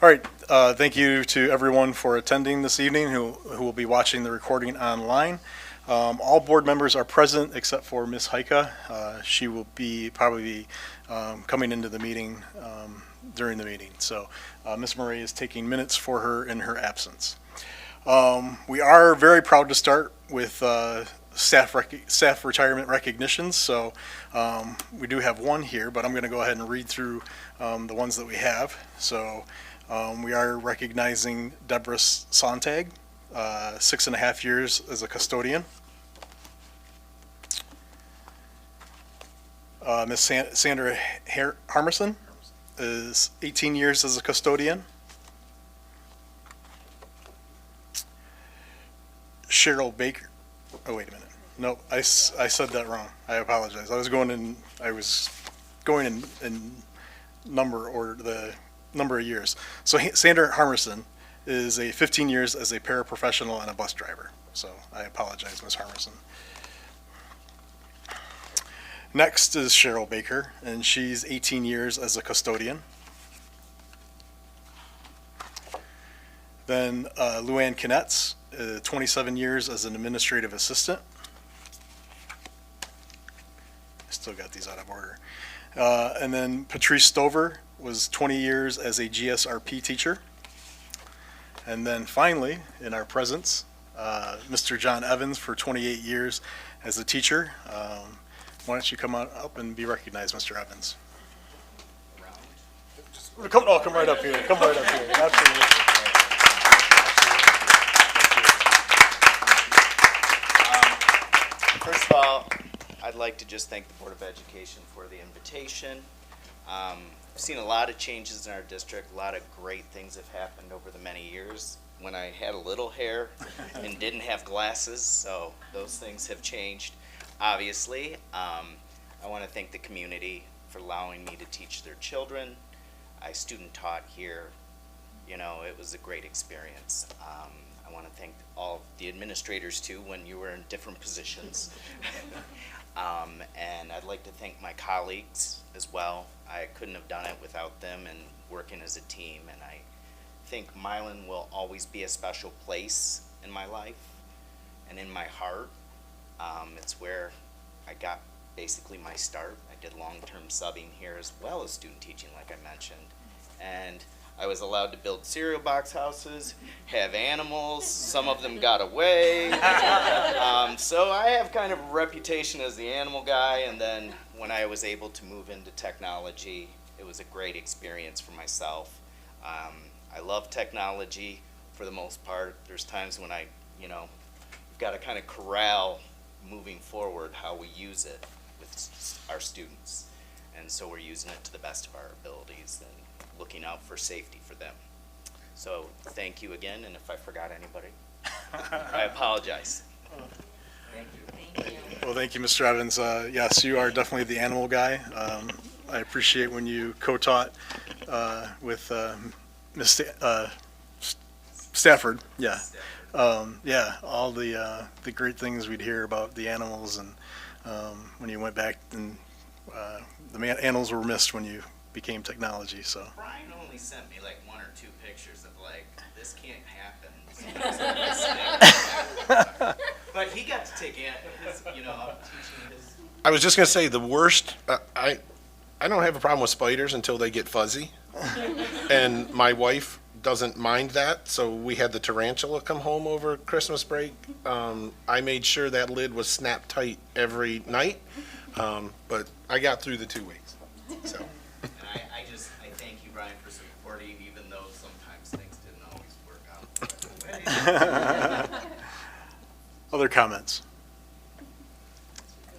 All right, thank you to everyone for attending this evening who will be watching the recording online. All board members are present except for Ms. Heika. She will probably coming into the meeting during the meeting. So Ms. Murray is taking minutes for her in her absence. We are very proud to start with staff retirement recognitions. So we do have one here, but I'm going to go ahead and read through the ones that we have. So we are recognizing Deborah Sontag, 6.5 years as a custodian. Miss Sandra Harmison is 18 years as a custodian. Cheryl Baker. Oh, wait a minute. No, I said that wrong. I apologize. I was going in number or the number of years. So Sandra Harmison is 15 years as a paraprofessional and a bus driver. So I apologize, Ms. Harmison. Next is Cheryl Baker, and she's 18 years as a custodian. Then Luann Knetz, 27 years as an administrative assistant. I still got these out of order. And then Patrice Stover was 20 years as a GSRP teacher. And then finally, in our presence, Mr. John Evans for 28 years as a teacher. Why don't you come on up and be recognized, Mr. Evans? Come right up here. Come right up here. Absolutely. First of all, I'd like to just thank the Board of Education for the invitation. I've seen a lot of changes in our district. A lot of great things have happened over the many years. When I had a little hair and didn't have glasses, so those things have changed. Obviously, I want to thank the community for allowing me to teach their children. I student taught here. You know, it was a great experience. I want to thank all the administrators too when you were in different positions. And I'd like to thank my colleagues as well. I couldn't have done it without them and working as a team. And I think Milan will always be a special place in my life and in my heart. It's where I got basically my start. I did long-term subbing here as well as student teaching, like I mentioned. And I was allowed to build cereal box houses, have animals. Some of them got away. So I have kind of a reputation as the animal guy. And then when I was able to move into technology, it was a great experience for myself. I love technology for the most part. There's times when we've got to kind of corral moving forward how we use it with our students. And so we're using it to the best of our abilities and looking out for safety for them. So thank you again, and if I forgot anybody, I apologize. Thank you. Thank you. Well, thank you, Mr. Evans. Yes, you are definitely the animal guy. I appreciate when you co-taught with Ms. Stafford. Yeah. All the great things we'd hear about the animals, and when you went back, and the animals were missed when you became technology. So Brian only sent me like 1 or 2 pictures of like, this can't happen. But he got to take it. Teaching his. I was just going to say the worst. I don't have a problem with spiders until they get fuzzy, and my wife doesn't mind that. So we had the tarantula come home over Christmas break. I made sure that lid was snapped tight every night, but I got through the 2 weeks. So. And I thank you, Brian, for supporting, even though sometimes things didn't always work out. other comments?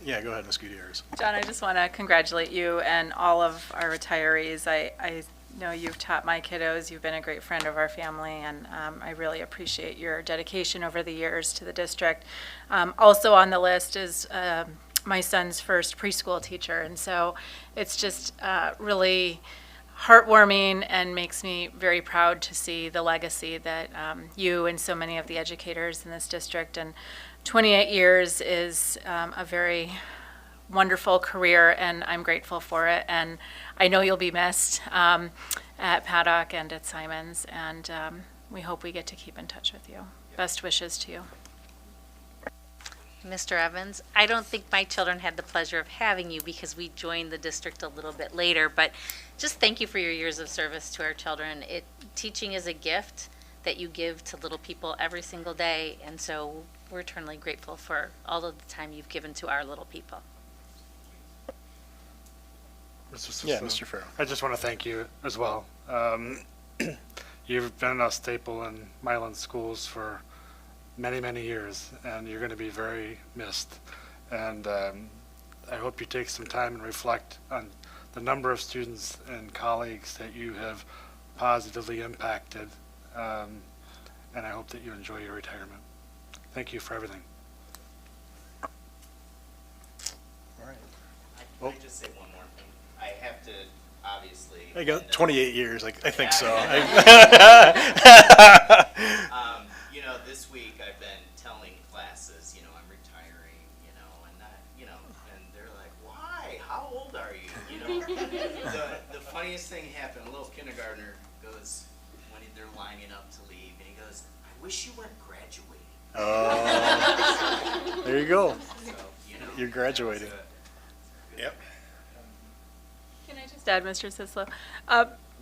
Yeah, go ahead, Ms. Gutierrez. John, I just want to congratulate you and all of our retirees. I know you've taught my kiddos. You've been a great friend of our family, and I really appreciate your dedication over the years to the district. Also on the list is my son's first preschool teacher, and so it's just really heartwarming and makes me very proud to see the legacy that you and so many of the educators in this district, and 28 years is a very wonderful career, and I'm grateful for it. And I know you'll be missed at Paddock and at Simons, and we hope we get to keep in touch with you. Best wishes to you. Mr. Evans, I don't think my children had the pleasure of having you because we joined the district a little bit later, but just thank you for your years of service to our children. Teaching is a gift that you give to little people every single day, and so we're eternally grateful for all of the time you've given to our little people. Yeah, Mr. Farrell. I just want to thank you as well. You've been a staple in Milan schools for many, many years, and you're going to be very missed. And I hope you take some time and reflect on the number of students and colleagues that you have positively impacted, and I hope that you enjoy your retirement. Thank you for everything. All right. Can I just say one more thing? I have to, obviously. I got 28 years, I think so. You know, this week I've been telling classes, you know, I'm retiring, you know, and not, you know, and they're like, why? How old are you? You know, the funniest thing happened, a little kindergartner goes, when they're lining up to leave, and he goes, I wish you weren't graduating. Oh, there you go. So, you know. You're graduating. that was Yep. Can I just add, Mr. Sislo?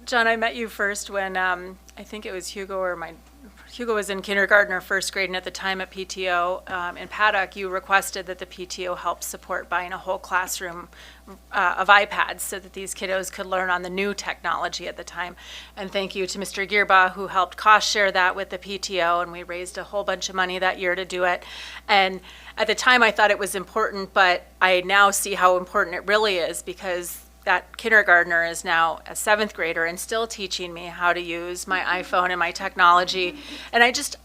John, I met you first when I think it was Hugo was in kindergarten or first grade, and at the time at PTO in Paddock, you requested that the PTO help support buying a whole classroom of iPads so that these kiddos could learn on the new technology at the time. And thank you to Mr. Gearbaugh, who helped cost share that with the PTO, and we raised a whole bunch of money that year to do it. And at the time, I thought it was important, but I now see how important it really is, because that kindergartner is now a seventh grader and still teaching me how to use my iPhone and my technology. And I just,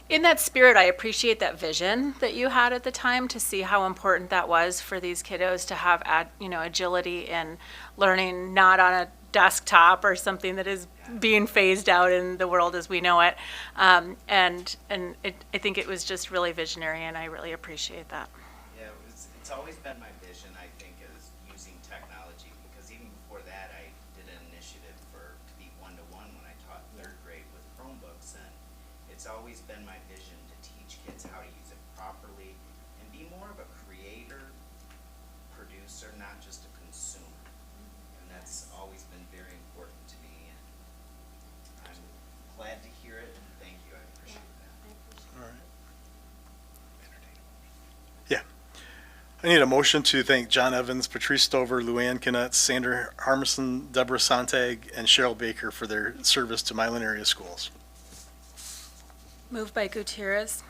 in that spirit, I appreciate that vision that you had at the time to see how important that was for these kiddos to have, agility in learning, not on a desktop or something that is being phased out in the world as we know it. I think it was just really visionary, and I really appreciate that. Yeah, it's always been my vision, I think, is using technology, because even before that, I did an initiative to be one-to-one when I taught third grade with Chromebooks, and it's always been my vision to teach kids how to use it properly and be more of a creator, producer, not just a consumer. And that's always been very important to me, and I'm glad to hear it, and thank you, I appreciate that. All right. Yeah. I need a motion to thank John Evans, Patrice Stover, Luann Kinnett, Sandra Harmison, Deborah Sontag, and Cheryl Baker for their service to Milan area schools. Moved by Gutierrez.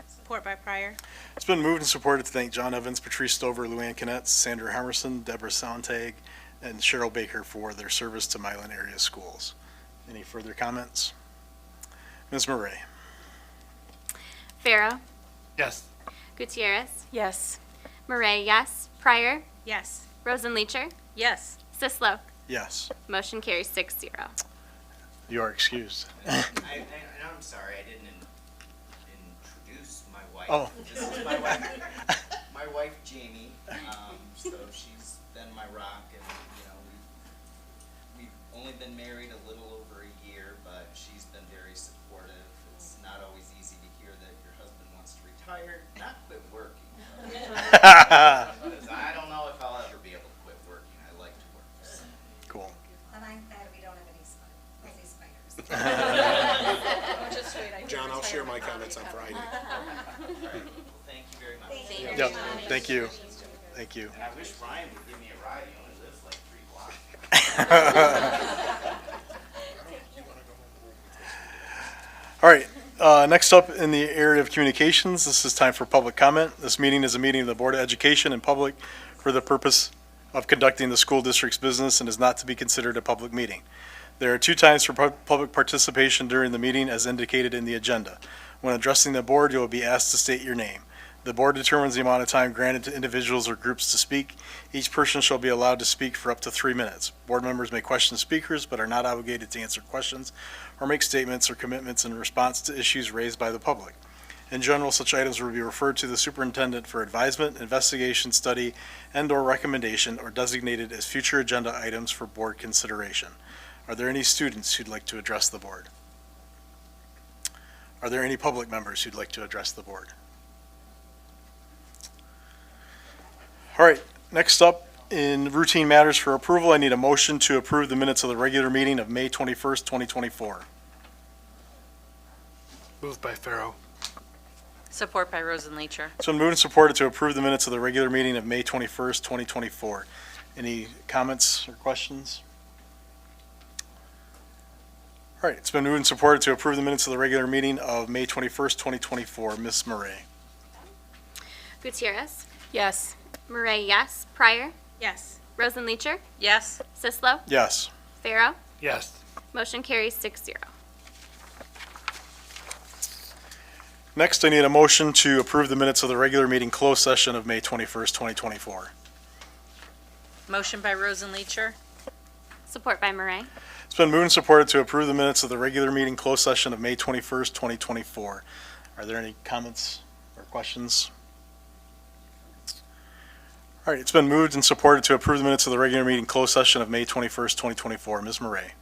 Support by Pryor. It's been moved and supported to thank John Evans, Patrice Stover, Luann Kinnett, Sandra Harmison, Deborah Sontag, and Cheryl Baker for their service to Milan area schools. Any further comments? Ms. Murray? Farrow, Yes. Gutierrez, Yes. Murray, yes. Pryor, Yes. Rosenleacher, Yes. Sislo. Yes. Motion carries 6-0. You are excused. And I'm sorry, I didn't introduce my wife. Oh. This is my wife, my wife Jamie. So she's been my rock, and we've only been married a little over a year, but she's been very supportive. It's not always easy to hear that your husband wants to retire, not quit working. Because I don't know if I'll ever be able to quit working. I like to work. So. Cool. And I'm glad we don't have any spiders. John, I'll share my comments on Friday. All right. Well, thank you very much. Yep. Thank you. Thank you. And I wish Ryan would give me a ride. He only lives like 3 blocks. All right, next up in the area of communications, this is time for public comment. This meeting is a meeting of the Board of Education in public for the purpose of conducting the school district's business and is not to be considered a public meeting. There are 2 times for public participation during the meeting as indicated in the agenda. When addressing the board, you will be asked to state your name. The board determines the amount of time granted to individuals or groups to speak. Each person shall be allowed to speak for up to 3 minutes. Board members may question speakers but are not obligated to answer questions or make statements or commitments in response to issues raised by the public. In general, such items will be referred to the superintendent for advisement, investigation, study, and/or recommendation, or designated as future agenda items for board consideration. Are there any students who'd like to address the board? Are there any public members who'd like to address the board? All right, next up, in routine matters for approval, I need a motion to approve the minutes of the regular meeting of May 21st, 2024. Moved by Pharaoh. Support by Rosenleacher. It's been moved and supported to approve the minutes of the regular meeting of May 21st, 2024. Any comments or questions? All right, it's been moved and supported to approve the minutes of the regular meeting of May 21st, 2024. Ms. Murray? Gutierrez. Yes. Murray, yes. Pryor. Yes. Rosenleacher. Yes. Sislo. Yes. Pharaoh. Yes. Motion carries 6-0. Next, I need a motion to approve the minutes of the regular meeting closed session of May 21st, 2024. Motion by Rosenleacher. Support by Murray. It's been moved and supported to approve the minutes of the regular meeting closed session of May 21st, 2024. Are there any comments or questions? All right, it's been moved and supported to approve the minutes of the regular meeting closed session of May 21st, 2024. Ms. Murray?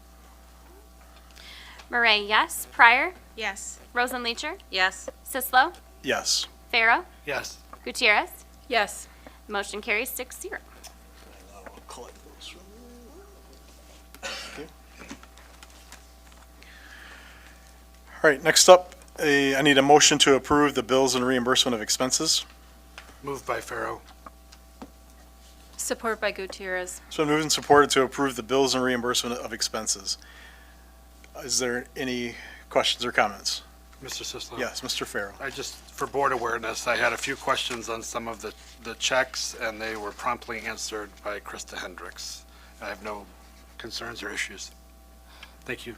Murray, yes. Pryor. Yes. Rosenleacher. Yes. Sislo. Yes. Pharaoh. Yes. Gutierrez. Yes. Motion carries 6-0. All right, next up, I need a motion to approve the bills and reimbursement of expenses. Moved by Pharaoh. Support by Gutierrez. It's been moved and supported to approve the bills and reimbursement of expenses. Is there any questions or comments? Mr. Sislo. Yes, Mr. Farrell. I just, for board awareness, I had a few questions on some of the checks, and they were promptly answered by Krista Hendricks. I have no concerns or issues. Thank you.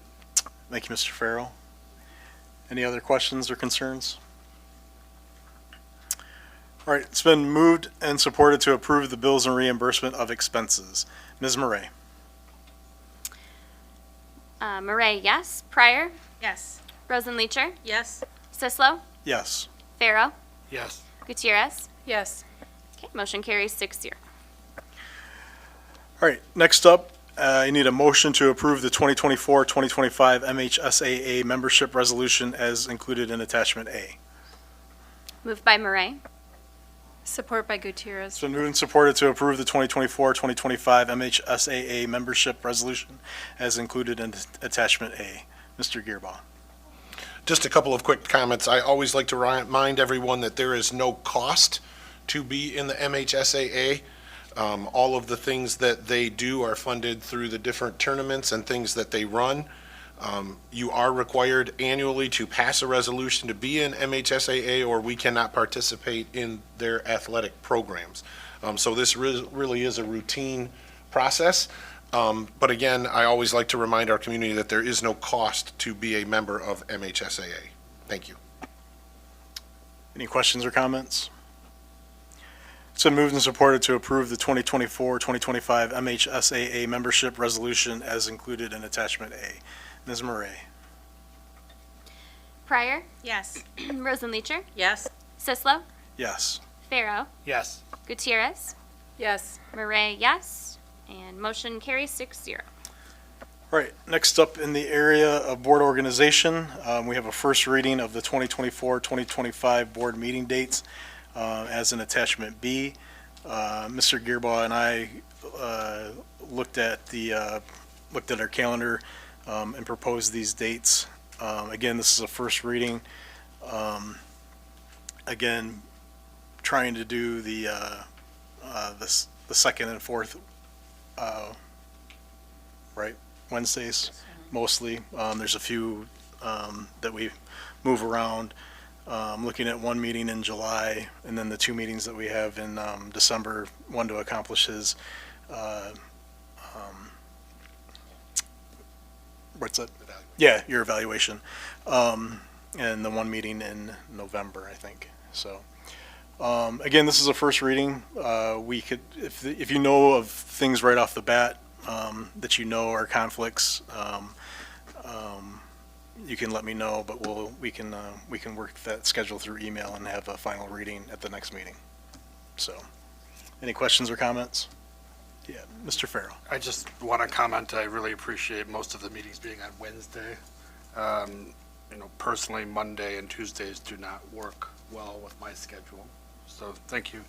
Thank you, Mr. Farrell. Any other questions or concerns? All right, it's been moved and supported to approve the bills and reimbursement of expenses. Ms. Murray? Murray, yes. Pryor. Yes. Rosenleacher. Yes. Sislo. Yes. Pharaoh. Yes. Gutierrez. Yes. Okay, motion carries 6-0. All right, next up, I need a motion to approve the 2024-2025 MHSAA membership resolution as included in attachment A. Moved by Murray. Support by Gutierrez. It's been moved and supported to approve the 2024-2025 MHSAA membership resolution as included in attachment A. Mr. Gearbaugh? Just a couple of quick comments. I always like to remind everyone that there is no cost to be in the MHSAA. All of the things that they do are funded through the different tournaments and things that they run. You are required annually to pass a resolution to be in MHSAA, or we cannot participate in their athletic programs. So this really is a routine process. But again, I always like to remind our community that there is no cost to be a member of MHSAA. Thank you. Any questions or comments? It's been moved and supported to approve the 2024-2025 MHSAA membership resolution as included in attachment A. Ms. Murray? Pryor. Yes. Rosenleacher. Yes. Sislo. Yes. Pharaoh. Yes. Gutierrez. Yes. Murray, yes. And motion carries 6-0. All right, next up in the area of board organization, we have a first reading of the 2024-2025 board meeting dates as an attachment B. Mr. Gearbaugh and I looked at our calendar and proposed these dates. Again, this is a first reading. Again, trying to do the second and fourth, right, Wednesdays mostly. There's a few that we move around. Looking at one meeting in July, and then the two meetings that we have in December, one to accomplish his, what's that? Yeah, your evaluation. And the one meeting in November, I think. So, again, this is a first reading. We could, if you know of things right off the bat that you know are conflicts, you can let me know, but we can work that schedule through email and have a final reading at the next meeting. So, any questions or comments? Yeah, Mr. Farrell. I just want to comment, I really appreciate most of the meetings being on Wednesday. Personally, Monday and Tuesdays do not work well with my schedule. So, thank you.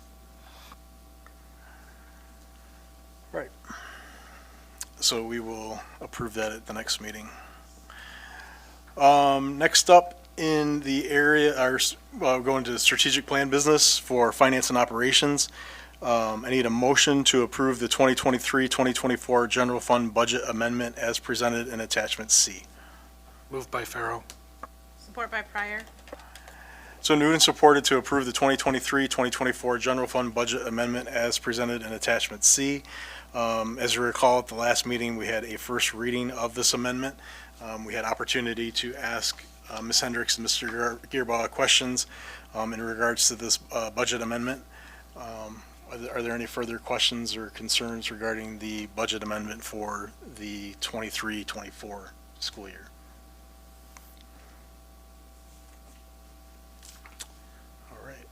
Right. So we will approve that at the next meeting. Next up in the area, going to strategic plan business for finance and operations. I need a motion to approve the 2023-2024 general fund budget amendment as presented in attachment C. Moved by Farrow. Support by Pryor. So moved and supported to approve the 2023-2024 general fund budget amendment as presented in attachment C. As you recall, at the last meeting, we had a first reading of this amendment. We had opportunity to ask Ms. Hendricks and Mr. Gearbaugh questions in regards to this budget amendment. Are there any further questions or concerns regarding the budget amendment for the 23-24 school year? All right.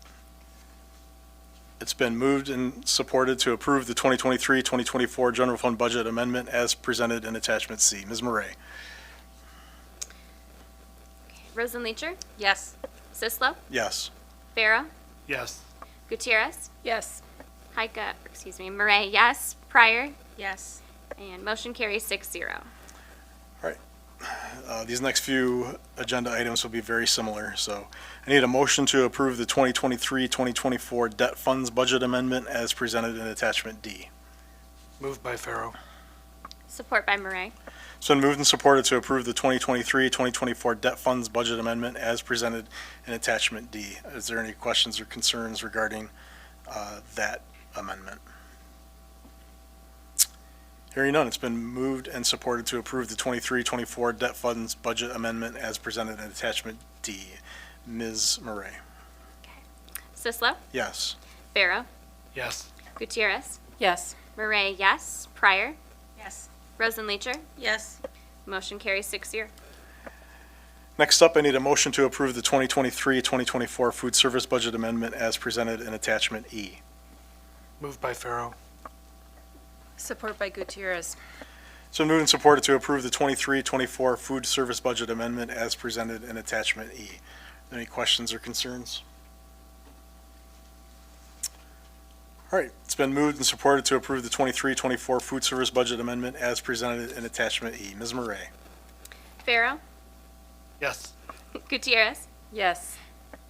It's been moved and supported to approve the 2023-2024 general fund budget amendment as presented in attachment C. Ms. Murray? Rosenleacher, Yes. Sislo, Yes. Farah, Yes. Gutierrez, Yes. Murray, yes. Pryor, Yes. and motion carries 6-0. These next few agenda items will be very similar, so I need a motion to approve the 2023-2024 debt funds budget amendment as presented in attachment D. Moved by Farrow. Support by Murray. So moved and supported to approve the 2023-2024 debt funds budget amendment as presented in attachment D. Is there any questions or concerns regarding that amendment? Hearing none, it's been moved and supported to approve the 23-24 debt funds budget amendment as presented in attachment D. Ms. Murray? Sislo, Yes. Farah, Yes. Gutierrez, Yes. Murray, yes. Pryor, Yes. Rosenleacher, Yes. motion carries 6-0. Next up, I need a motion to approve the 2023-2024 food service budget amendment as presented in attachment E. Moved by Farrow. Support by Gutierrez. So moved and supported to approve the 23-24 food service budget amendment as presented in attachment E. Any questions or concerns? All right, it's been moved and supported to approve the 23-24 food service budget amendment as presented in attachment E. Ms. Murray? Farah, Yes. Gutierrez, Yes.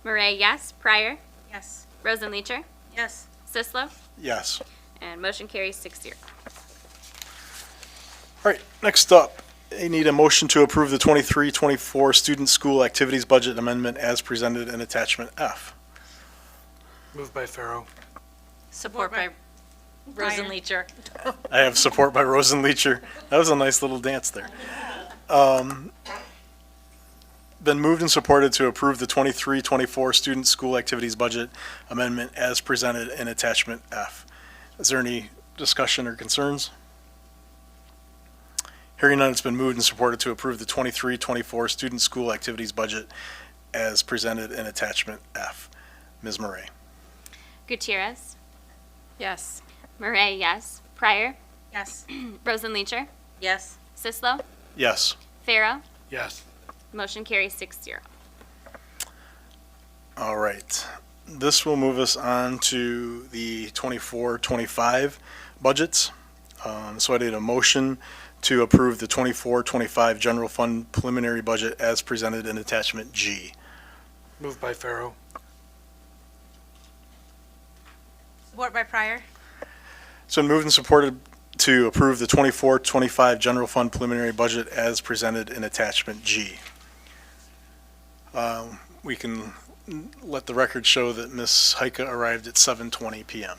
Murray, yes. Pryor, Yes. Rosenleacher, Yes. Sislo, Yes. and motion carries 6-0. All right, next up, I need a motion to approve the 23-24 student school activities budget amendment as presented in attachment F. Moved by Farrow. Support by Rosenleacher. I have support by Rosenleacher. That was a nice little dance there. Been moved and supported to approve the 23-24 student school activities budget amendment as presented in attachment F. Is there any discussion or concerns? Hearing none, it's been moved and supported to approve the 23-24 student school activities budget as presented in attachment F. Ms. Murray? Gutierrez, Yes. Murray, yes. Pryor, Yes. Rosenleacher, Yes. Sislo, Yes. Farah, Yes. motion carries 6-0. All right. This will move us on to the 24-25 budgets. So I need a motion to approve the 24-25 general fund preliminary budget as presented in attachment G. Moved by Farrow. Support by Pryor. So moved and supported to approve the 24-25 general fund preliminary budget as presented in attachment G. We can let the record show that Ms. Heike arrived at 7:20 PM.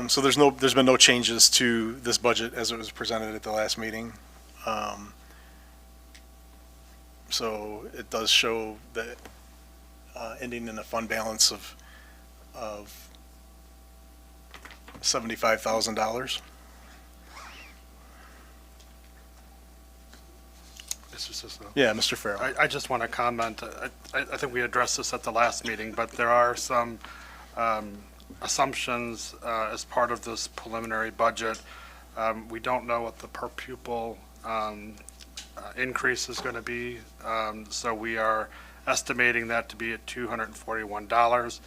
So there's been no changes to this budget as it was presented at the last meeting. So it does show that ending in a fund balance of $75,000. Mr. Sislo. Yeah, Mr. Farrell. I just want to comment, I think we addressed this at the last meeting, but there are some assumptions as part of this preliminary budget. We don't know what the per pupil increase is going to be, so we are estimating that to be at $241.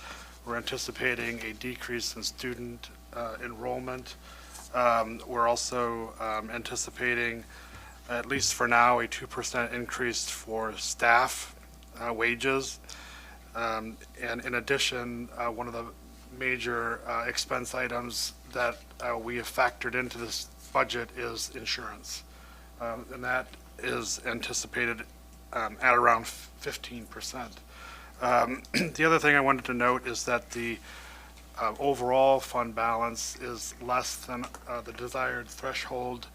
We're anticipating a decrease in student enrollment. We're also anticipating, at least for now, a 2% increase for staff wages. And in addition, one of the major expense items that we have factored into this budget is insurance. And that is anticipated at around 15%. The other thing I wanted to note is that the overall fund balance is less than the desired threshold.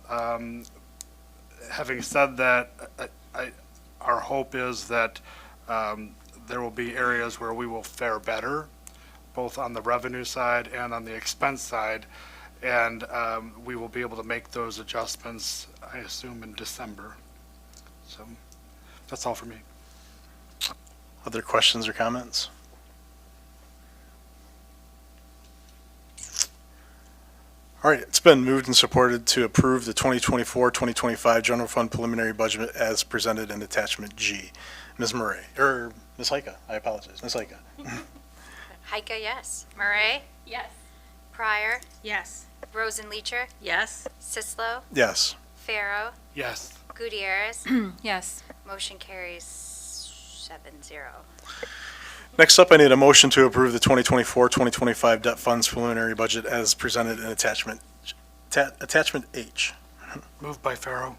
Having said that, our hope is that there will be areas where we will fare better, both on the revenue side and on the expense side, and we will be able to make those adjustments, I assume, in December. So that's all for me. Other questions or comments? All right, it's been moved and supported to approve the 2024-2025 general fund preliminary budget as presented in attachment G. Ms. Murray, or Ms. Heika, I apologize. Ms. Heika. Heika, yes. Murray? Yes. Pryor? Yes. Rosenleacher? Yes. Sislo? Yes. Farrow? Yes. Gutierrez? Yes. Motion carries 7-0. Next up, I need a motion to approve the 2024-2025 debt funds preliminary budget as presented in attachment H. Moved by Farrow.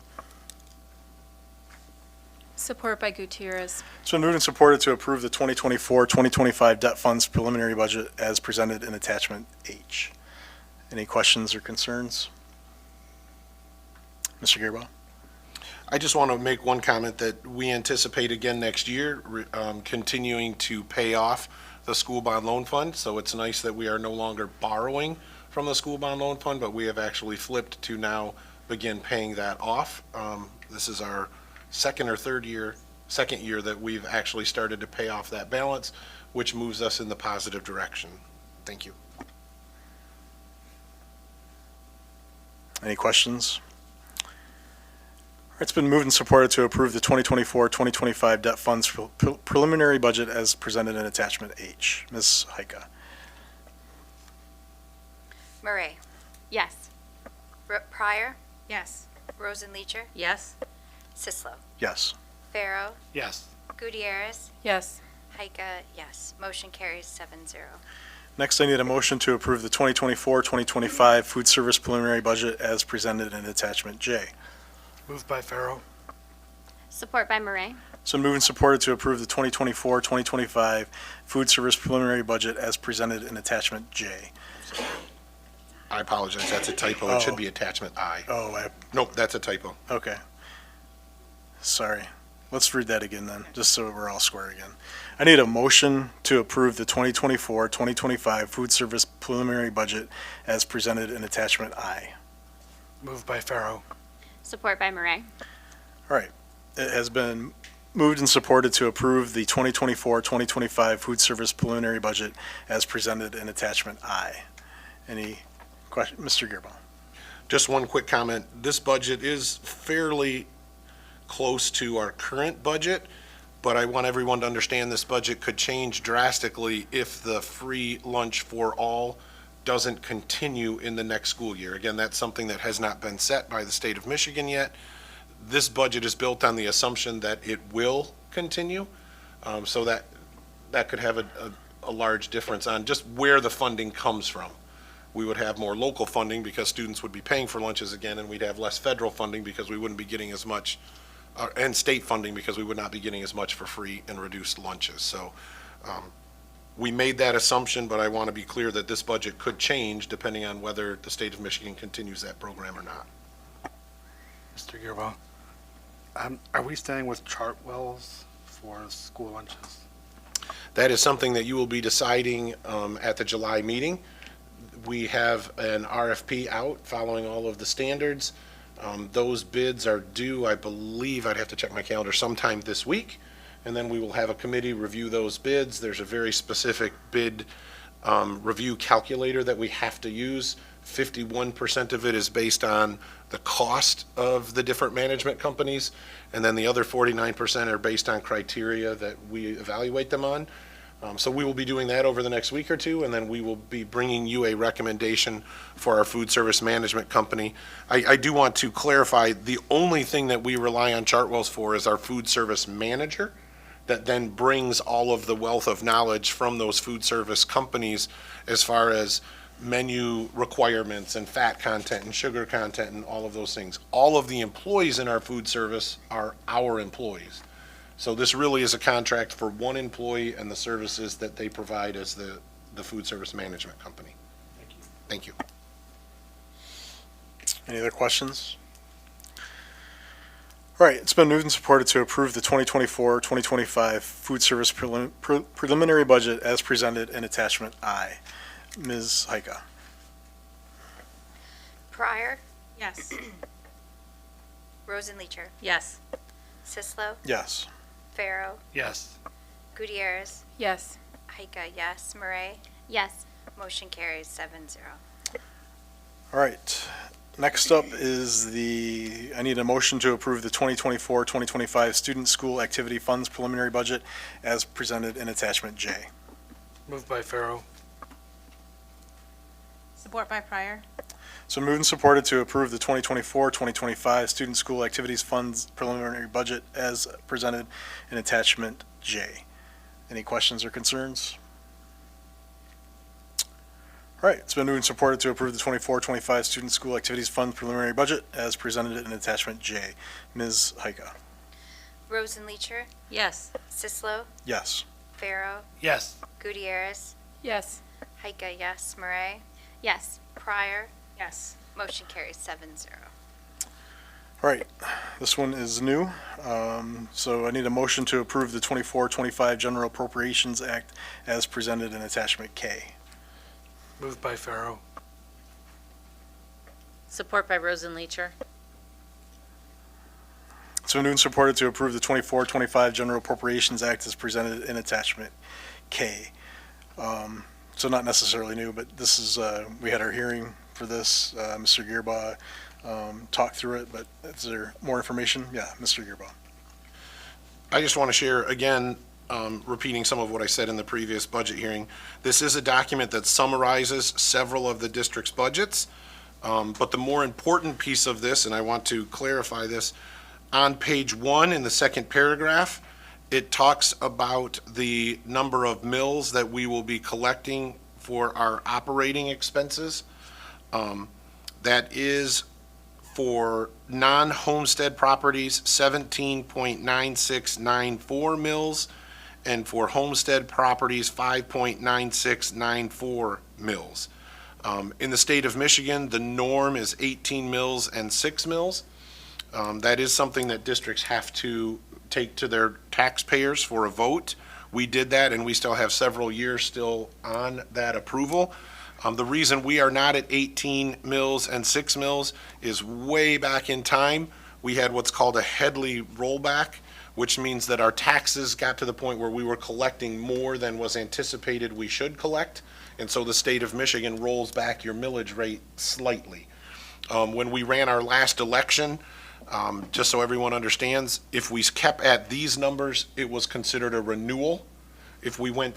Support by Gutierrez. It's been moved and supported to approve the 2024-2025 debt funds preliminary budget as presented in attachment H. Any questions or concerns? Mr. Gearbaugh? I just want to make one comment that we anticipate again next year continuing to pay off the school bond loan fund. So it's nice that we are no longer borrowing from the school bond loan fund, but we have actually flipped to now begin paying that off. This is our second year that we've actually started to pay off that balance, which moves us in the positive direction. Thank you. Any questions? It's been moved and supported to approve the 2024-2025 debt funds preliminary budget as presented in attachment H. Ms. Heika? Murray? Yes. Pryor? Yes. Rosenleacher? Yes. Sislo? Yes. Farrow? Yes. Gutierrez? Yes. Heika, yes. Motion carries 7-0. Next, I need a motion to approve the 2024-2025 food service preliminary budget as presented in attachment J. Moved by Farrow. Support by Murray. So moved and supported to approve the 2024-2025 food service preliminary budget as presented in attachment J. I apologize. That's a typo. It should be attachment I. Nope, that's a typo. Okay. Sorry. Let's read that again then, just so we're all square again. I need a motion to approve the 2024-2025 food service preliminary budget as presented in attachment I. Moved by Farrow. Support by Murray. All right. It has been moved and supported to approve the 2024-2025 food service preliminary budget as presented in attachment I. Any question? Mr. Gearbaugh? Just one quick comment. This budget is fairly close to our current budget, but I want everyone to understand this budget could change drastically if the free lunch for all doesn't continue in the next school year. Again, that's something that has not been set by the state of Michigan yet. This budget is built on the assumption that it will continue, so that could have a large difference on just where the funding comes from. We would have more local funding because students would be paying for lunches again, and we'd have less federal funding because we wouldn't be getting as much, and state funding because we would not be getting as much for free and reduced lunches. So we made that assumption, but I want to be clear that this budget could change depending on whether the state of Michigan continues that program or not. Mr. Gearbaugh. Are we staying with Chartwell's for school lunches? That is something that you will be deciding at the July meeting. We have an RFP out following all of the standards. Those bids are due, I believe, I'd have to check my calendar, sometime this week. And then we will have a committee review those bids. There's a very specific bid review calculator that we have to use. 51% of it is based on the cost of the different management companies, and then the other 49% are based on criteria that we evaluate them on. So we will be doing that over the next week or two, and then we will be bringing you a recommendation for our food service management company. I do want to clarify, the only thing that we rely on Chartwell's for is our food service manager, that then brings all of the wealth of knowledge from those food service companies as far as menu requirements and fat content and sugar content and all of those things. All of the employees in our food service are our employees. So this really is a contract for one employee and the services that they provide as the food service management company. Thank you. Any other questions? All right, it's been moved and supported to approve the 2024-2025 food service preliminary budget as presented in attachment I. Ms. Heika. Pryor, Yes. Rosenleacher, Yes. Sislo, Yes. Yes. Pharaoh, Gutierrez, Yes. Heika, yes. Murray, Yes. motion carries 7-0. All right. Next up is I need a motion to approve the 2024-2025 Student School Activity Funds preliminary budget as presented in attachment J. Moved by Pharaoh. Support by Pryor. So moved and supported to approve the 2024-2025 Student School Activities Funds preliminary budget as presented in attachment J. Any questions or concerns? All right, it's been moved and supported to approve the 24-25 Student School Activities Fund preliminary budget as presented in attachment J. Ms. Heika. Rosenleacher, Yes. Sislo, Yes. Pharaoh, Yes. Gutierrez, Yes. Heika, yes. Murray, Yes. Pryor, Yes. motion carries 7-0. All right, this one is new. So I need a motion to approve the 24-25 General Appropriations Act as presented in attachment K. Moved by Pharaoh. Support by Rosenleacher. It's been moved and supported to approve the 24-25 General Appropriations Act as presented in attachment K. So not necessarily new, but this is, we had our hearing for this. Mr. Gearbaugh talked through it, but is there more information? Yeah, Mr. Gearbaugh. I just want to share, again, repeating some of what I said in the previous budget hearing. This is a document that summarizes several of the district's budgets, but the more important piece of this, and I want to clarify this, on page 1 in the second paragraph, it talks about the number of mills that we will be collecting for our operating expenses. That is for non-homestead properties, 17.9694 mills, and for homestead properties, 5.9694 mills. In the state of Michigan, the norm is 18 mills and 6 mills. That is something that districts have to take to their taxpayers for a vote. We did that, and we still have several years still on that approval. The reason we are not at 18 mills and 6 mills is way back in time, we had what's called a Headley rollback, which means that our taxes got to the point where we were collecting more than was anticipated we should collect. And so the state of Michigan rolls back your millage rate slightly. When we ran our last election, just so everyone understands, if we kept at these numbers, it was considered a renewal. If we went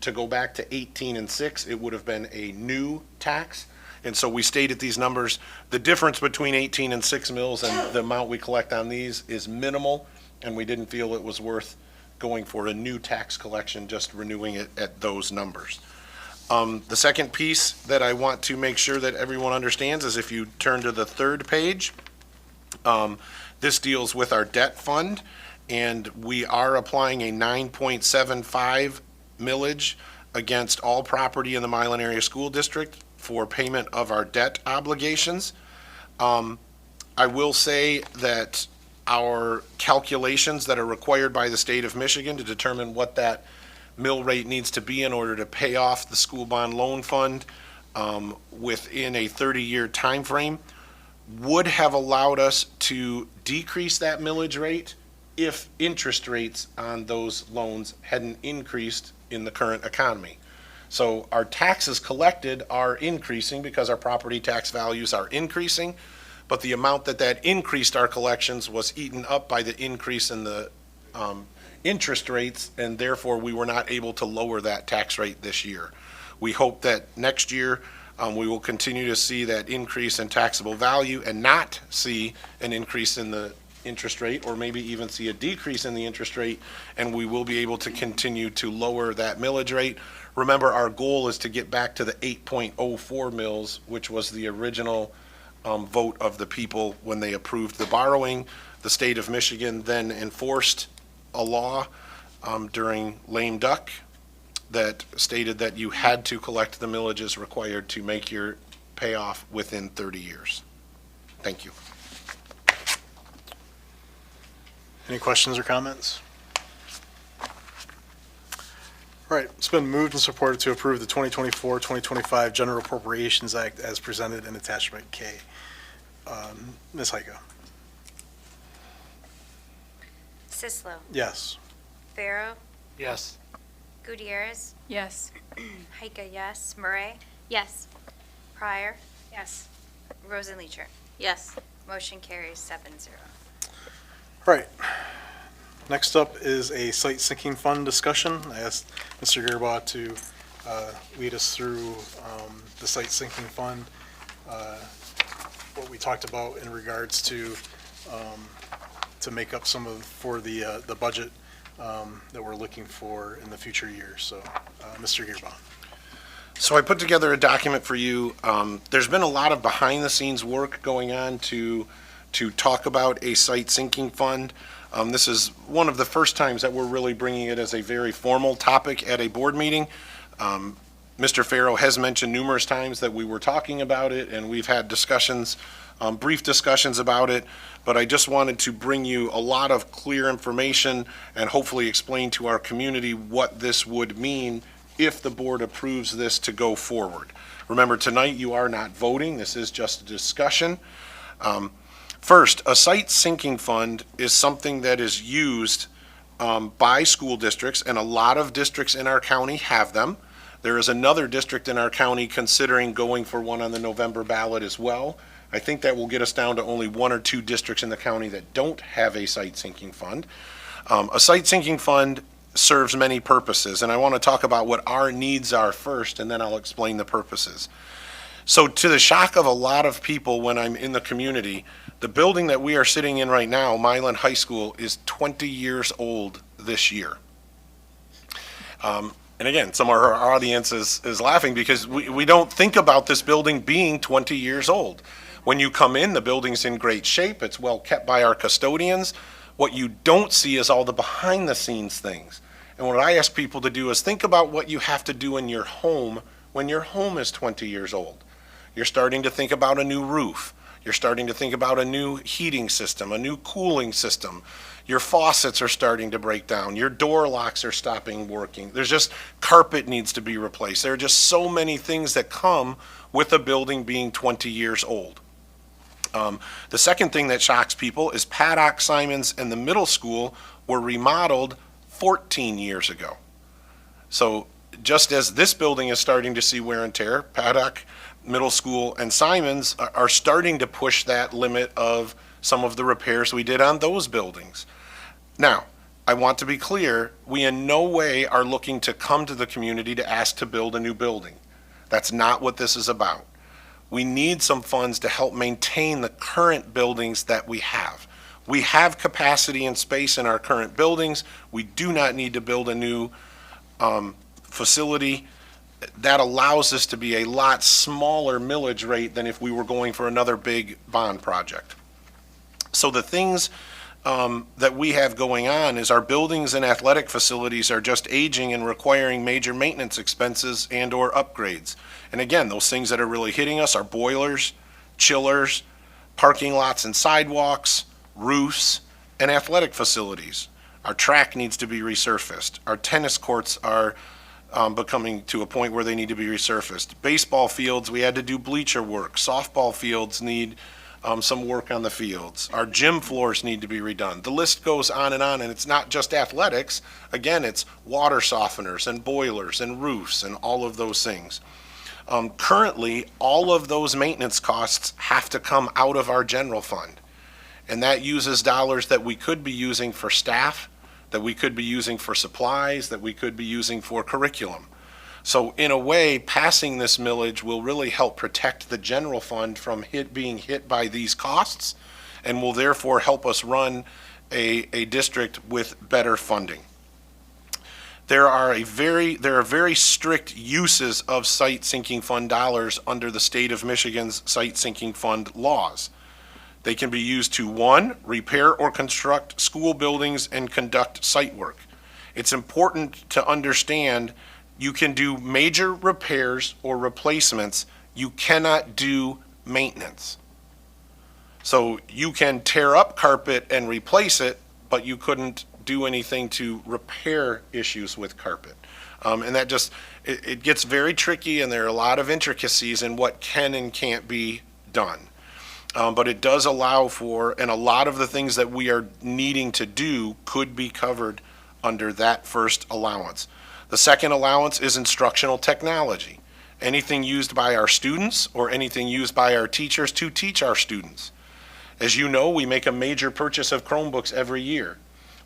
to go back to 18 and 6, it would have been a new tax. And so we stayed at these numbers. The difference between 18 and 6 mills and the amount we collect on these is minimal, and we didn't feel it was worth going for a new tax collection, just renewing it at those numbers. The second piece that I want to make sure that everyone understands is if you turn to the third page, this deals with our debt fund, and we are applying a 9.75 millage against all property in the Milan Area School District for payment of our debt obligations. I will say that our calculations that are required by the state of Michigan to determine what that mill rate needs to be in order to pay off the school bond loan fund within a 30-year time frame would have allowed us to decrease that millage rate if interest rates on those loans hadn't increased in the current economy. So our taxes collected are increasing because our property tax values are increasing, but the amount that increased our collections was eaten up by the increase in the interest rates, and therefore we were not able to lower that tax rate this year. We hope that next year we will continue to see that increase in taxable value and not see an increase in the interest rate, or maybe even see a decrease in the interest rate, and we will be able to continue to lower that millage rate. Remember, our goal is to get back to the 8.04 mils, which was the original vote of the people when they approved the borrowing. The state of Michigan then enforced a law during lame duck that stated that you had to collect the millages required to make your payoff within 30 years. Thank you. Any questions or comments? All right, it's been moved and supported to approve the 2024-2025 General Appropriations Act as presented in Attachment K. Ms. Heika? Sislo. Yes. Pharaoh. Yes. Gutierrez. Yes. Heika, yes. Murray. Yes. Pryor. Yes. Rosenleacher. Yes. Motion carries 7-0. All right. Next up is a site sinking fund discussion. I asked Mr. Gerbaugh to lead us through the site sinking fund, what we talked about in regards to make up some of, for the budget that we're looking for in the future years. So, Mr. Gerbaugh. So I put together a document for you. There's been a lot of behind-the-scenes work going on to talk about a site sinking fund. This is one of the first times that we're really bringing it as a very formal topic at a board meeting. Mr. Farrow has mentioned numerous times that we were talking about it, and we've had discussions, brief discussions about it, but I just wanted to bring you a lot of clear information and hopefully explain to our community what this would mean if the board approves this to go forward. Remember, tonight you are not voting. This is just a discussion. First, a site sinking fund is something that is used by school districts, and a lot of districts in our county have them. There is another district in our county considering going for one on the November ballot as well. I think that will get us down to only 1 or 2 districts in the county that don't have a site sinking fund. A site sinking fund serves many purposes, and I want to talk about what our needs are first, and then I'll explain the purposes. So to the shock of a lot of people when I'm in the community, the building that we are sitting in right now, Milan High School, is 20 years old this year. And again, some of our audience is laughing because we don't think about this building being 20 years old. When you come in, the building's in great shape. It's well kept by our custodians. What you don't see is all the behind the scenes things. And what I ask people to do is think about what you have to do in your home when your home is 20 years old. You're starting to think about a new roof. You're starting to think about a new heating system, a new cooling system. Your faucets are starting to break down. Your door locks are stopping working. There's just carpet needs to be replaced. There are just so many things that come with a building being 20 years old. The second thing that shocks people is Paddock, Simons, and the middle school were remodeled 14 years ago. So just as this building is starting to see wear and tear, Paddock, Middle School, and Simons are starting to push that limit of some of the repairs we did on those buildings. Now, I want to be clear, we in no way are looking to come to the community to ask to build a new building. That's not what this is about. We need some funds to help maintain the current buildings that we have. We have capacity and space in our current buildings. We do not need to build a new facility. That allows us to be a lot smaller millage rate than if we were going for another big bond project. So the things that we have going on is our buildings and athletic facilities are just aging and requiring major maintenance expenses and or upgrades. And again, those things that are really hitting us are boilers, chillers, parking lots and sidewalks, roofs, and athletic facilities. Our track needs to be resurfaced. Our tennis courts are becoming to a point where they need to be resurfaced. Baseball fields, we had to do bleacher work. Softball fields need some work on the fields. Our gym floors need to be redone. The list goes on, and it's not just athletics. Again, it's water softeners and boilers and roofs and all of those things. Currently, all of those maintenance costs have to come out of our general fund. And that uses dollars that we could be using for staff, that we could be using for supplies, that we could be using for curriculum. So in a way, passing this millage will really help protect the general fund from being hit by these costs, and will therefore help us run a district with better funding. There are very strict uses of site sinking fund dollars under the state of Michigan's site sinking fund laws. They can be used to, 1, repair or construct school buildings and conduct site work. It's important to understand you can do major repairs or replacements. You cannot do maintenance. So you can tear up carpet and replace it, but you couldn't do anything to repair issues with carpet. And that just, it gets very tricky, and there are a lot of intricacies in what can and can't be done. But it does allow for, and a lot of the things that we are needing to do could be covered under that first allowance. The second allowance is instructional technology. Anything used by our students or anything used by our teachers to teach our students. As you know, we make a major purchase of Chromebooks every year.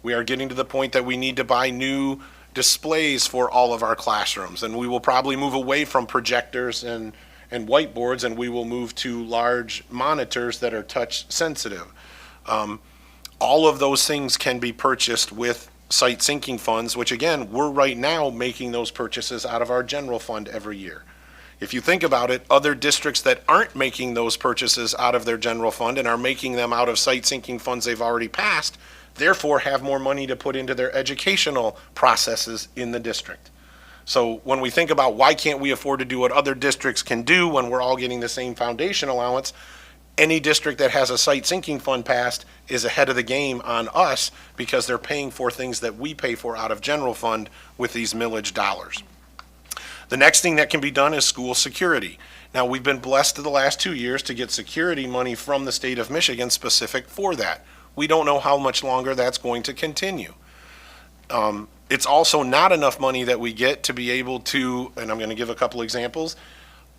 We are getting to the point that we need to buy new displays for all of our classrooms, and we will probably move away from projectors and whiteboards, and we will move to large monitors that are touch sensitive. All of those things can be purchased with site sinking funds, which again, we're right now making those purchases out of our general fund every year. If you think about it, other districts that aren't making those purchases out of their general fund and are making them out of site sinking funds they've already passed, therefore have more money to put into their educational processes in the district. So when we think about why can't we afford to do what other districts can do when we're all getting the same foundation allowance, any district that has a site sinking fund passed is ahead of the game on us, because they're paying for things that we pay for out of general fund with these millage dollars. The next thing that can be done is school security. Now, we've been blessed the last 2 years to get security money from the state of Michigan specific for that. We don't know how much longer that's going to continue. It's also not enough money that we get to be able to, and I'm going to give a couple examples.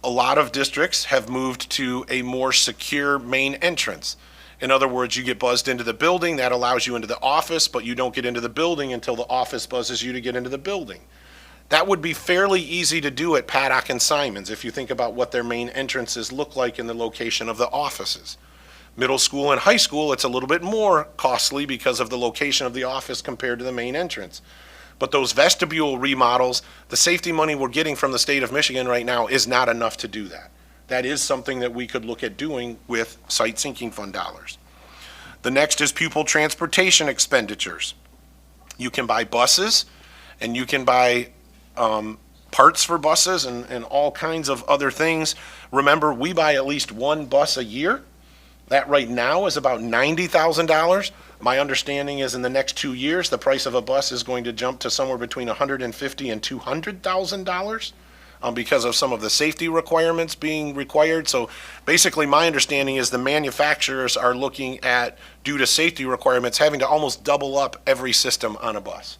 A lot of districts have moved to a more secure main entrance. In other words, you get buzzed into the building, that allows you into the office, but you don't get into the building until the office buzzes you to get into the building. That would be fairly easy to do at Paddock and Simons if you think about what their main entrances look like in the location of the offices. Middle school and high school, it's a little bit more costly because of the location of the office compared to the main entrance. But those vestibule remodels, the safety money we're getting from the state of Michigan right now is not enough to do that. That is something that we could look at doing with site sinking fund dollars. The next is pupil transportation expenditures. You can buy buses, and you can buy parts for buses and all kinds of other things. Remember, we buy at least one bus a year. That right now is about $90,000. My understanding is in the next 2 years, the price of a bus is going to jump to somewhere between $150,000 and $200,000 because of some of the safety requirements being required. So basically, my understanding is the manufacturers are looking at, due to safety requirements, having to almost double up every system on a bus.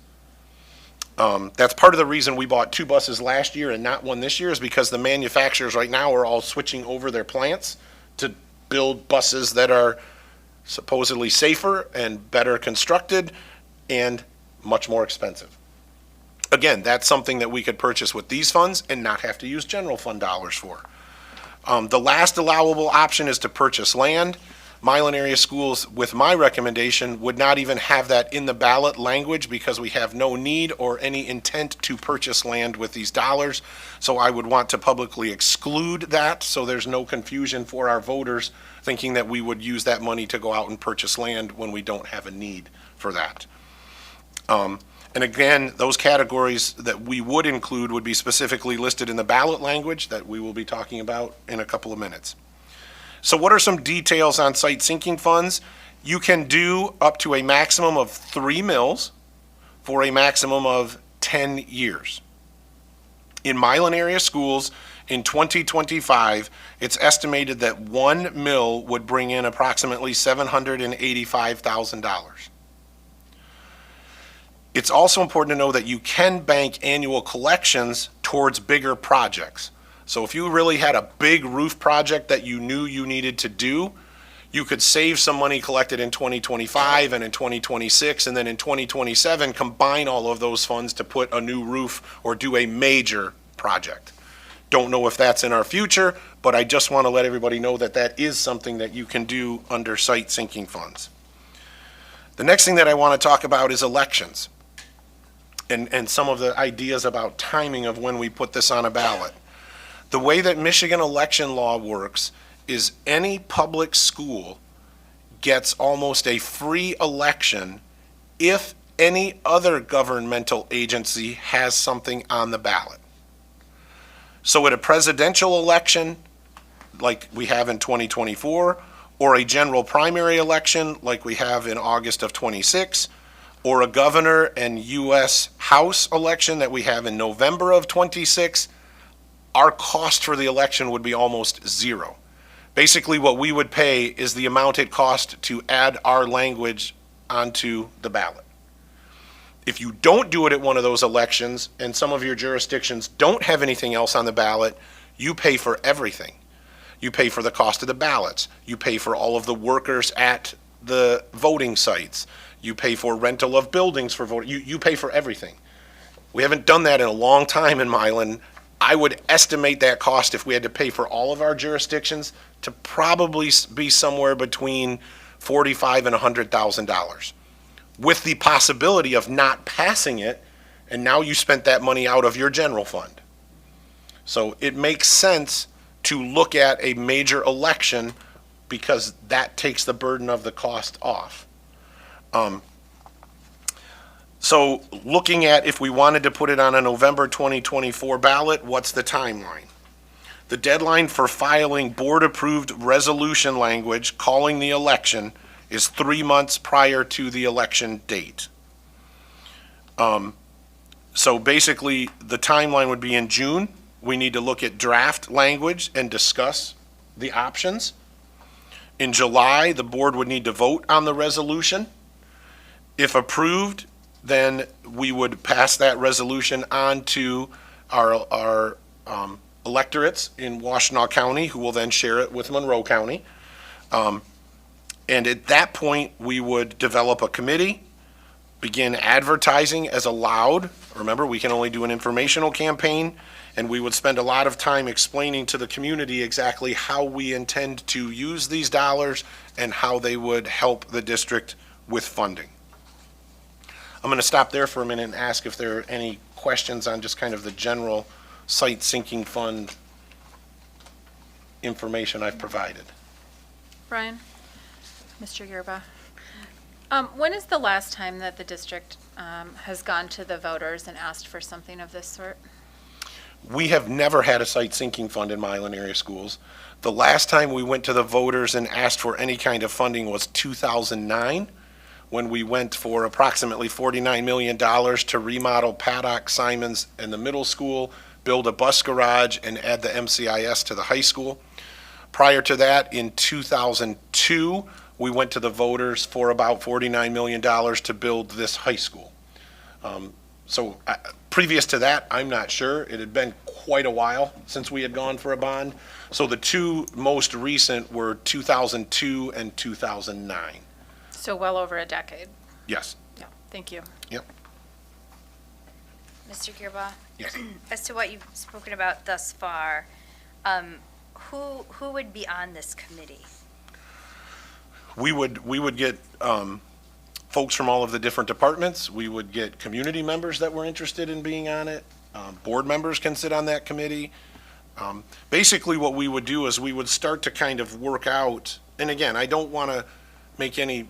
That's part of the reason we bought 2 buses last year and not one this year, is because the manufacturers right now are all switching over their plants to build buses that are supposedly safer and better constructed and much more expensive. Again, that's something that we could purchase with these funds and not have to use general fund dollars for. The last allowable option is to purchase land. Milan area schools, with my recommendation, would not even have that in the ballot language because we have no need or any intent to purchase land with these dollars. So I would want to publicly exclude that so there's no confusion for our voters thinking that we would use that money to go out and purchase land when we don't have a need for that. And again, those categories that we would include would be specifically listed in the ballot language that we will be talking about in a couple of minutes. So what are some details on site sinking funds? You can do up to a maximum of 3 mills for a maximum of 10 years. In Milan area schools in 2025, it's estimated that 1 mill would bring in approximately $785,000. It's also important to know that you can bank annual collections towards bigger projects. So if you really had a big roof project that you knew you needed to do, you could save some money collected in 2025 and in 2026, and then in 2027, combine all of those funds to put a new roof or do a major project. Don't know if that's in our future, but I just want to let everybody know that that is something that you can do under site sinking funds. The next thing that I want to talk about is elections and some of the ideas about timing of when we put this on a ballot. The way that Michigan election law works is any public school gets almost a free election if any other governmental agency has something on the ballot. So at a presidential election, like we have in 2024, or a general primary election like we have in August of 26, or a governor and U.S. House election that we have in November of 26, our cost for the election would be almost zero. Basically, what we would pay is the amount it cost to add our language onto the ballot. If you don't do it at one of those elections, and some of your jurisdictions don't have anything else on the ballot, you pay for everything. You pay for the cost of the ballots. You pay for all of the workers at the voting sites. You pay for rental of buildings for voting. You pay for everything. We haven't done that in a long time in Milan. I would estimate that cost, if we had to pay for all of our jurisdictions, to probably be somewhere between $45,000 and $100,000, with the possibility of not passing it, and now you spent that money out of your general fund. So it makes sense to look at a major election because that takes the burden of the cost off. So looking at if we wanted to put it on a November 2024 ballot, what's the timeline? The deadline for filing board-approved resolution language calling the election is 3 months prior to the election date. So basically, the timeline would be in June. We need to look at draft language and discuss the options. In July, the board would need to vote on the resolution. If approved, then we would pass that resolution on to our electorates in Washtenaw County, who will then share it with Monroe County. And at that point, we would develop a committee, begin advertising as allowed. Remember, we can only do an informational campaign, and we would spend a lot of time explaining to the community exactly how we intend to use these dollars and how they would help the district with funding. I'm going to stop there for a minute and ask if there are any questions on just kind of the general site sinking fund information I've provided. Brian? Mr. Yerba? When is the last time that the district has gone to the voters and asked for something of this sort? We have never had a site sinking fund in Milan area schools. The last time we went to the voters and asked for any kind of funding was 2009, when we went for approximately $49 million to remodel Paddock, Simons, and the middle school, build a bus garage, and add the MCIS to the high school. Prior to that, in 2002, we went to the voters for about $49 million to build this high school. Previous to that, I'm not sure. It had been quite a while since we had gone for a bond. So the two most recent were 2002 and 2009. So well over a decade. Yes. Yeah, thank you. Yep. Mr. Gearbaugh? Yes. As to what you've spoken about thus far, who would be on this committee? We would get folks from all of the different departments. We would get community members that were interested in being on it. Board members can sit on that committee. Basically, what we would do is we would start to kind of work out, and again, I don't want to make any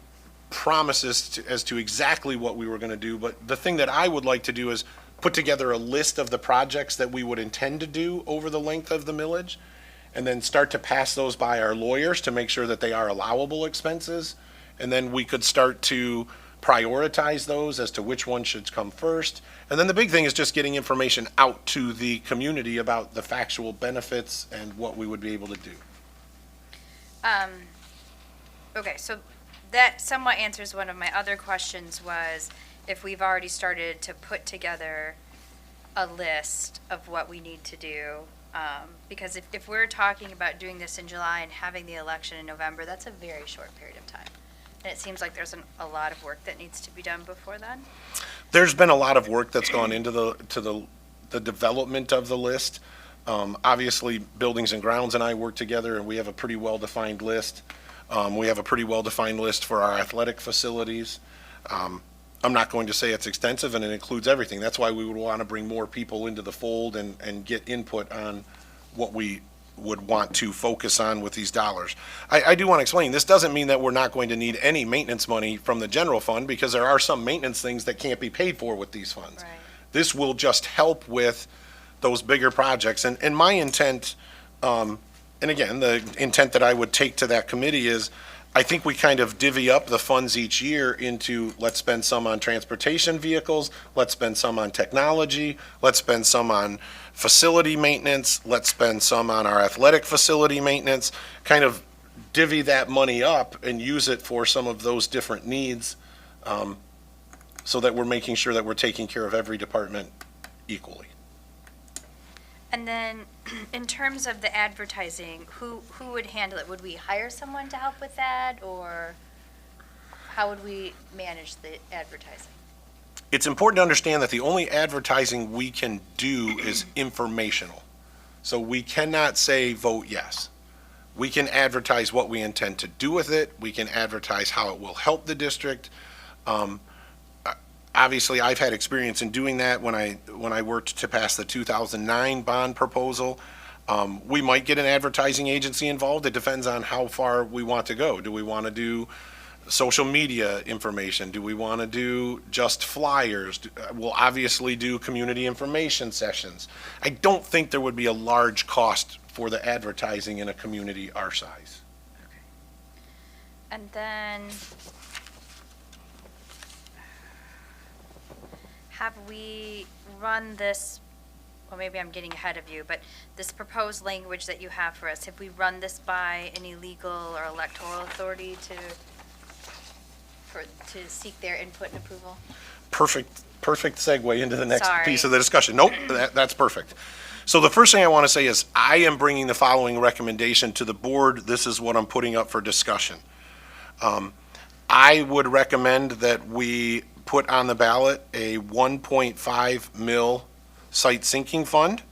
promises as to exactly what we were going to do, but the thing that I would like to do is put together a list of the projects that we would intend to do over the length of the millage, and then start to pass those by our lawyers to make sure that they are allowable expenses. And then we could start to prioritize those as to which one should come first. And then the big thing is just getting information out to the community about the factual benefits and what we would be able to do. Okay, so that somewhat answers one of my other questions, was if we've already started to put together a list of what we need to do. Because if we're talking about doing this in July and having the election in November, that's a very short period of time. And it seems like there's a lot of work that needs to be done before then. There's been a lot of work that's gone into the development of the list. Obviously, Buildings and Grounds and I work together, and we have a pretty well-defined list. We have a pretty well-defined list for our athletic facilities. I'm not going to say it's extensive, and it includes everything. That's why we would want to bring more people into the fold and get input on what we would want to focus on with these dollars. I do want to explain, this doesn't mean that we're not going to need any maintenance money from the general fund, because there are some maintenance things that can't be paid for with these funds. Right. This will just help with those bigger projects. And my intent, and again, the intent that I would take to that committee is, I think we kind of divvy up the funds each year into, let's spend some on transportation vehicles, let's spend some on technology, let's spend some on facility maintenance, let's spend some on our athletic facility maintenance, kind of divvy that money up and use it for some of those different needs, so that we're making sure that we're taking care of every department equally. And then, in terms of the advertising, who would handle it? Would we hire someone to help with that, or how would we manage the advertising? It's important to understand that the only advertising we can do is informational. So we cannot say, vote yes. We can advertise what we intend to do with it. We can advertise how it will help the district. Obviously, I've had experience in doing that when I worked to pass the 2009 bond proposal. We might get an advertising agency involved. It depends on how far we want to go. Do we want to do social media information? Do we want to do just flyers? We'll obviously do community information sessions. I don't think there would be a large cost for the advertising in a community our size. And then, have we run this, well, maybe I'm getting ahead of you, but this proposed language that you have for us, have we run this by any legal or electoral authority to seek their input and approval? Perfect segue into the next Sorry. piece of the discussion. Nope, that's perfect. So the first thing I want to say is I am bringing the following recommendation to the board. This is what I'm putting up for discussion. I would recommend that we put on the ballot a 1.5 mil site sinking fund.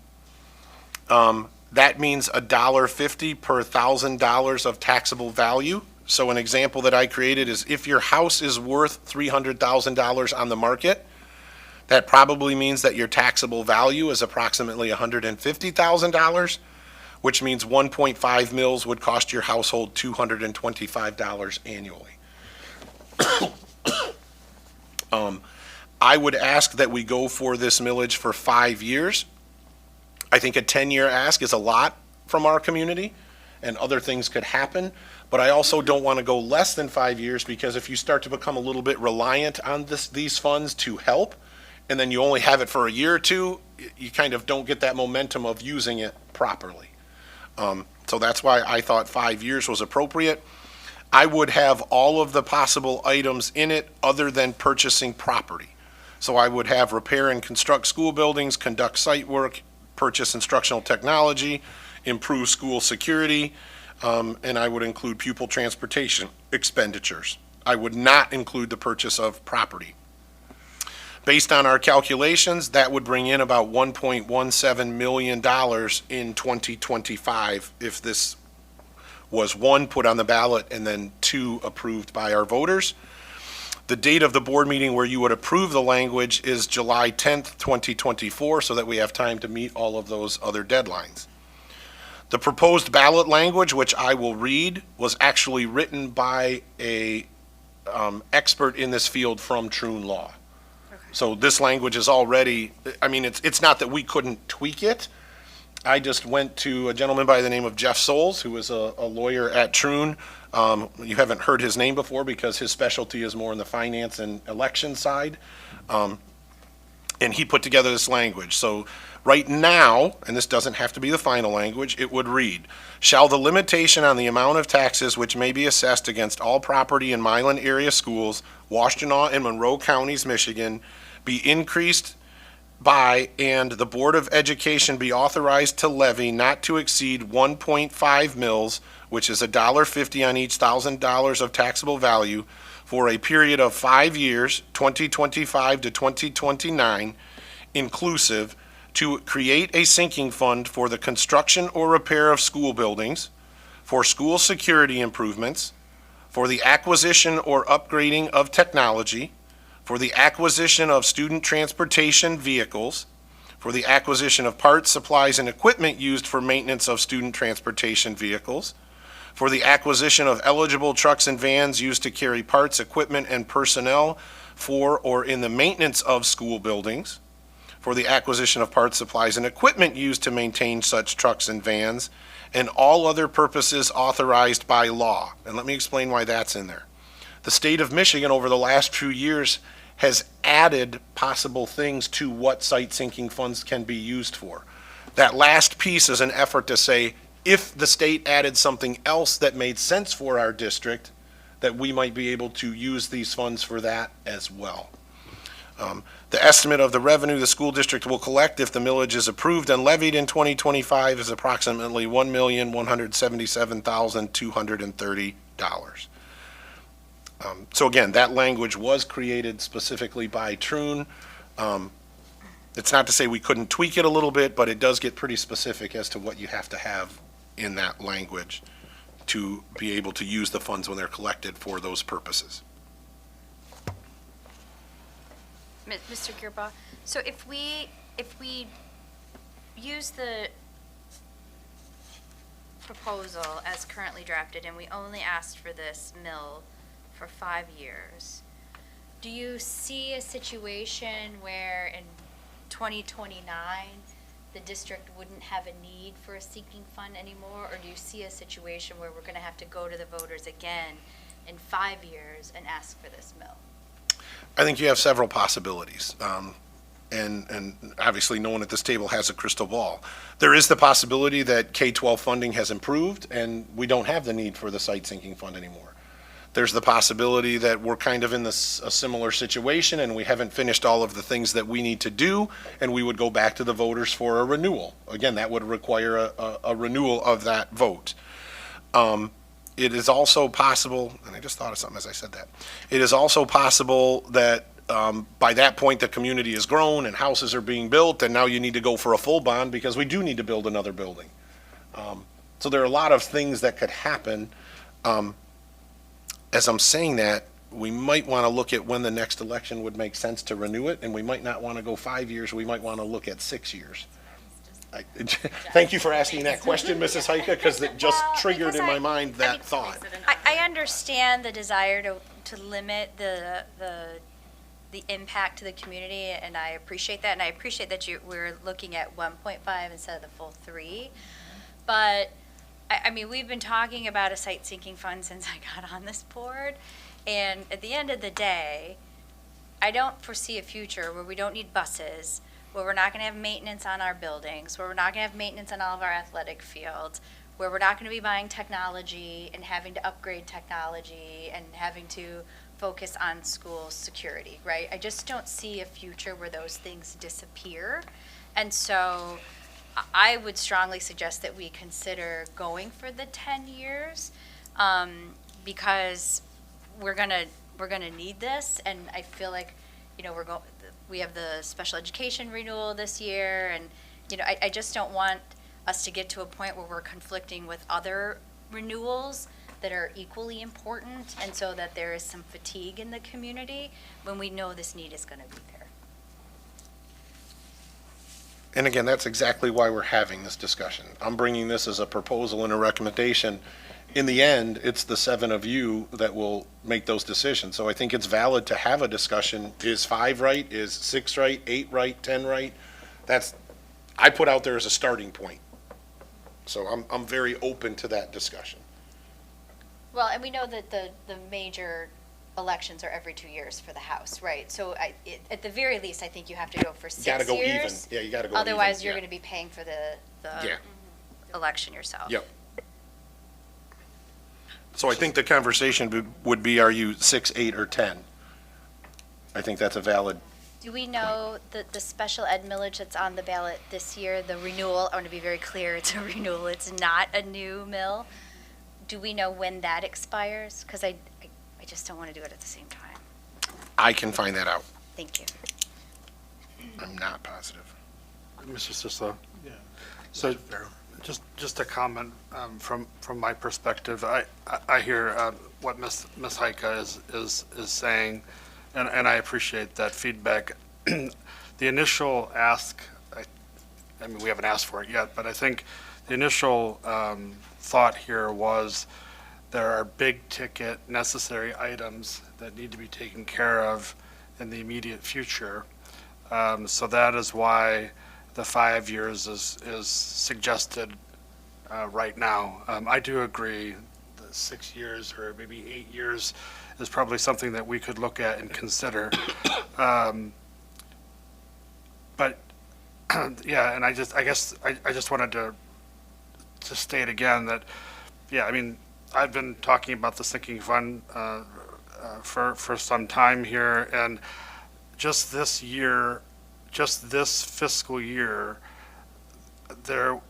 That means $1.50 per $1,000 of taxable value. So an example that I created is if your house is worth $300,000 on the market, that probably means that your taxable value is approximately $150,000, which means 1.5 mils would cost your household $225 annually. I would ask that we go for this millage for 5 years. I think a 10-year ask is a lot from our community, and other things could happen. But I also don't want to go less than 5 years, because if you start to become a little bit reliant on these funds to help, and then you only have it for a year or two, you kind of don't get that momentum of using it properly. So that's why I thought 5 years was appropriate. I would have all of the possible items in it other than purchasing property. So I would have repair and construct school buildings, conduct site work, purchase instructional technology, improve school security, and I would include pupil transportation expenditures. I would not include the purchase of property. Based on our calculations, that would bring in about $1.17 million in 2025 if this was, one, put on the ballot, and then two, approved by our voters. The date of the board meeting where you would approve the language is July 10th, 2024, so that we have time to meet all of those other deadlines. The proposed ballot language, which I will read, was actually written by a expert in this field from Troon Law. So this language is already, I mean, it's not that we couldn't tweak it. I just went to a gentleman by the name of Jeff Souls, who is a lawyer at Troon. You haven't heard his name before because his specialty is more in the finance and election side. And he put together this language. So right now, and this doesn't have to be the final language, it would read, shall the limitation on the amount of taxes which may be assessed against all property in Milan area schools, Washtenaw and Monroe Counties, Michigan, be increased by, and the Board of Education be authorized to levy not to exceed 1.5 mils, which is $1.50 on each $1,000 of taxable value, for a period of 5 years, 2025 to 2029, inclusive, to create a sinking fund for the construction or repair of school buildings, for school security improvements, for the acquisition or upgrading of technology, for the acquisition of student transportation vehicles, for the acquisition of parts, supplies, and equipment used for maintenance of student transportation vehicles, for the acquisition of eligible trucks and vans used to carry parts, equipment, and personnel for or in the maintenance of school buildings, for the acquisition of parts, supplies, and equipment used to maintain such trucks and vans, and all other purposes authorized by law. And let me explain why that's in there. The state of Michigan over the last few years has added possible things to what site sinking funds can be used for. That last piece is an effort to say, if the state added something else that made sense for our district, that we might be able to use these funds for that as well. The estimate of the revenue the school district will collect if the millage is approved and levied in 2025 is approximately $1,177,230. So again, that language was created specifically by Troon. It's not to say we couldn't tweak it a little bit, but it does get pretty specific as to what you have to have in that language to be able to use the funds when they're collected for those purposes. Mr. Gearbaugh, so if we use the proposal as currently drafted and we only asked for this mill for 5 years, do you see a situation where in 2029 the district wouldn't have a need for a sinking fund anymore, or do you see a situation where we're going to have to go to the voters again in 5 years and ask for this mill? I think you have several possibilities. And obviously no one at this table has a crystal ball. There is the possibility that K-12 funding has improved and we don't have the need for the site sinking fund anymore. There's the possibility that we're kind of in a similar situation and we haven't finished all of the things that we need to do and we would go back to the voters for a renewal. Again, that would require a renewal of that vote. It is also possible, and I just thought of something as I said that, it is also possible that by that point the community has grown and houses are being built and now you need to go for a full bond because we do need to build another building. So there are a lot of things that could happen. As I'm saying that, we might want to look at when the next election would make sense to renew it, and we might not want to go 5 years, we might want to look at 6 years. Thank you for asking that question, Mrs. Heike, because it just triggered in my mind that thought. I understand the desire to limit the impact to the community, and I appreciate that, and I appreciate that we're looking at 1.5 instead of the full 3. But, I mean, we've been talking about a site sinking fund since I got on this board, and at the end of the day, I don't foresee a future where we don't need buses, where we're not going to have maintenance on our buildings, where we're not going to have maintenance on all of our athletic fields, where we're not going to be buying technology and having to upgrade technology and having to focus on school security, right? I just don't see a future where those things disappear. And so I would strongly suggest that we consider going for the 10 years because we're gonna need this, and I feel like, you know, we have the special education renewal this year, and, you know, I just don't want us to get to a point where we're conflicting with other renewals that are equally important, and so that there is some fatigue in the community when we know this need is going to be there. And again, that's exactly why we're having this discussion. I'm bringing this as a proposal and a recommendation. In the end, it's the 7 of you that will make those decisions. So I think it's valid to have a discussion. Is 5 right? Is 6 right? 8 right? 10 right? I put out there as a starting point. So I'm very open to that discussion. Well, and we know that the major elections are every 2 years for the House, right? So at the very least, I think you have to go for 6 Gotta go even. years. Yeah, you gotta go even. Otherwise, you're Yeah. going to be paying for the Yeah. election yourself. Yep. So I think the conversation would be, are you 6, 8, or 10? I think that's a valid, Do we know the special ed millage that's on the ballot this year, the renewal? I want to be very clear, it's a renewal, it's not a new mill. Do we know when that expires? Because I just don't want to do it at the same time. I can find that out. Thank you. I'm not positive. Mr. Sislo? Yeah. So, Mr. Farrow. just a comment from my perspective. I hear what Ms. Heike is saying, and I appreciate that feedback. The initial ask, I mean, we haven't asked for it yet, but I think the initial thought here was there are big ticket necessary items that need to be taken care of in the immediate future. So that is why the 5 years is suggested right now. I do agree that 6 years or maybe 8 years is probably something that we could look at and consider. But yeah, and I guess I just wanted to state again that, yeah, I mean, I've been talking about the sinking fund for some time here, and just this year, just this fiscal year, there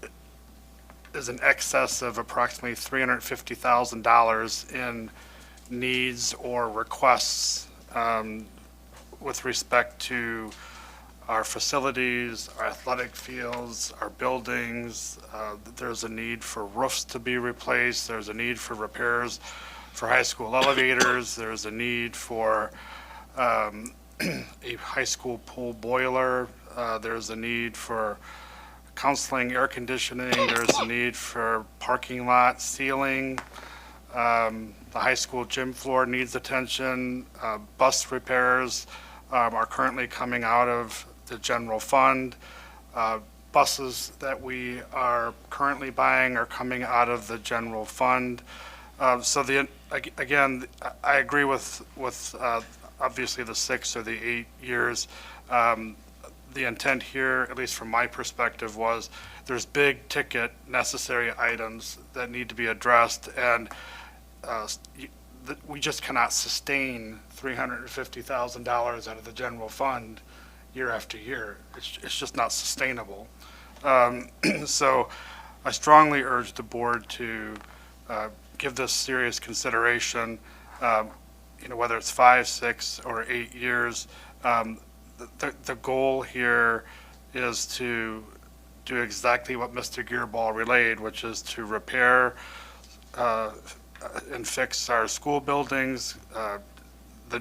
is an excess of approximately $350,000 in needs or requests with respect to our facilities, our athletic fields, our buildings. There's a need for roofs to be replaced. There's a need for repairs for high school elevators. There's a need for a high school pool boiler. There's a need for counseling, air conditioning. There's a need for parking lot ceiling. The high school gym floor needs attention. Bus repairs are currently coming out of the general fund. Buses that we are currently buying are coming out of the general fund. So again, I agree with obviously the 6 or the 8 years. The intent here, at least from my perspective, was there's big ticket necessary items that need to be addressed, and we just cannot sustain $350,000 out of the general fund year after year. It's just not sustainable. So I strongly urge the board to give this serious consideration, whether it's 5, 6, or 8 years. The goal here is to do exactly what Mr. Gearball relayed, which is to repair and fix our school buildings.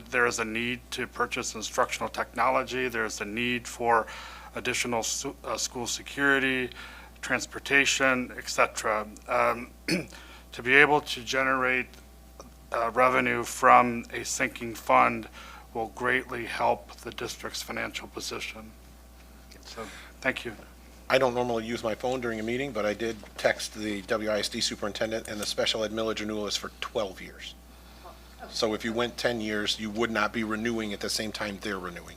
There is a need to purchase instructional technology. There's a need for additional school security, transportation, et cetera. To be able to generate revenue from a sinking fund will greatly help the district's financial position. So, thank you. I don't normally use my phone during a meeting, but I did text the WISD superintendent, and the special ed millage renewal is for 12 years. So if you went 10 years, you would not be renewing at the same time they're renewing.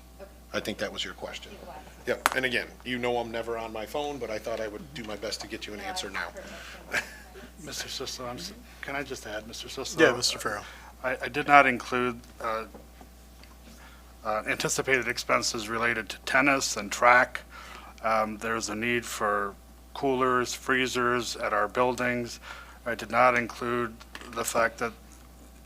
I think that was your question. Yep, and again, I'm never on my phone, but I thought I would do my best to get you an answer now. Mr. Sislo, can I just add, Mr. Sislo? Yeah, Mr. Farrow. I did not include anticipated expenses related to tennis and track. There's a need for coolers, freezers at our buildings. I did not include the fact that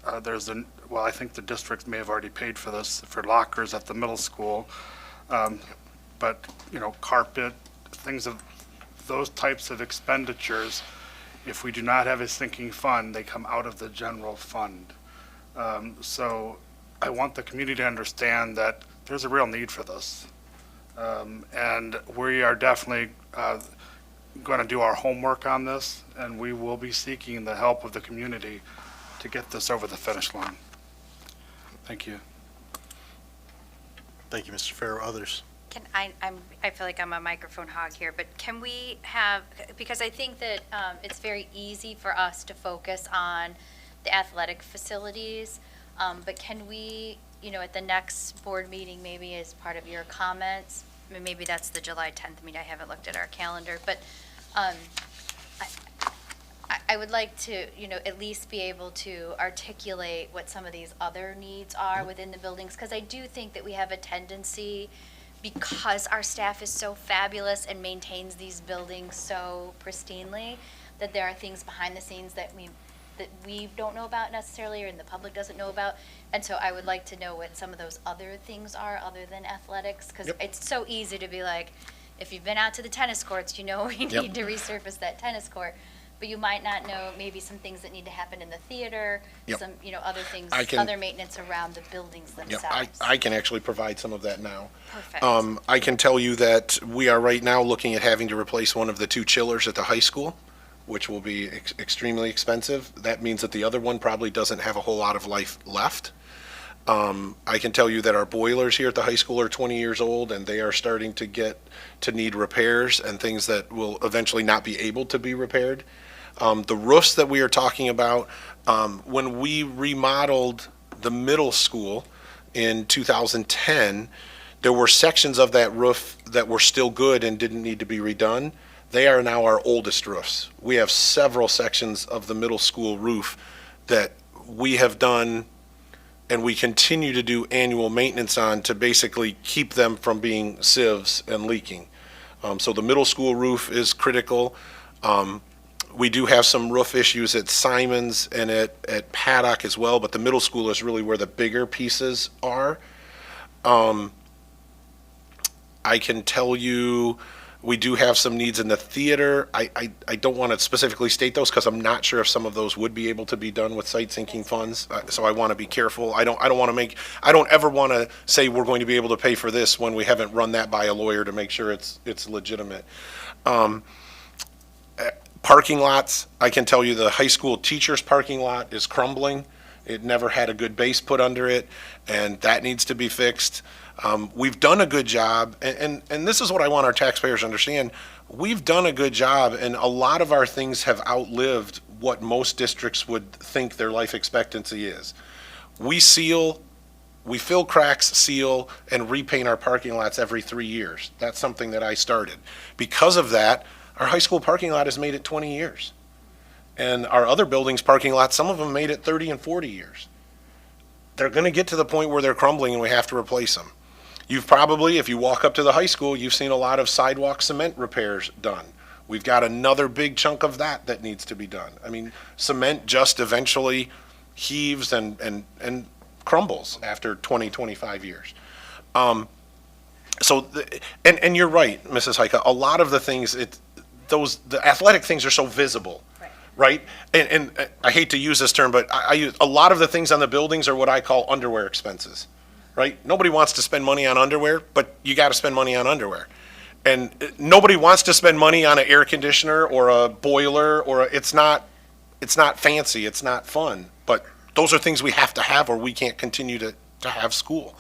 I think the district may have already paid for this, for lockers at the middle school. But, carpet, things of those types of expenditures, if we do not have a sinking fund, they come out of the general fund. So I want the community to understand that there's a real need for this. And we are definitely going to do our homework on this, and we will be seeking the help of the community to get this over the finish line. Thank you. Thank you, Mr. Farrow. Others? I feel like I'm a microphone hog here, but can we have, because I think that it's very easy for us to focus on the athletic facilities, but can we, at the next board meeting, maybe as part of your comments, maybe that's the July 10th meeting, I haven't looked at our calendar, but I would like to, at least be able to articulate what some of these other needs are within the buildings, because I do think that we have a tendency, because our staff is so fabulous and maintains these buildings so pristinely, that there are things behind the scenes that we don't know about necessarily, or and the public doesn't know about. And so I would like to know what some of those other things are other than athletics, because Yep. it's so easy to be like, if you've been out to the tennis courts, we Yep. need to resurface that tennis court. But you might not know maybe some things that need to happen in the theater, Yep. some, other things, I can- other maintenance around the buildings Yep, themselves. I can actually provide some of that now. Perfect. I can tell you that we are right now looking at having to replace one of the two chillers at the high school, which will be extremely expensive. That means that the other one probably doesn't have a whole lot of life left. I can tell you that our boilers here at the high school are 20 years old, and they are starting to need repairs and things that will eventually not be able to be repaired. The roofs that we are talking about, when we remodeled the middle school in 2010, there were sections of that roof that were still good and didn't need to be redone. They are now our oldest roofs. We have several sections of the middle school roof that we have done and we continue to do annual maintenance on to basically keep them from being sieves and leaking. So the middle school roof is critical. We do have some roof issues at Simons and at Paddock as well, but the middle school is really where the bigger pieces are. I can tell you, we do have some needs in the theater. I don't want to specifically state those because I'm not sure if some of those would be able to be done with site sinking funds. So I want to be careful. I don't ever want to say we're going to be able to pay for this when we haven't run that by a lawyer to make sure it's legitimate. Parking lots, I can tell you the high school teachers' parking lot is crumbling. It never had a good base put under it, and that needs to be fixed. We've done a good job, and this is what I want our taxpayers to understand. We've done a good job, and a lot of our things have outlived what most districts would think their life expectancy is. We fill cracks, seal, and repaint our parking lots every 3 years. That's something that I started. Because of that, our high school parking lot has made it 20 years. And our other buildings' parking lots, some of them made it 30 and 40 years. They're going to get to the point where they're crumbling and we have to replace them. You've probably, if you walk up to the high school, you've seen a lot of sidewalk cement repairs done. We've got another big chunk of that needs to be done. I mean, cement just eventually heaves and crumbles after 20, 25 years. And you're right, Mrs. Heike, a lot of the things, the athletic things are so visible. Right? And I hate to use this term, but I use a lot of the things on the buildings are what I call underwear expenses. Right? Nobody wants to spend money on underwear, but you got to spend money on underwear. And nobody wants to spend money on an air conditioner or a boiler it's not fancy, it's not fun, but those are things we have to have or we can't continue to have school.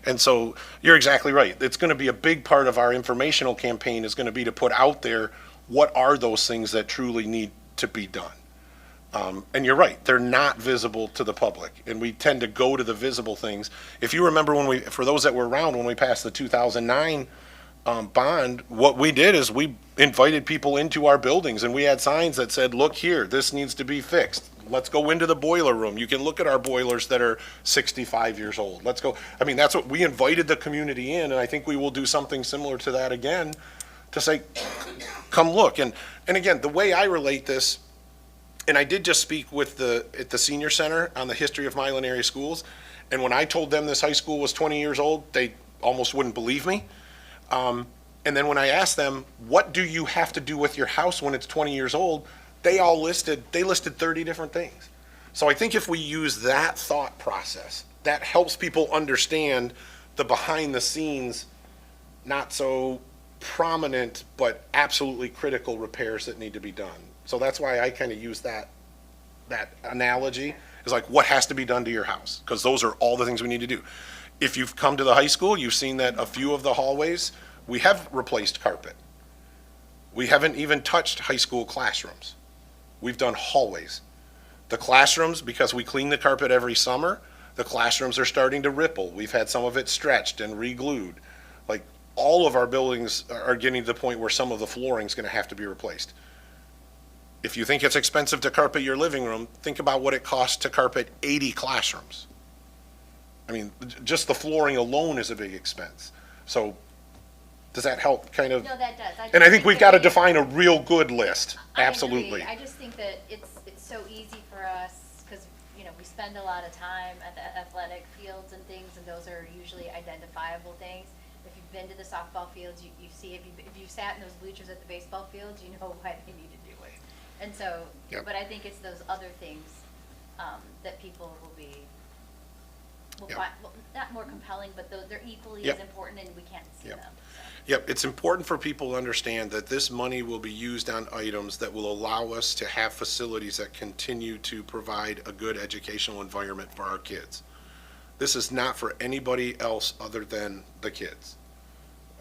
And so you're exactly right. It's going to be a big part of our informational campaign is going to be to put out there what are those things that truly need to be done. And you're right, they're not visible to the public, and we tend to go to the visible things. If you remember for those that were around when we passed the 2009 bond, what we did is we invited people into our buildings, and we had signs that said, look here, this needs to be fixed. Let's go into the boiler room. You can look at our boilers that are 65 years old. Let's go. I mean, that's what we invited the community in, and I think we will do something similar to that again to say, come look. And again, the way I relate this, and I did just speak at the senior center on the history of Milan area schools, and when I told them this high school was 20 years old, they almost wouldn't believe me. And then when I asked them, what do you have to do with your house when it's 20 years old, they listed 30 different things. So I think if we use that thought process, that helps people understand the behind the scenes, not so prominent, but absolutely critical repairs that need to be done. So that's why I kind of use that analogy. is like, what has to be done to your house? Because those are all the things we need to do. If you've come to the high school, you've seen that a few of the hallways, we have replaced carpet. We haven't even touched high school classrooms. We've done hallways. The classrooms, because we clean the carpet every summer, the classrooms are starting to ripple. We've had some of it stretched and re-glued. Like, all of our buildings are getting to the point where some of the flooring is going to have to be replaced. If you think it's expensive to carpet your living room, think about what it costs to carpet 80 classrooms. I mean, just the flooring alone is a big expense. So, does that help kind of? No, that does. And I think we've got to define a real good list. I agree. Absolutely. I just think that it's so easy for us, because, you know, we spend a lot of time at the athletic fields and things, and those are usually identifiable things. If you've been to the softball fields, you see, if you sat in those bleachers at the baseball fields, you know why they need to do it. And so, Yep. but I think it's those other things, that people will be, Yep. find, well, not more compelling, but they're equally Yep. as important, and we can't see Yep. them, so. Yep, it's important for people to understand that this money will be used on items that will allow us to have facilities that continue to provide a good educational environment for our kids. This is not for anybody else other than the kids.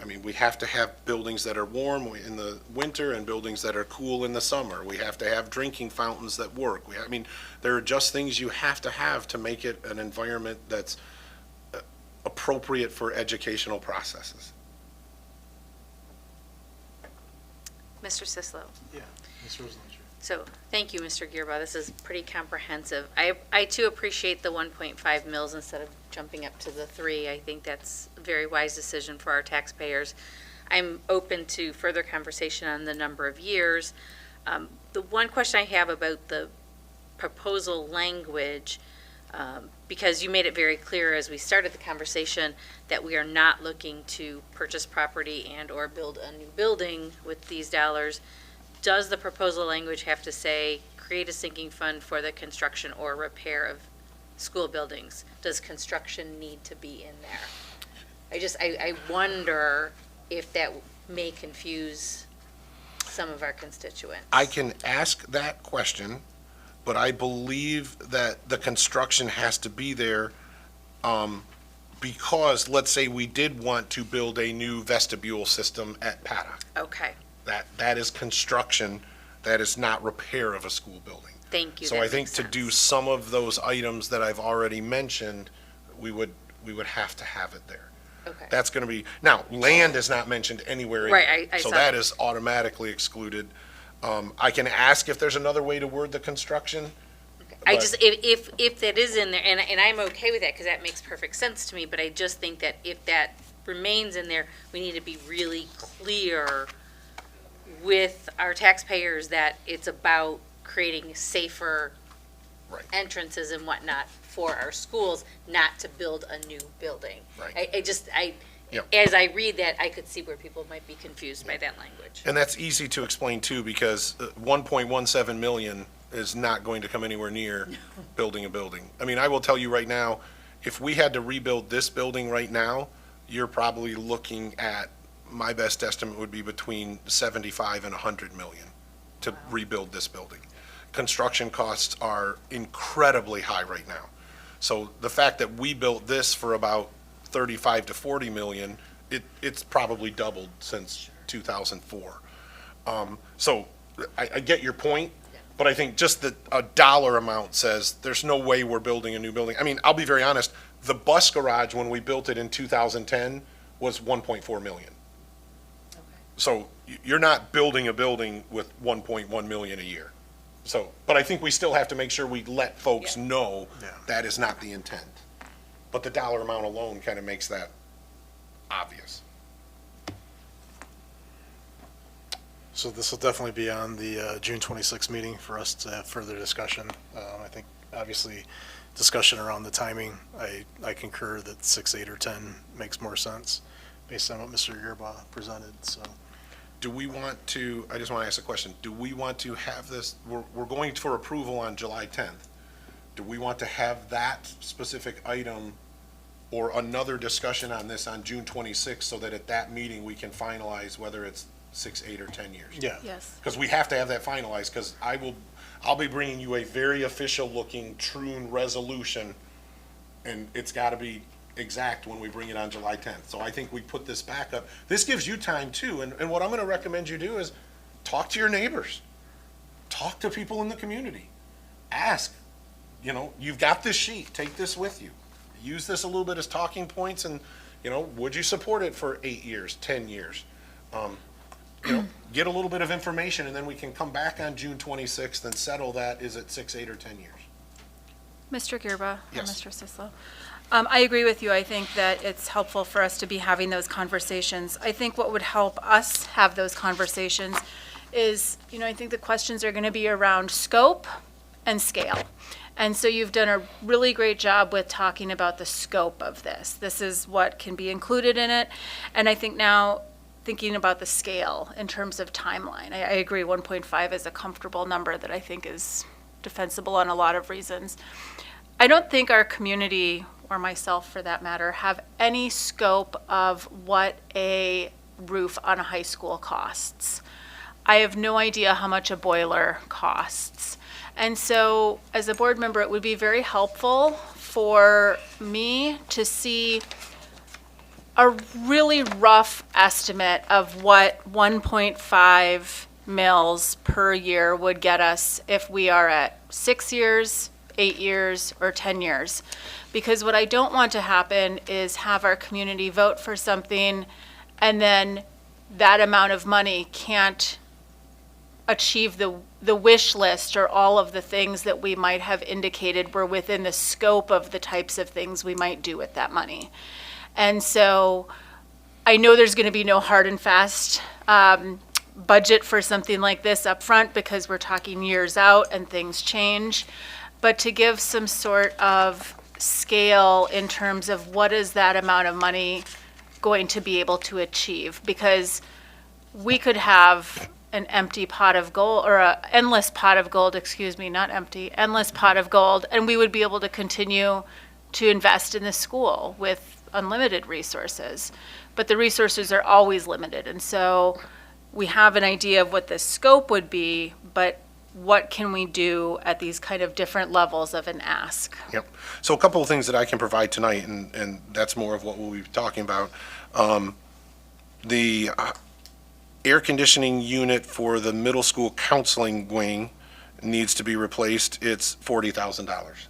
I mean, we have to have buildings that are warm in the winter and buildings that are cool in the summer. We have to have drinking fountains that work. I mean, there are just things you have to make it an environment that's appropriate for educational processes. Mr. Sislo. Yeah, Ms. Rosenlinger. So, thank you, Mr. Gearba. This is pretty comprehensive. I too appreciate the 1.5 mils instead of jumping up to the 3. I think that's a very wise decision for our taxpayers. I'm open to further conversation on the number of years. The one question I have about the proposal language, because you made it very clear as we started the conversation that we are not looking to purchase property and/or build a new building with these dollars. Does the proposal language have to say, create a sinking fund for the construction or repair of school buildings? Does construction need to be in there? I wonder if that may confuse some of our constituents. I can ask that question, but I believe that the construction has to be there because, let's say we did want to build a new vestibule system at Paddock. Okay, That is construction, that is not repair of a school building. thank you. So That I think makes to do sense. some of those items that I've already mentioned, we would have to have it there. Okay. That's going to be, now, land is not mentioned anywhere in Right, there. I So saw that that. is automatically excluded. I can ask if there's another way to word the construction. I but- just, if that is in there, and I'm okay with that, because that makes perfect sense to me, but I just think that if that remains in there, we need to be really clear with our taxpayers that it's about creating safer Right. entrances and whatnot for our schools, not to build a new building. Right. Yep. As I read that, I could see where people might be confused by that language. And that's easy to explain too, because 1.17 million is not going to come anywhere near building a building. I mean, I will tell you right now, if we had to rebuild this building right now, you're probably looking at, my best estimate would be between 75 and 100 million to rebuild this building. Construction costs are incredibly high right now. So the fact that we built this for about 35 to 40 million, it's probably doubled since 2004. So I get your point, but I think just that a dollar amount says there's no way we're building a new building. I mean, I'll be very honest, the bus garage, when we built it in 2010, was 1.4 million. So you're not building a building with 1.1 million a year. So, but I think we still have to make sure we let folks know Yeah. that is not the intent. But the dollar amount alone kind of makes that obvious. So this will definitely be on the June 26th meeting for us to have further discussion. I think, obviously, discussion around the timing, I concur that 6, 8, or 10 makes more sense based on what Mr. Yerba presented, so. Do we want to, I just want to ask a question, do we want to have this, we're going for approval on July 10th. Do we want to have that specific item or another discussion on this on June 26th so that at that meeting we can finalize whether it's 6, 8, or 10 years. Yeah. Yes. Because we have to have that finalized, because I'll be bringing you a very official looking Troon resolution, and it's got to be exact when we bring it on July 10th. So I think we put this back up. This gives you time too, and what I'm going to recommend you do is talk to your neighbors. Talk to people in the community. Ask, you've got this sheet, take this with you. Use this a little bit as talking points, and, would you support it for 8 years, 10 years? Get a little bit of information, and then we can come back on June 26th and settle that, is it 6, 8, or 10 years? Mr. Gerba? Yes. Or Mr. Sislo? I agree with you. I think that it's helpful for us to be having those conversations. I think what would help us have those conversations is, I think the questions are going to be around scope and scale. And so you've done a really great job with talking about the scope of this. This is what can be included in it. And I think now, thinking about the scale in terms of timeline, I agree 1.5 is a comfortable number that I think is defensible on a lot of reasons. I don't think our community, or myself for that matter, have any scope of what a roof on a high school costs. I have no idea how much a boiler costs. And so as a board member, it would be very helpful for me to see a really rough estimate of what 1.5 mils per year would get us if we are at 6 years, 8 years, or 10 years. Because what I don't want to happen is have our community vote for something and then that amount of money can't achieve the wish list or all of the things that we might have indicated were within the scope of the types of things we might do with that money. And so I know there's going to be no hard and fast budget for something like this up front because we're talking years out and things change. But to give some sort of scale in terms of what is that amount of money going to be able to achieve, because we could have an empty pot of gold, or an endless pot of gold, not empty, endless pot of gold, and we would be able to continue to invest in the school with unlimited resources. But the resources are always limited, and so we have an idea of what the scope would be, but what can we do at these kind of different levels of an ask? Yep. So a couple of things that I can provide tonight, and that's more of what we'll be talking about. The air conditioning unit for the middle school counseling wing needs to be replaced. It's $40,000.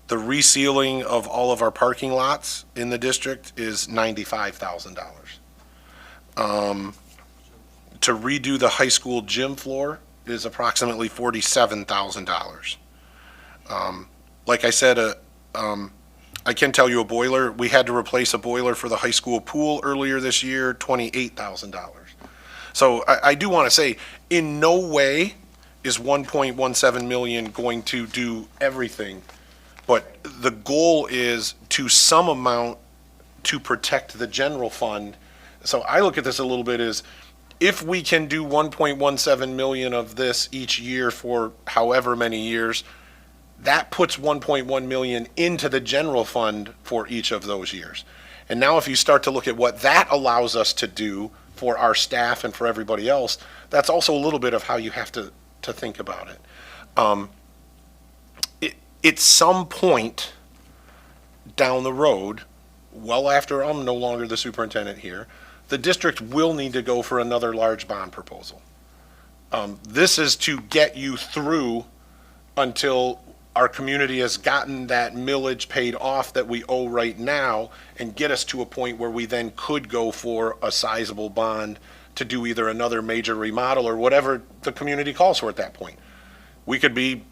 The resealing of all of our parking lots in the district is $95,000. To redo the high school gym floor is approximately $47,000. Like I said, I can tell you a boiler, we had to replace a boiler for the high school pool earlier this year, $28,000. So I do want to say, in no way is 1.17 million going to do everything, but the goal is to some amount to protect the general fund. So I look at this a little bit as, if we can do 1.17 million of this each year for however many years, that puts 1.1 million into the general fund for each of those years. And now if you start to look at what that allows us to do for our staff and for everybody else, that's also a little bit of how you have to think about it. At some point down the road, well after I'm no longer the superintendent here, the district will need to go for another large bond proposal. This is to get you through until our community has gotten that millage paid off that we owe right now, and get us to a point where we then could go for a sizable bond to do either another major remodel or whatever the community calls for at that point. We could be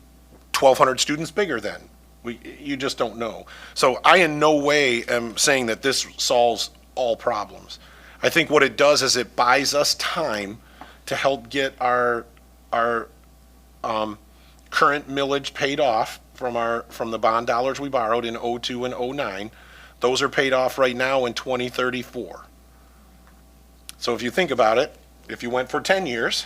1,200 students bigger then. You just don't know. So I in no way am saying that this solves all problems. I think what it does is it buys us time to help get our current millage paid off from the bond dollars we borrowed in '02 and '09. Those are paid off right now in 2034. So if you think about it, if you went for 10 years,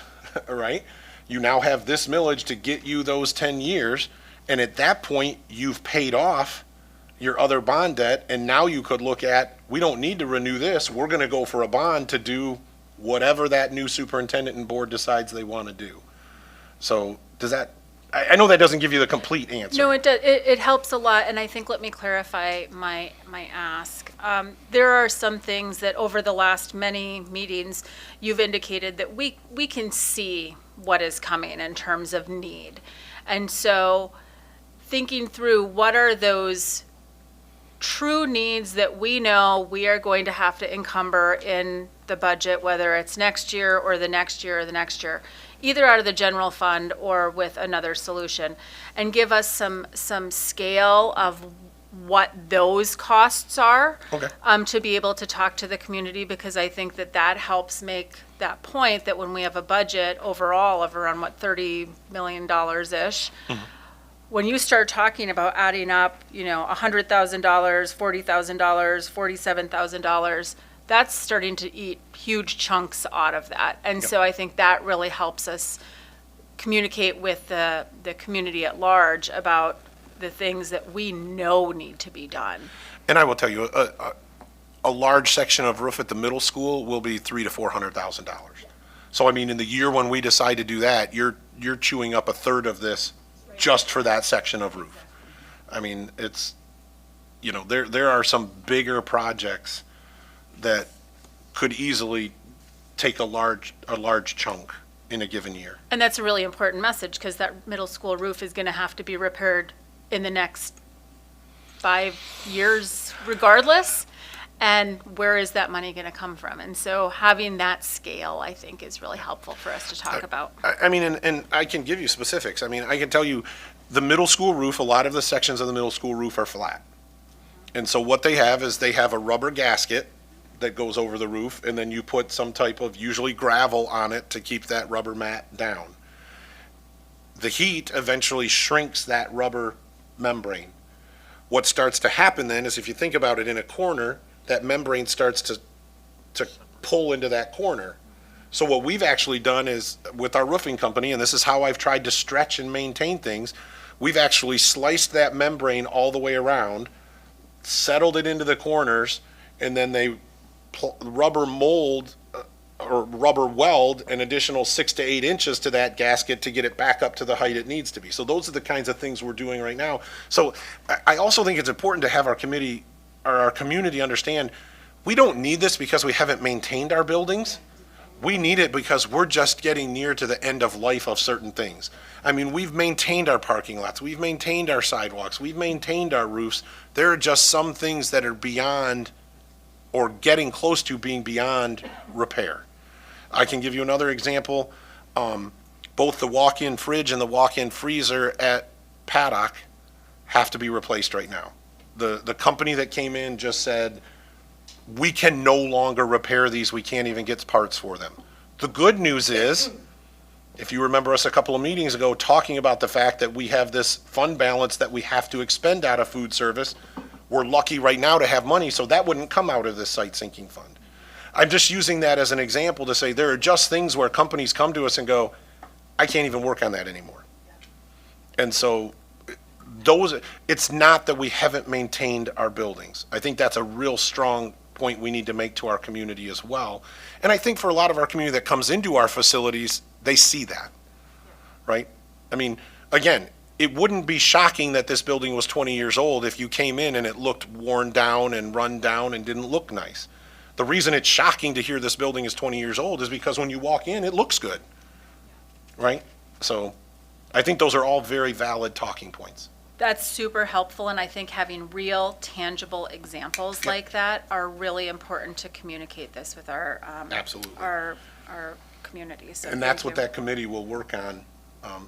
all right, you now have this millage to get you those 10 years, and at that point, you've paid off your other bond debt, and now you could look at, we don't need to renew this, we're gonna go for a bond to do whatever that new superintendent and board decides they want to do. So does that, I know that doesn't give you the complete answer. No, it does, it helps a lot, and I think, let me clarify my ask. There are some things that over the last many meetings, you've indicated that we can see what is coming in terms of need. And so thinking through what are those true needs that we know we are going to have to encumber in the budget, whether it's next year or the next year or the next year, either out of the general fund or with another solution, and give us some scale of what those costs are. Okay. To be able to talk to the community, because I think that helps make that point that when we have a budget overall of around, what, $30 million-ish, when you start talking about adding up, $100,000, $40,000, $47,000, that's starting to eat huge chunks out of that. And so I think that really helps us communicate with the community at large about the things that we know need to be done. And I will tell you, a large section of roof at the middle school will be $300,000 to $400,000. So I mean, in the year when we decide to do that, you're chewing up a third of this just for that section of roof. I mean, it's, there are some bigger projects that could easily take a large chunk in a given year. And that's a really important message, because that middle school roof is going to have to be repaired in the next 5 years regardless. And where is that money going to come from? And so having that scale, I think, is really helpful for us to talk about. I mean, and I can give you specifics. I mean, I can tell you, the middle school roof, a lot of the sections of the middle school roof are flat. And so what they have is they have a rubber gasket that goes over the roof, and then you put some type of, usually gravel, on it to keep that rubber mat down. The heat eventually shrinks that rubber membrane. What starts to happen then is, if you think about it, in a corner, that membrane starts to pull into that corner. So what we've actually done is, with our roofing company, and this is how I've tried to stretch and maintain things, we've actually sliced that membrane all the way around, settled it into the corners, and then they rubber mold or rubber weld an additional 6 to 8 inches to that gasket to get it back up to the height it needs to be. So those are the kinds of things we're doing right now. So I also think it's important to have our committee or our community understand, we don't need this because we haven't maintained our buildings. We need it because we're just getting near to the end of life of certain things. I mean, we've maintained our parking lots, we've maintained our sidewalks, we've maintained our roofs. There are just some things that are beyond, or getting close to being beyond, repair. I can give you another example. Both the walk-in fridge and the walk-in freezer at Paddock have to be replaced right now. The company that came in just said, we can no longer repair these, we can't even get parts for them. The good news is, if you remember us a couple of meetings ago talking about the fact that we have this fund balance that we have to expend out of food service, we're lucky right now to have money, so that wouldn't come out of this site sinking fund. I'm just using that as an example to say there are just things where companies come to us and go, I can't even work on that anymore. And so it's not that we haven't maintained our buildings. I think that's a real strong point we need to make to our community as well. And I think for a lot of our community that comes into our facilities, they see that, right? I mean, again, it wouldn't be shocking that this building was 20 years old if you came in and it looked worn down and run down and didn't look nice. The reason it's shocking to hear this building is 20 years old is because when you walk in, it looks good, right? So I think those are all very valid talking points. That's super helpful, and I think having real, tangible examples like that are really important to communicate this with our Absolutely. our community. So And that's what that committee will work on.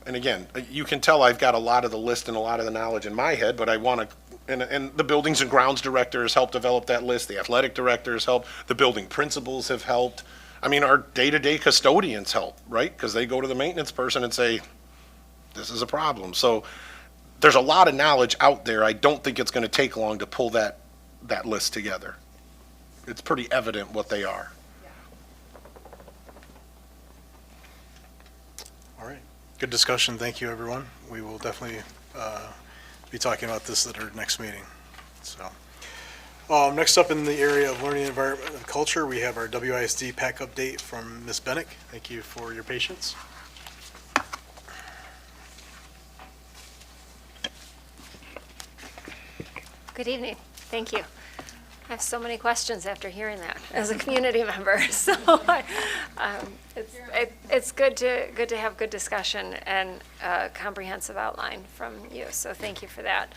And again, you can tell I've got a lot of the list and a lot of the knowledge in my head, but I want to, and the buildings and grounds director has helped develop that list, the athletic director has helped, the building principals have helped. I mean, our day-to-day custodians help, right? Because they go to the maintenance person and say, this is a problem. So there's a lot of knowledge out there. I don't think it's going to take long to pull that list together. It's pretty evident what they are. All right. Good discussion. Thank you, everyone. We will definitely be talking about this at our next meeting. So, Next up in the area of learning environment and culture, we have our WISD PAC update from Ms. Bennick. Thank you for your patience. Good evening. Thank you. I have so many questions after hearing that as a community member. So it's good to have good discussion and a comprehensive outline from you. So thank you for that.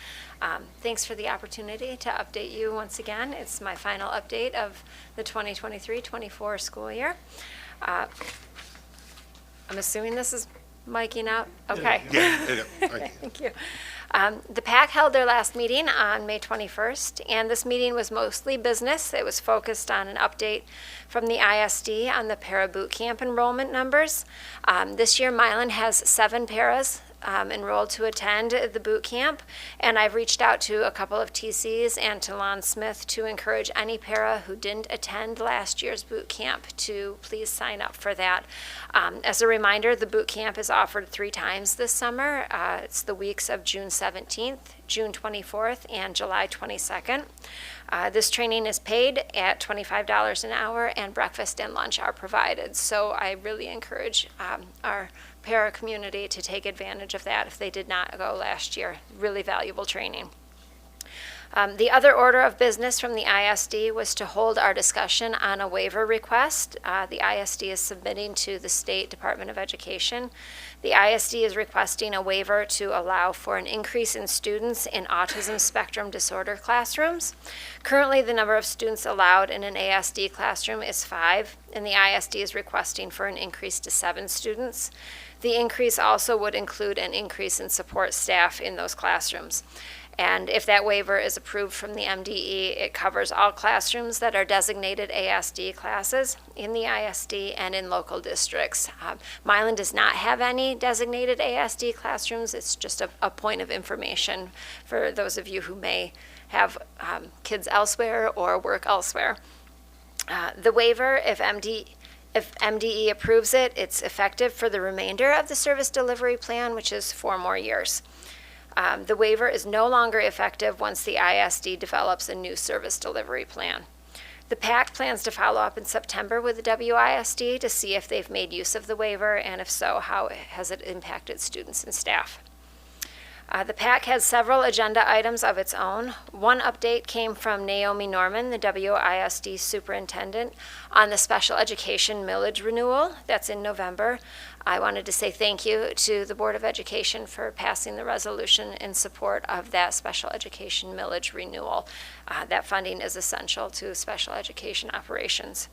Thanks for the opportunity to update you once again. It's my final update of the 2023-24 school year. I'm assuming this is miking out? Okay. Yeah. Thank you. The PAC held their last meeting on May 21st, and this meeting was mostly business. It was focused on an update from the ISD on the para boot camp enrollment numbers. This year, Milan has 7 paras enrolled to attend the boot camp, and I've reached out to a couple of TCs and to Lon Smith to encourage any para who didn't attend last year's boot camp to please sign up for that. As a reminder, the boot camp is offered 3 times this summer. It's the weeks of June 17th, June 24th, and July 22nd. This training is paid at $25 an hour, and breakfast and lunch are provided. So I really encourage our para community to take advantage of that if they did not go last year. Really valuable training. The other order of business from the ISD was to hold our discussion on a waiver request. The ISD is submitting to the State Department of Education. The ISD is requesting a waiver to allow for an increase in students in autism spectrum disorder classrooms. Currently, the number of students allowed in an ASD classroom is 5, and the ISD is requesting for an increase to 7 students. The increase also would include an increase in support staff in those classrooms. And if that waiver is approved from the MDE, it covers all classrooms that are designated ASD classes in the ISD and in local districts. Milan does not have any designated ASD classrooms. It's just a point of information for those of you who may have kids elsewhere or work elsewhere. The waiver, if MDE approves it, it's effective for the remainder of the service delivery plan, which is 4 more years. The waiver is no longer effective once the ISD develops a new service delivery plan. The PAC plans to follow up in September with the WISD to see if they've made use of the waiver, and if so, how has it impacted students and staff. The PAC has several agenda items of its own. One update came from Naomi Norman, the WISD superintendent, on the special education millage renewal that's in November. I wanted to say thank you to the Board of Education for passing the resolution in support of that special education millage renewal. That funding is essential to special education operations.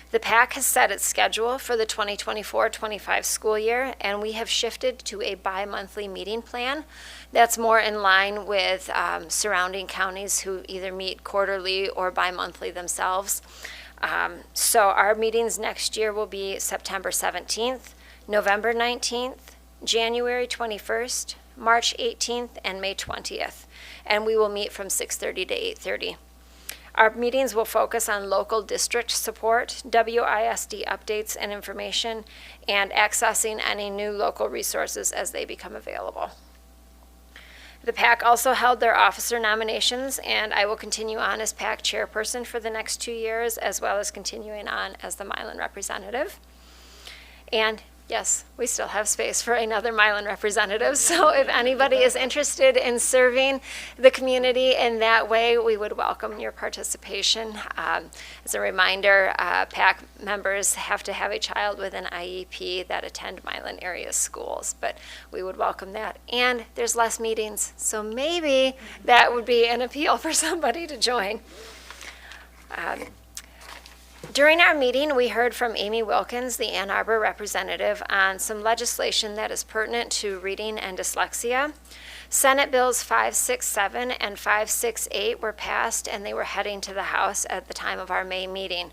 The PAC has set its schedule for the 2024-25 school year, and we have shifted to a bi-monthly meeting plan that's more in line with surrounding counties who either meet quarterly or bi-monthly themselves. So our meetings next year will be September 17th, November 19th, January 21st, March 18th, and May 20th. And we will meet from 6:30 to 8:30. Our meetings will focus on local district support, WISD updates and information, and accessing any new local resources as they become available. The PAC also held their officer nominations, and I will continue on as PAC chairperson for the next 2 years, as well as continuing on as the Milan representative. And yes, we still have space for another Milan representative, so if anybody is interested in serving the community in that way, we would welcome your participation. As a reminder, PAC members have to have a child with an IEP that attend Milan area schools, but we would welcome that. And there's less meetings, so maybe that would be an appeal for somebody to join. During our meeting, we heard from Amy Wilkins, the Ann Arbor representative, on some legislation that is pertinent to reading and dyslexia. Senate Bills 567 and 568 were passed, and they were heading to the House at the time of our May meeting.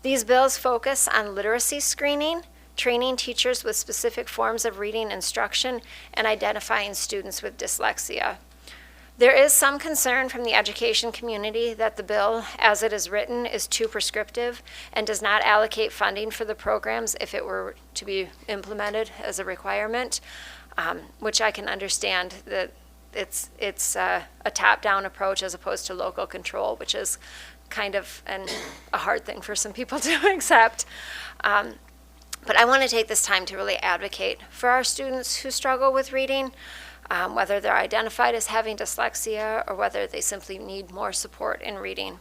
These bills focus on literacy screening, training teachers with specific forms of reading instruction, and identifying students with dyslexia. There is some concern from the education community that the bill, as it is written, is too prescriptive and does not allocate funding for the programs if it were to be implemented as a requirement, which I can understand that it's a top-down approach as opposed to local control, which is kind of a hard thing for some people to accept. But I want to take this time to really advocate for our students who struggle with reading, whether they're identified as having dyslexia or whether they simply need more support in reading.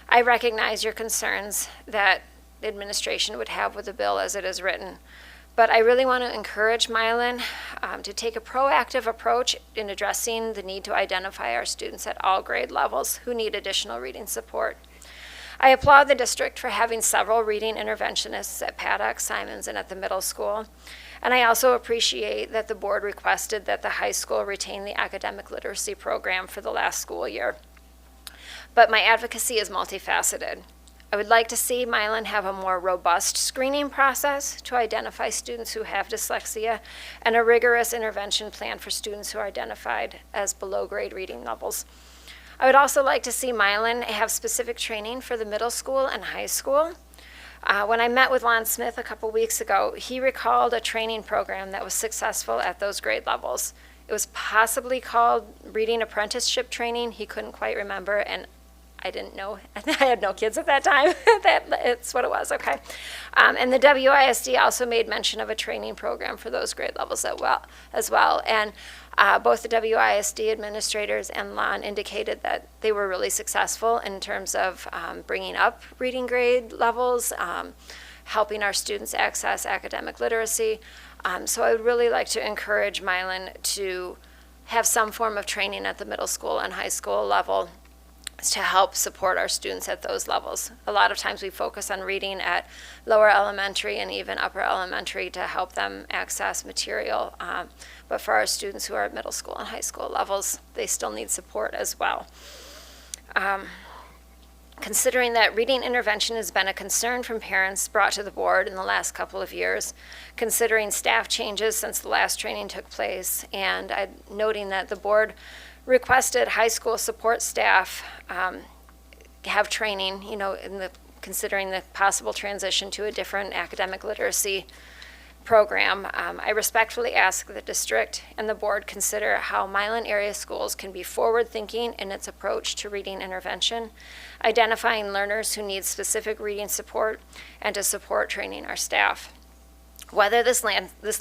I recognize your concerns that the administration would have with the bill as it is written, but I really want to encourage Milan to take a proactive approach in addressing the need to identify our students at all grade levels who need additional reading support. I applaud the district for having several reading interventionists at Paddock, Simons, and at the middle school. And I also appreciate that the board requested that the high school retain the academic literacy program for the last school year. But my advocacy is multifaceted. I would like to see Milan have a more robust screening process to identify students who have dyslexia and a rigorous intervention plan for students who are identified as below grade reading levels. I would also like to see Milan have specific training for the middle school and high school. When I met with Lon Smith a couple weeks ago, he recalled a training program that was successful at those grade levels. It was possibly called reading apprenticeship training. He couldn't quite remember, and I didn't know. I had no kids at that time. It's what it was, okay. And the WISD also made mention of a training program for those grade levels as well. And both the WISD administrators and Lon indicated that they were really successful in terms of bringing up reading grade levels, helping our students access academic literacy. So I would really like to encourage Milan to have some form of training at the middle school and high school level to help support our students at those levels. A lot of times we focus on reading at lower elementary and even upper elementary to help them access material. But for our students who are at middle school and high school levels, they still need support as well. Considering that reading intervention has been a concern from parents brought to the board in the last couple of years, considering staff changes since the last training took place, and noting that the board requested high school support staff have training, considering the possible transition to a different academic literacy program. I respectfully ask the district and the board consider how Milan area schools can be forward-thinking in its approach to reading intervention, identifying learners who need specific reading support, and to support training our staff. Whether this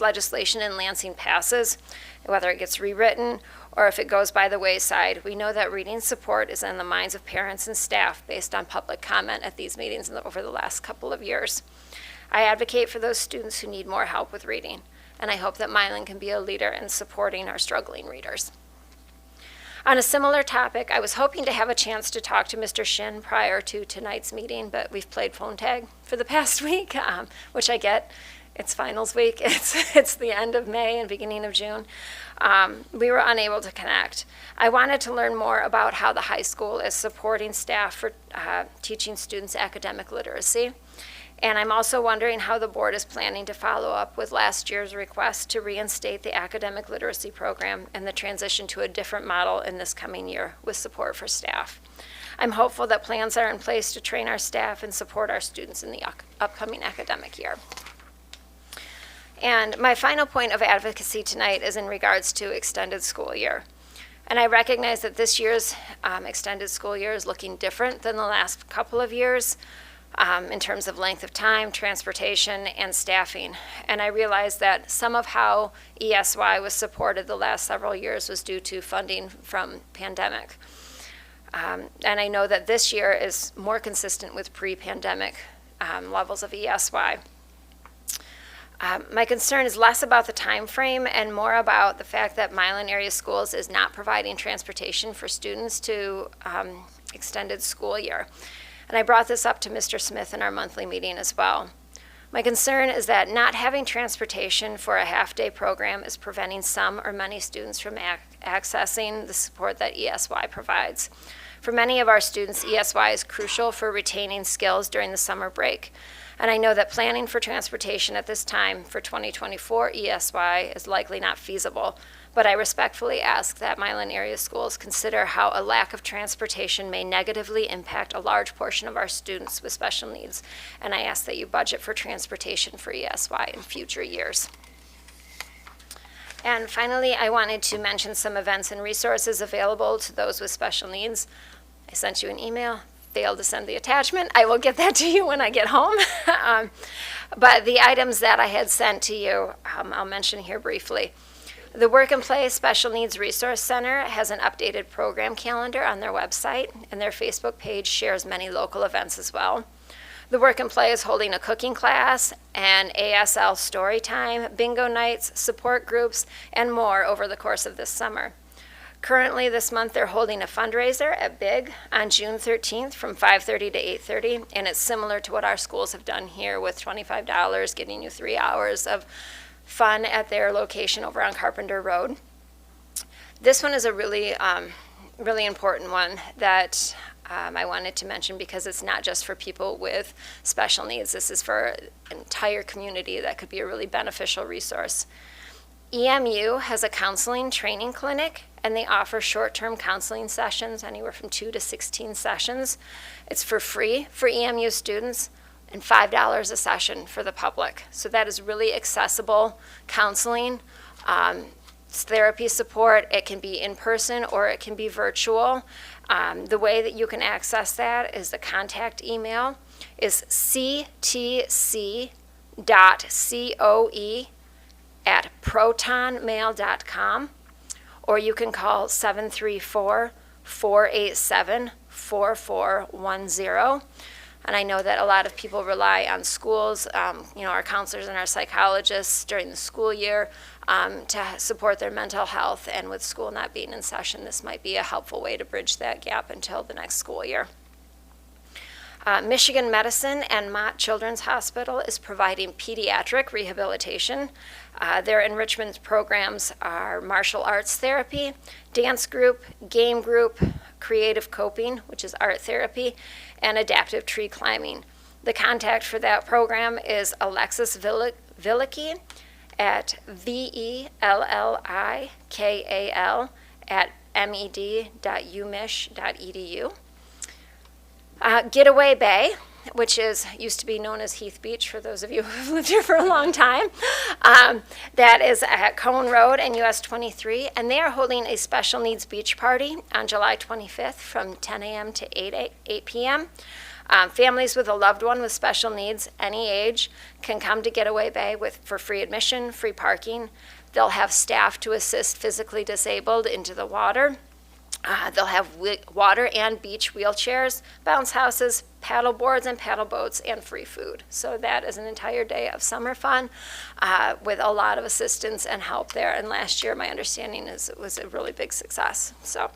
legislation in Lansing passes, whether it gets rewritten, or if it goes by the wayside, we know that reading support is in the minds of parents and staff based on public comment at these meetings over the last couple of years. I advocate for those students who need more help with reading, and I hope that Milan can be a leader in supporting our struggling readers. On a similar topic, I was hoping to have a chance to talk to Mr. Shin prior to tonight's meeting, but we've played phone tag for the past week, which I get. It's finals week. It's the end of May and beginning of June. We were unable to connect. I wanted to learn more about how the high school is supporting staff for teaching students academic literacy. And I'm also wondering how the board is planning to follow up with last year's request to reinstate the academic literacy program and the transition to a different model in this coming year with support for staff. I'm hopeful that plans are in place to train our staff and support our students in the upcoming academic year. And my final point of advocacy tonight is in regards to extended school year. And I recognize that this year's extended school year is looking different than the last couple of years in terms of length of time, transportation, and staffing. And I realize that some of how ESY was supported the last several years was due to funding from pandemic. And I know that this year is more consistent with pre-pandemic levels of ESY. My concern is less about the time frame and more about the fact that Milan area schools is not providing transportation for students to extended school year. And I brought this up to Mr. Smith in our monthly meeting as well. My concern is that not having transportation for a half-day program is preventing some or many students from accessing the support that ESY provides. For many of our students, ESY is crucial for retaining skills during the summer break. And I know that planning for transportation at this time for 2024 ESY is likely not feasible, but I respectfully ask that Milan area schools consider how a lack of transportation may negatively impact a large portion of our students with special needs, and I ask that you budget for transportation for ESY in future years. And finally, I wanted to mention some events and resources available to those with special needs. I sent you an email, failed to send the attachment. I will get that to you when I get home. But the items that I had sent to you, I'll mention here briefly. The Work and Play Special Needs Resource Center has an updated program calendar on their website, and their Facebook page shares many local events as well. The Work and Play is holding a cooking class, an ASL story time, bingo nights, support groups, and more over the course of this summer. Currently, this month, they're holding a fundraiser at Big on June 13th from 5:30 to 8:30, and it's similar to what our schools have done here with $25, getting you 3 hours of fun at their location over on Carpenter Road. This one is a really, really important one that I wanted to mention because it's not just for people with special needs. This is for an entire community that could be a really beneficial resource. EMU has a counseling training clinic, and they offer short-term counseling sessions, anywhere from 2 to 16 sessions. It's for free for EMU students and $5 a session for the public. So that is really accessible counseling. It's therapy support. It can be in person or it can be virtual. The way that you can access that is the contact email is ctc.coe@protonmail.com, or you can call 734-487-4410. And I know that a lot of people rely on schools, our counselors and our psychologists during the school year to support their mental health. And with school not being in session, this might be a helpful way to bridge that gap until the next school year. Michigan Medicine and Mott Children's Hospital is providing pediatric rehabilitation. Their enrichment programs are martial arts therapy, dance group, game group, creative coping, which is art therapy, and adaptive tree climbing. The contact for that program is Alexis Villicki at VELLIKAL@med.umich.edu. Getaway Bay, which used to be known as Heath Beach for those of you who've lived here for a long time. That is at Cone Road and US 23, and they are holding a special needs beach party on July 25th from 10 a.m. to 8 p.m. Families with a loved one with special needs, any age, can come to Getaway Bay for free admission, free parking. They'll have staff to assist physically disabled into the water. They'll have water and beach wheelchairs, bounce houses, paddle boards and paddle boats, and free food. So that is an entire day of summer fun with a lot of assistance and help there. And last year, my understanding is it was a really big success. So,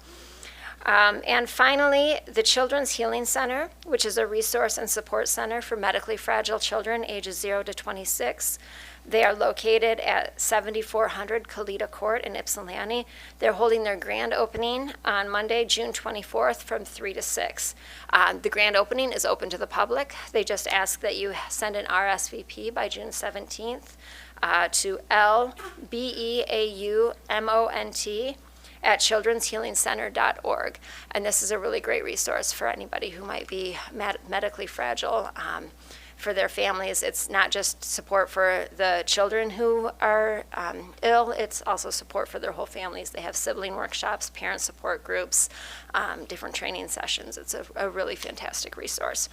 and finally, the Children's Healing Center, which is a resource and support center for medically fragile children ages 0 to 26. They are located at 7400 Kalita Court in Ypsilanti. They're holding their grand opening on Monday, June 24th from 3 to 6. The grand opening is open to the public. They just ask that you send an RSVP by June 17th to lbeaumont@childrenshealingcenter.org. And this is a really great resource for anybody who might be medically fragile. For their families, it's not just support for the children who are ill, it's also support for their whole families. They have sibling workshops, parent support groups, different training sessions. It's a really fantastic resource.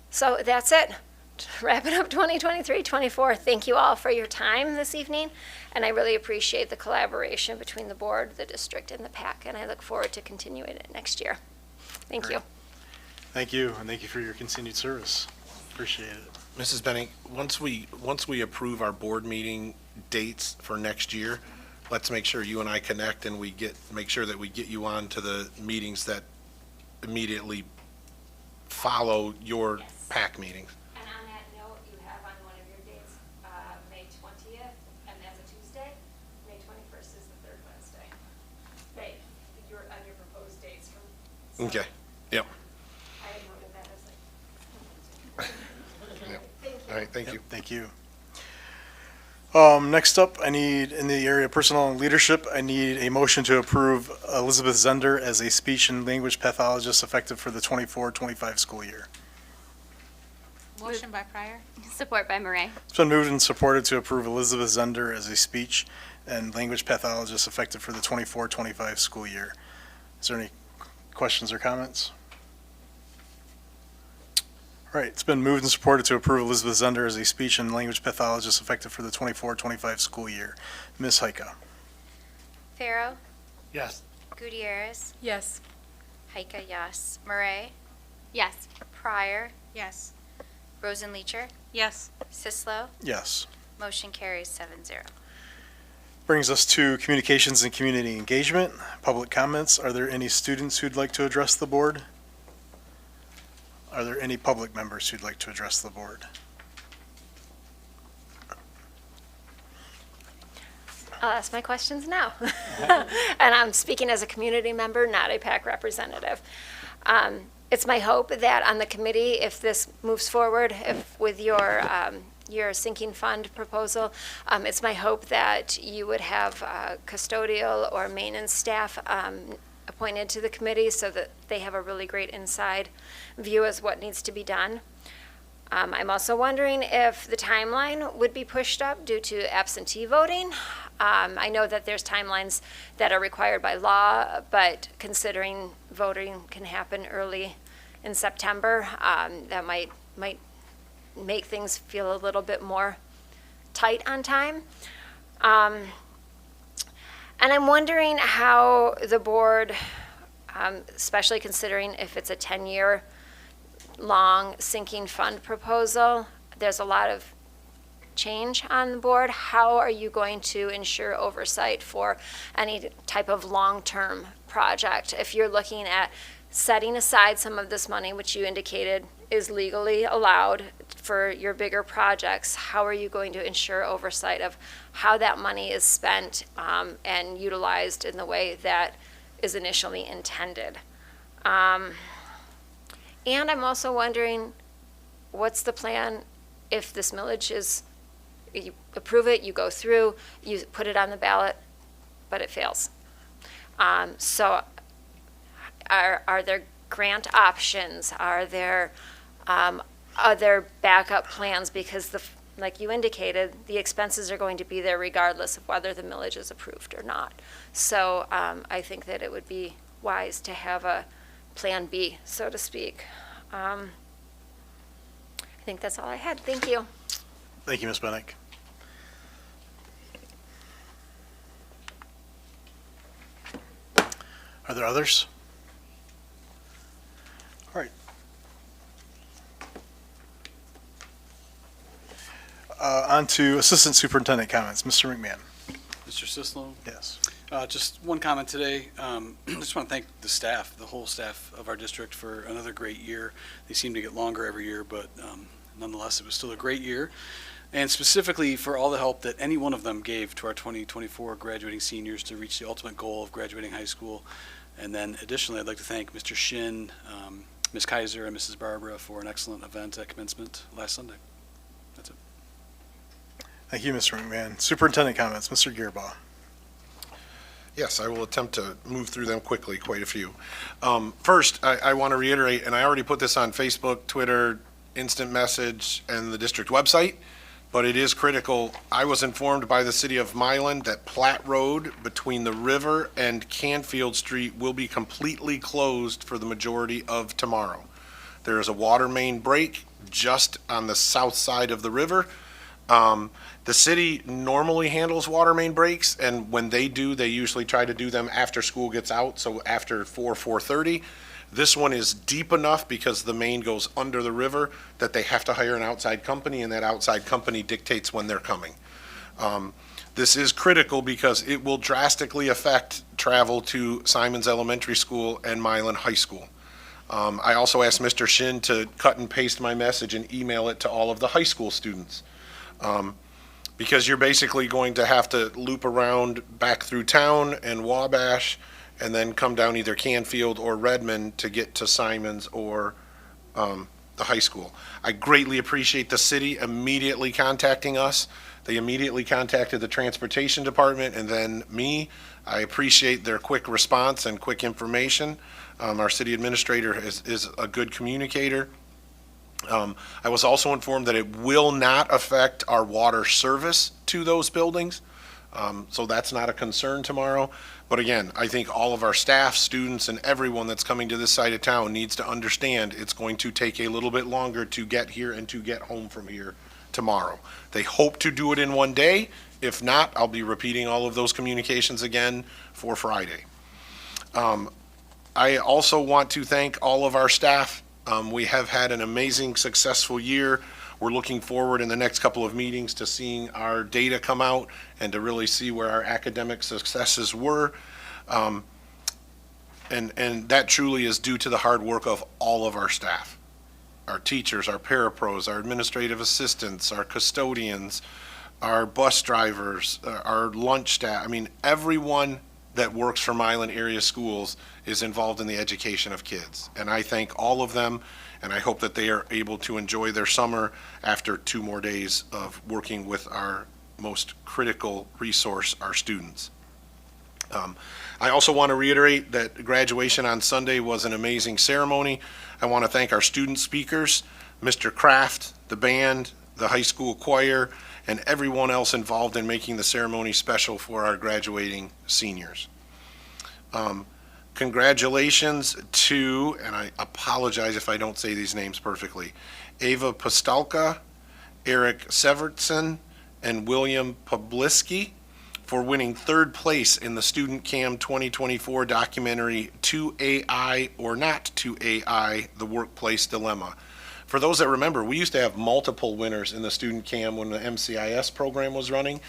So that's it. Wrapping up 2023-24. Thank you all for your time this evening, and I really appreciate the collaboration between the board, the district, and the PAC, and I look forward to continuing it next year. Thank you. Thank you, and thank you for your continued service. Appreciate it. Mrs. Benning, once we approve our board meeting dates for next year, let's make sure you and I connect and make sure that we get you on to the meetings that immediately follow your PAC meetings. And on that note, you have on one of your dates, May 20th, and that's a Tuesday. May 21st is the third Wednesday. Right, on your proposed dates from. Okay, yep. I had noted that as Yep. All right, thank you. Yep, thank you. Next up, in the area of personnel and leadership, I need a motion to approve Elizabeth Zender as a speech and language pathologist effective for the 24-25 school year. Motion by Pryor. Support by Murray. It's been moved and supported to approve Elizabeth Zender as a speech and language pathologist effective for the 24-25 school year. Is there any questions or comments? All right, it's been moved and supported to approve Elizabeth Zender as a speech and language pathologist effective for the 24-25 school year. Ms. Heike? Pharaoh, Yes. Gutierrez, Yes. Heike, yes. Murray, Yes. Pryor, Yes. Rosenleacher, Yes. Sislo. Yes. Motion carries 7-0. Brings us to communications and community engagement. Public comments. Are there any students who'd like to address the board? Are there any public members who'd like to address the board? I'll ask my questions now. And I'm speaking as a community member, not a PAC representative. It's my hope that on the committee, if this moves forward, if with your sinking fund proposal, it's my hope that you would have custodial or maintenance staff appointed to the committee so that they have a really great inside view as what needs to be done. I'm also wondering if the timeline would be pushed up due to absentee voting. I know that there's timelines that are required by law, but considering voting can happen early in September, that might make things feel a little bit more tight on time. And I'm wondering how the board, especially considering if it's a 10-year long sinking fund proposal, there's a lot of change on the board. How are you going to ensure oversight for any type of long-term project? If you're looking at setting aside some of this money, which you indicated is legally allowed for your bigger projects, how are you going to ensure oversight of how that money is spent and utilized in the way that is initially intended? And I'm also wondering, what's the plan if this millage is, you approve it, you go through, you put it on the ballot, but it fails? So are there grant options? Are there other backup plans? Because like you indicated, the expenses are going to be there regardless of whether the millage is approved or not. So I think that it would be wise to have a plan B, so to speak. I think that's all I had. Thank you. Thank you, Ms. Bennick. Are there others? All right. On to Assistant Superintendent comments. Mr. McMahon. Mr. Sislo, Yes. just one comment today. I just want to thank the staff, the whole staff of our district for another great year. They seem to get longer every year, but nonetheless, it was still a great year. And specifically for all the help that any one of them gave to our 2024 graduating seniors to reach the ultimate goal of graduating high school. And then additionally, I'd like to thank Mr. Shin, Ms. Kaiser, and Mrs. Barbara for an excellent event at commencement last Sunday. That's it. Thank you, Mr. McMahon. Superintendent comments. Mr. Gearbaugh. Yes, I will attempt to move through them quickly, quite a few. First, I want to reiterate, and I already put this on Facebook, Twitter, instant message, and the district website, but it is critical. I was informed by the city of Milan that Platt Road between the river and Canfield Street will be completely closed for the majority of tomorrow. There is a water main break just on the south side of the river. The city normally handles water main breaks, and when they do, they usually try to do them after school gets out, so after 4:30. This one is deep enough because the main goes under the river that they have to hire an outside company, and that outside company dictates when they're coming. This is critical because it will drastically affect travel to Simons Elementary School and Milan High School. I also asked Mr. Shin to cut and paste my message and email it to all of the high school students. Because you're basically going to have to loop around back through town and Wabash and then come down either Canfield or Redmond to get to Simons or the high school. I greatly appreciate the city immediately contacting us. They immediately contacted the transportation department and then me. I appreciate their quick response and quick information. Our city administrator is a good communicator. I was also informed that it will not affect our water service to those buildings. So that's not a concern tomorrow. But again, I think all of our staff, students, and everyone that's coming to this side of town needs to understand it's going to take a little bit longer to get here and to get home from here tomorrow. They hope to do it in one day. If not, I'll be repeating all of those communications again for Friday. I also want to thank all of our staff. We have had an amazing, successful year. We're looking forward in the next couple of meetings to seeing our data come out and to really see where our academic successes were. And that truly is due to the hard work of all of our staff. Our teachers, our parapros, our administrative assistants, our custodians, our bus drivers, our lunch staff. I mean, everyone that works for Milan area schools is involved in the education of kids. And I thank all of them, and I hope that they are able to enjoy their summer after 2 more days of working with our most critical resource, our students. I also want to reiterate that graduation on Sunday was an amazing ceremony. I want to thank our student speakers, Mr. Kraft, the band, the high school choir, and everyone else involved in making the ceremony special for our graduating seniors. Congratulations to, and I apologize if I don't say these names perfectly, Ava Postalka, Eric Severtson, and William Publiski for winning 3rd place in the Student Cam 2024 documentary 2AI or Not 2AI, The Workplace Dilemma. For those that remember, we used to have multiple winners in the Student Cam when the MCIS program was running.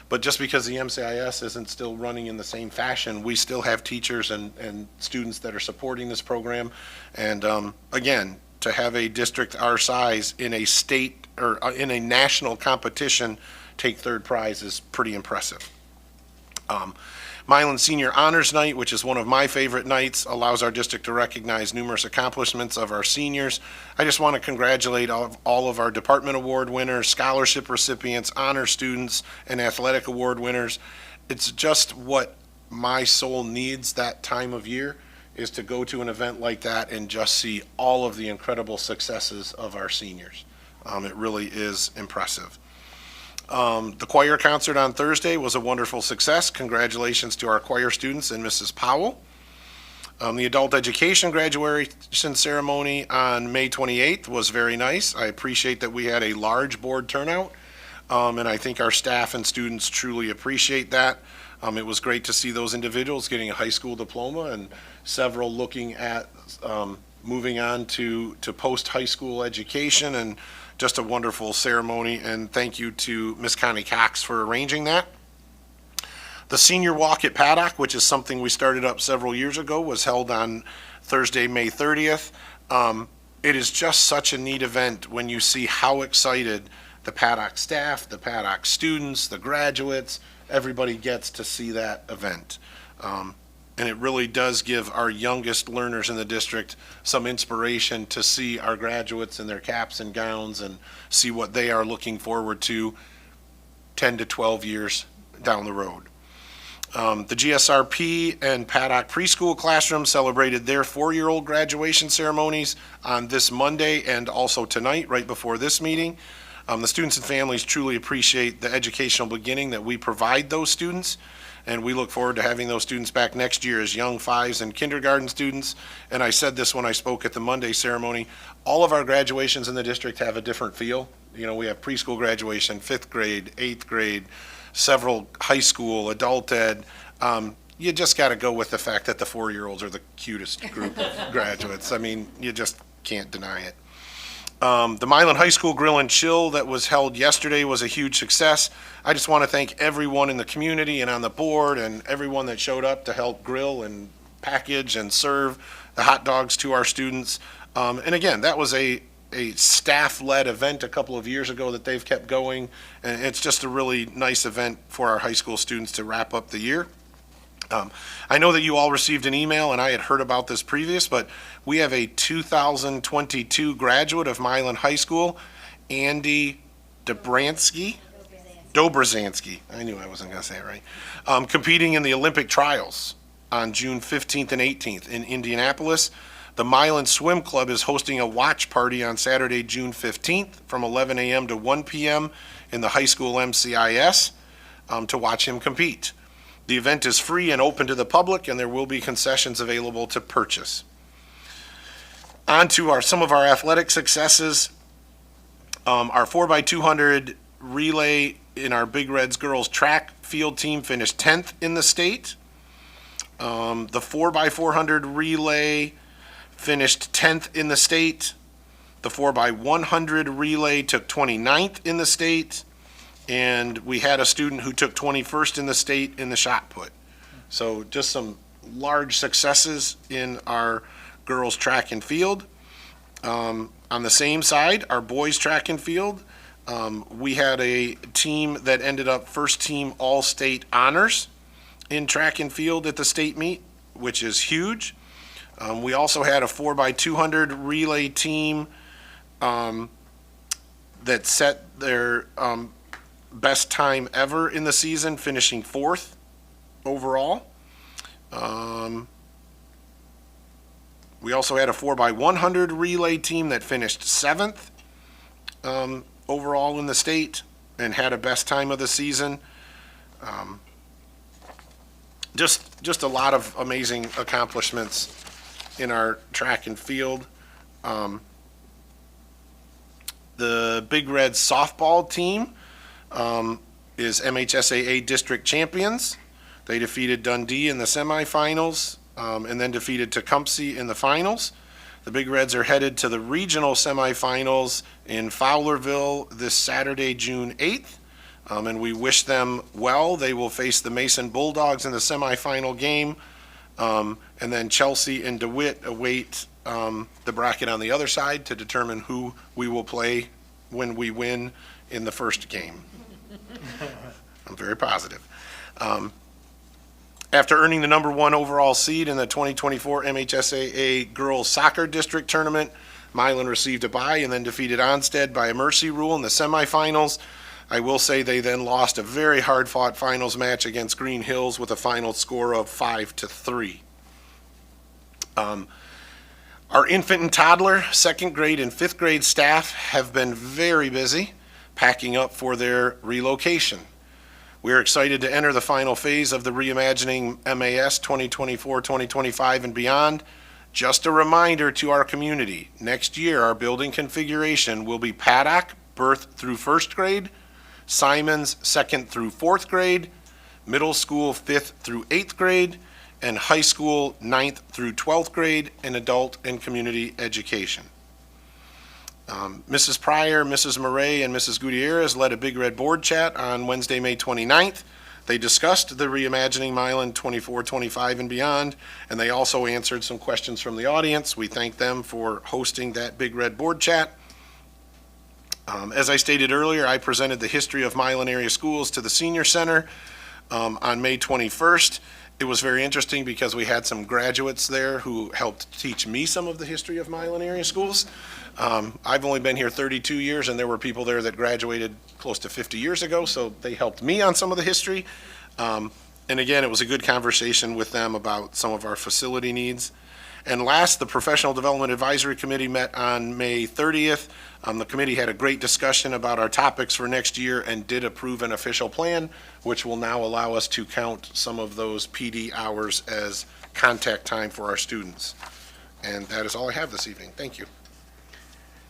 But just because the MCIS isn't still running in the same fashion, we still have teachers and students that are supporting this program. And again, to have a district our size in a state or in a national competition take 3rd prize is pretty impressive. Milan Senior Honors Night, which is one of my favorite nights, allows our district to recognize numerous accomplishments of our seniors. I just want to congratulate all of our department award winners, scholarship recipients, honor students, and athletic award winners. It's just what my soul needs that time of year, is to go to an event like that and just see all of the incredible successes of our seniors. It really is impressive. The choir concert on Thursday was a wonderful success. Congratulations to our choir students and Mrs. Powell. The adult education graduation ceremony on May 28th was very nice. I appreciate that we had a large board turnout, and I think our staff and students truly appreciate that. It was great to see those individuals getting a high school diploma and several looking at moving on to post-high school education, and just a wonderful ceremony, and thank you to Miss Connie Cox for arranging that. The senior walk at Paddock, which is something we started up several years ago, was held on Thursday, May 30th. It is just such a neat event when you see how excited the Paddock staff, the Paddock students, the graduates, everybody gets to see that event. And it really does give our youngest learners in the district some inspiration to see our graduates in their caps and gowns and see what they are looking forward to 10 to 12 years down the road. The GSRP and Paddock preschool classroom celebrated their 4-year-old graduation ceremonies on this Monday and also tonight, right before this meeting. The students and families truly appreciate the educational beginning that we provide those students. And we look forward to having those students back next year as young 5s and kindergarten students. And I said this when I spoke at the Monday ceremony, all of our graduations in the district have a different feel. You know, we have preschool graduation, 5th grade, 8th grade, several high school, adult ed. You just got to go with the fact that the 4-year-olds are the cutest group of graduates. I mean, you just can't deny it. The Milan High School Grill and Chill that was held yesterday was a huge success. I just want to thank everyone in the community and on the board and everyone that showed up to help grill and package and serve the hot dogs to our students. And again, that was a staff-led event a couple of years ago that they've kept going. And it's just a really nice event for our high school students to wrap up the year. I know that you all received an email, and I had heard about this previous, but we have a 2022 graduate of Milan High School, Andy Dobrzanski. I knew I wasn't going to say it right. Competing in the Olympic trials on June 15th and 18th in Indianapolis. The Milan Swim Club is hosting a watch party on Saturday, June 15th from 11 a.m. to 1 p.m. in the high school MCIS to watch him compete. The event is free and open to the public, and there will be concessions available to purchase. On to some of our athletic successes. Our 4x200 relay in our Big Reds girls track field team finished 10th in the state. The 4x400 relay finished 10th in the state. The 4x100 relay took 29th in the state. And we had a student who took 21st in the state in the shot put. So just some large successes in our girls track and field. On the same side, our boys track and field, we had a team that ended up first team all-state honors in track and field at the state meet, which is huge. We also had a 4x200 relay team that set their best time ever in the season, finishing 4th overall. We also had a 4x100 relay team that finished 7th overall in the state and had a best time of the season. Just a lot of amazing accomplishments in our track and field. The Big Red softball team is MHSAA district champions. They defeated Dundee in the semifinals and then defeated Tecumseh in the finals. The Big Reds are headed to the regional semifinals in Fowlerville this Saturday, June 8th. And we wish them well. They will face the Mason Bulldogs in the semifinal game. And then Chelsea and DeWitt await the bracket on the other side to determine who we will play when we win in the first game. I'm very positive. After earning the #1 overall seed in the 2024 MHSAA Girls Soccer District Tournament, Milan received a bye and then defeated Onstead by a mercy rule in the semifinals. I will say they then lost a very hard-fought finals match against Green Hills with a final score of 5-3. Our infant and toddler, 2nd grade and 5th grade staff have been very busy packing up for their relocation. We are excited to enter the final phase of the Reimagining MAS 2024-2025 and beyond. Just a reminder to our community, next year our building configuration will be Paddock, birth through 1st grade, Simons, 2nd through 4th grade, middle school 5th through 8th grade, and high school 9th through 12th grade in adult and community education. Mrs. Pryor, Mrs. Murray, and Mrs. Gutierrez led a Big Red board chat on Wednesday, May 29th. They discussed the Reimagining Milan 24-25 and beyond, and they also answered some questions from the audience. We thank them for hosting that Big Red board chat. As I stated earlier, I presented the history of Milan area schools to the Senior Center on May 21st. It was very interesting because we had some graduates there who helped teach me some of the history of Milan area schools. I've only been here 32 years, and there were people there that graduated close to 50 years ago, so they helped me on some of the history. And again, it was a good conversation with them about some of our facility needs. And last, the Professional Development Advisory Committee met on May 30th. The committee had a great discussion about our topics for next year and did approve an official plan, which will now allow us to count some of those PD hours as contact time for our students. And that is all I have this evening. Thank you.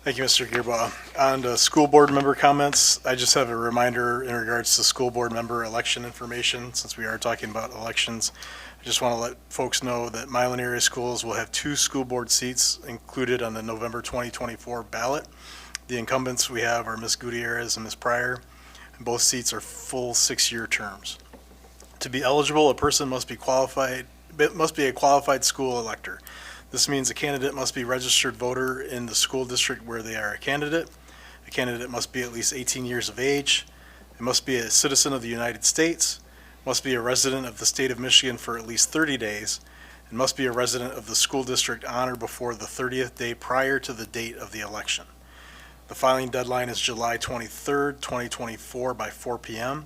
Thank you, Mr. Gearbaugh. On to school board member comments, I just have a reminder in regards to school board member election information, since we are talking about elections. I just want to let folks know that Milan area schools will have 2 school board seats included on the November 2024 ballot. The incumbents we have are Ms. Gutierrez and Ms. Pryor, and both seats are full 6-year terms. To be eligible, a person must be a qualified school elector. This means a candidate must be a registered voter in the school district where they are a candidate. A candidate must be at least 18 years of age. It must be a citizen of the United States, must be a resident of the state of Michigan for at least 30 days, and must be a resident of the school district on or before the 30th day prior to the date of the election. The filing deadline is July 23rd, 2024 by 4 p.m.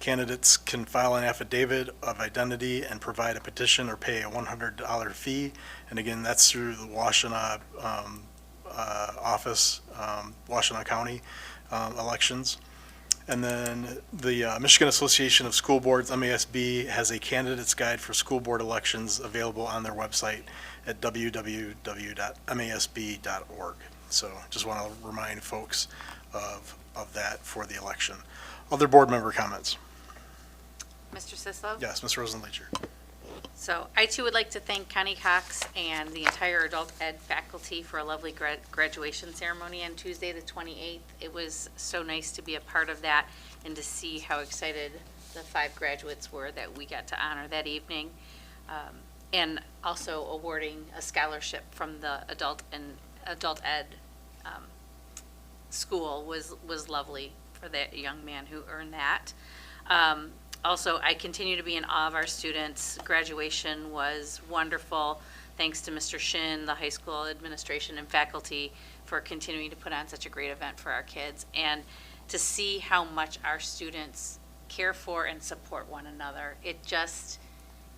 Candidates can file an affidavit of identity and provide a petition or pay a $100 fee. And again, that's through the Washtenaw office, Washtenaw County elections. And then the Michigan Association of School Boards, MASB, has a candidates guide for school board elections available on their website at www.masb.org. So just want to remind folks of that for the election. Other board member comments? Mr. Sislo? Yes, Ms. Rosenleacher. So I too would like to thank Connie Cox and the entire adult ed faculty for a lovely graduation ceremony on Tuesday, the 28th. It was so nice to be a part of that and to see how excited the 5 graduates were that we got to honor that evening. And also awarding a scholarship from the adult ed school was lovely for that young man who earned that. Also, I continue to be in awe of our students. Graduation was wonderful. Thanks to Mr. Shin, the high school administration and faculty for continuing to put on such a great event for our kids. And to see how much our students care for and support one another, it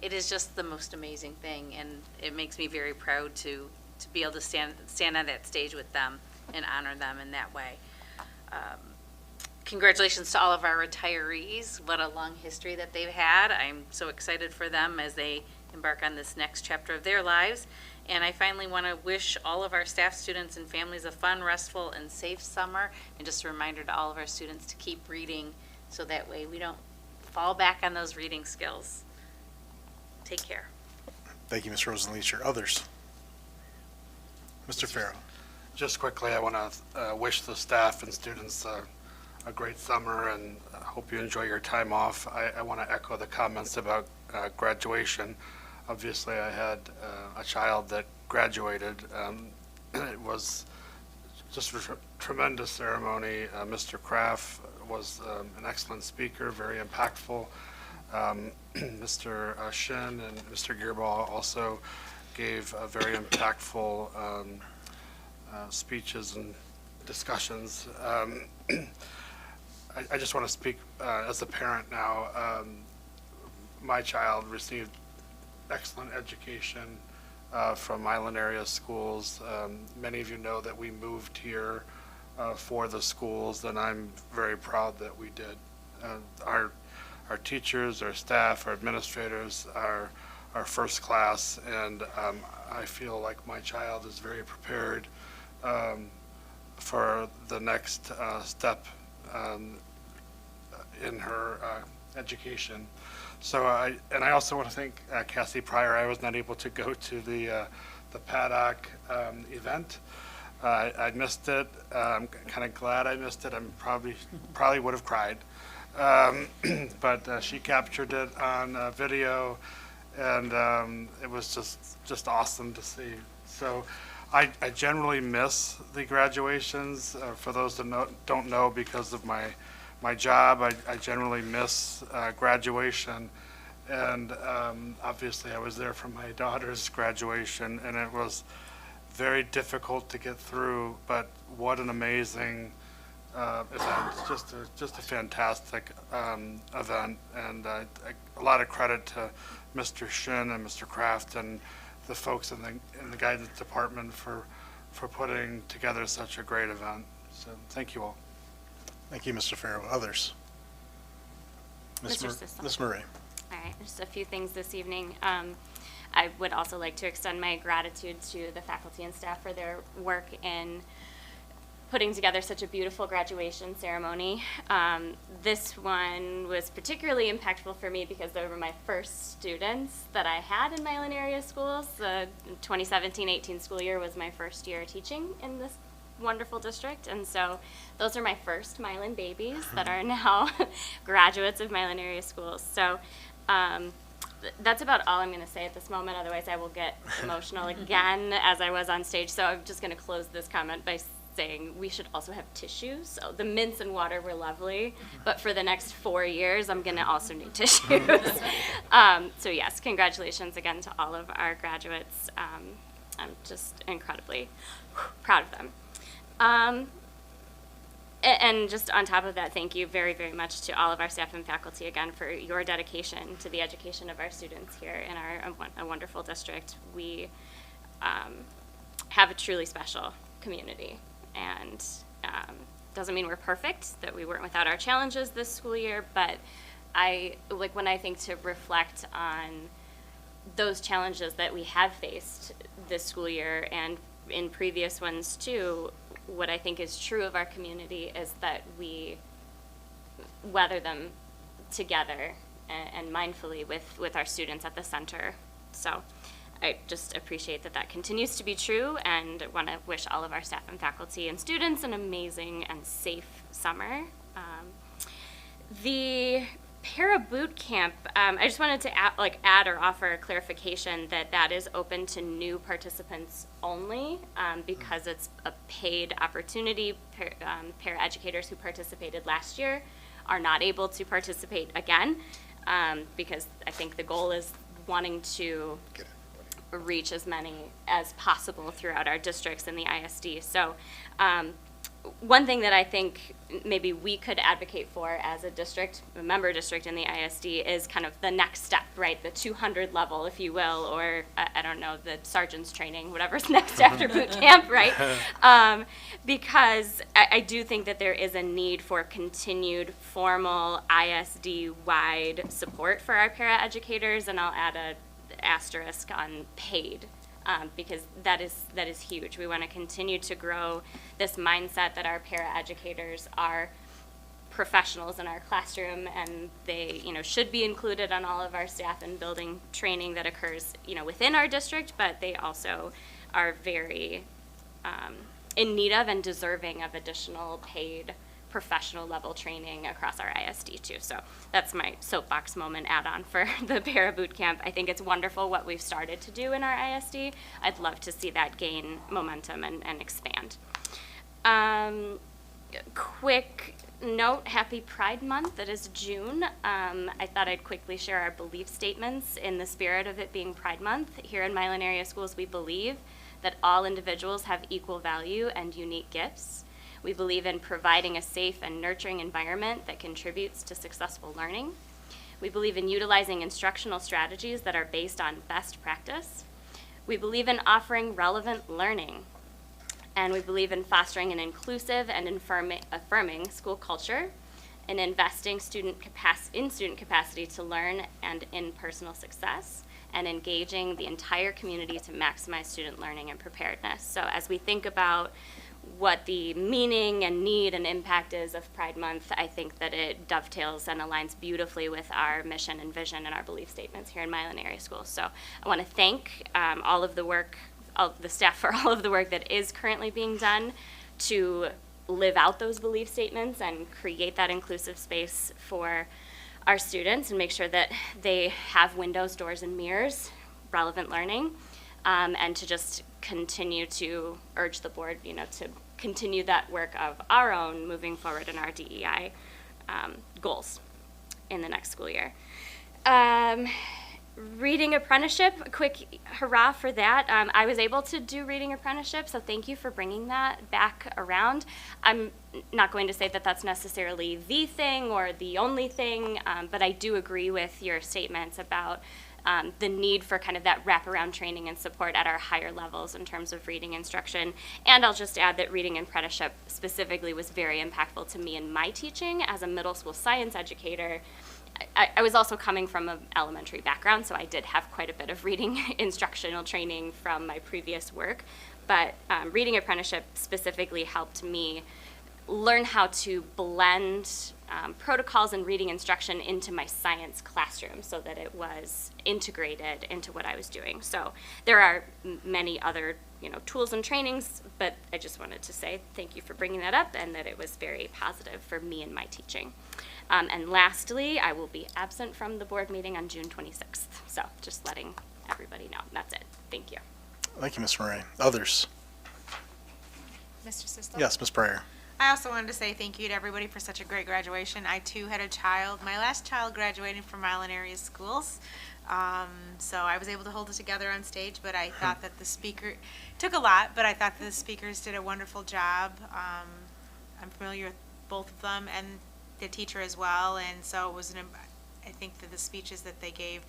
is just the most amazing thing. And it makes me very proud to be able to stand on that stage with them and honor them in that way. Congratulations to all of our retirees. What a long history that they've had. I'm so excited for them as they embark on this next chapter of their lives. And I finally want to wish all of our staff, students, and families a fun, restful, and safe summer. And just a reminder to all of our students to keep reading so that way we don't fall back on those reading skills. Take care. Thank you, Ms. Rosenleacher. Others? Mr. Farrow. Just quickly, I want to wish the staff and students a great summer, and hope you enjoy your time off. I want to echo the comments about graduation. Obviously, I had a child that graduated. It was just a tremendous ceremony. Mr. Kraft was an excellent speaker, very impactful. Mr. Shin and Mr. Gearbaugh also gave very impactful speeches and discussions. I just want to speak as a parent now. My child received excellent education from Milan area schools. Many of you know that we moved here for the schools, and I'm very proud that we did. Our teachers, our staff, our administrators are first class, and I feel like my child is very prepared for the next step in her education. So I also want to thank Cassie Pryor. I was not able to go to the paddock event. I missed it. I'm kind of glad I missed it. I'm probably would have cried, but she captured it on video, and it was just awesome to see. So I generally miss the graduations. For those that don't know, because of my job, I generally miss graduation. And obviously I was there for my daughter's graduation, and it was very difficult to get through, but what an amazing event. Just a fantastic event, and a lot of credit to Mr. Shin and Mr. Kraft and the folks in the guidance department for putting together such a great event. So thank you all. Thank you, Mr. Farrow. Others? Mr. Sisson. Ms. Murray. All right, just a few things this evening. I would also like to extend my gratitude to the faculty and staff for their work in putting together such a beautiful graduation ceremony. This one was particularly impactful for me because they were my first students that I had in Milan area schools. The 2017-18 school year was my first year teaching in this wonderful district, and so those are my first Milan babies that are now graduates of Milan area schools. So that's about all I'm going to say at this moment. Otherwise, I will get emotional again as I was on stage. So I'm just going to close this comment by saying we should also have tissues. So the mints and water were lovely, but for the next 4 years, I'm going to also need tissues. So yes, congratulations again to all of our graduates. I'm just incredibly proud of them. And just on top of that, thank you very, very much to all of our staff and faculty again for your dedication to the education of our students here in a wonderful district. We have a truly special community, and doesn't mean we're perfect, that we weren't without our challenges this school year, but when I think to reflect on those challenges that we have faced this school year and in previous ones too, what I think is true of our community is that we weather them together and mindfully with our students at the center. So I just appreciate that continues to be true, and want to wish all of our staff and faculty and students an amazing and safe summer. The Para Boot Camp, I just wanted to add or offer a clarification that is open to new participants only, because it's a paid opportunity. Para educators who participated last year are not able to participate again, because I think the goal is wanting to reach as many as possible throughout our districts in the ISD. So one thing that I think maybe we could advocate for as a district, a member district in the ISD, is kind of the next step, right? The 200 level, if you will, or I don't know, the sergeant's training, whatever's next after boot camp, right? Because I do think that there is a need for continued formal ISD-wide support for our paraeducators, and I'll add a asterisk on paid, because that is huge. We want to continue to grow this mindset that our paraeducators are professionals in our classroom, and they should be included on all of our staff and building training that occurs within our district, but they also are very in need of and deserving of additional paid professional level training across our ISD too. So that's my soapbox moment add-on for the Para Boot Camp. I think it's wonderful what we've started to do in our ISD. I'd love to see that gain momentum and expand. Quick note, happy Pride Month. It is June. I thought I'd quickly share our belief statements in the spirit of it being Pride Month. Here in Milan Area Schools, we believe that all individuals have equal value and unique gifts. We believe in providing a safe and nurturing environment that contributes to successful learning. We believe in utilizing instructional strategies that are based on best practice. We believe in offering relevant learning. And we believe in fostering an inclusive and affirming school culture, and investing in student capacity to learn and in personal success, and engaging the entire community to maximize student learning and preparedness. So as we think about what the meaning and need and impact is of Pride Month, I think that it dovetails and aligns beautifully with our mission and vision and our belief statements here in Milan Area Schools. So I want to thank all of the staff for all of the work that is currently being done to live out those belief statements and create that inclusive space for our students and make sure that they have windows, doors, and mirrors, relevant learning, and to just continue to urge the board, to continue that work of our own moving forward in our DEI goals in the next school year. Reading apprenticeship, a quick hurrah for that. I was able to do reading apprenticeship, so thank you for bringing that back around. I'm not going to say that that's necessarily the thing or the only thing, but I do agree with your statements about the need for kind of that wraparound training and support at our higher levels in terms of reading instruction. And I'll just add that reading apprenticeship specifically was very impactful to me in my teaching as a middle school science educator. I was also coming from an elementary background, so I did have quite a bit of reading instructional training from my previous work. But reading apprenticeship specifically helped me learn how to blend protocols and reading instruction into my science classroom so that it was integrated into what I was doing. So there are many other tools and trainings, but I just wanted to say thank you for bringing that up and that it was very positive for me in my teaching. And lastly, I will be absent from the board meeting on June 26th. So just letting everybody know. That's it. Thank you. Thank you, Ms. Murray. Others? Mr. Sisto? Yes, Ms. Breyer. I also wanted to say thank you to everybody for such a great graduation. I too had a child, my last child graduating from Milan Area Schools. So I was able to hold it together on stage, but I thought that the speaker, took a lot, but I thought the speakers did a wonderful job. I'm familiar with both of them and the teacher as well. And so it was I think that the speeches that they gave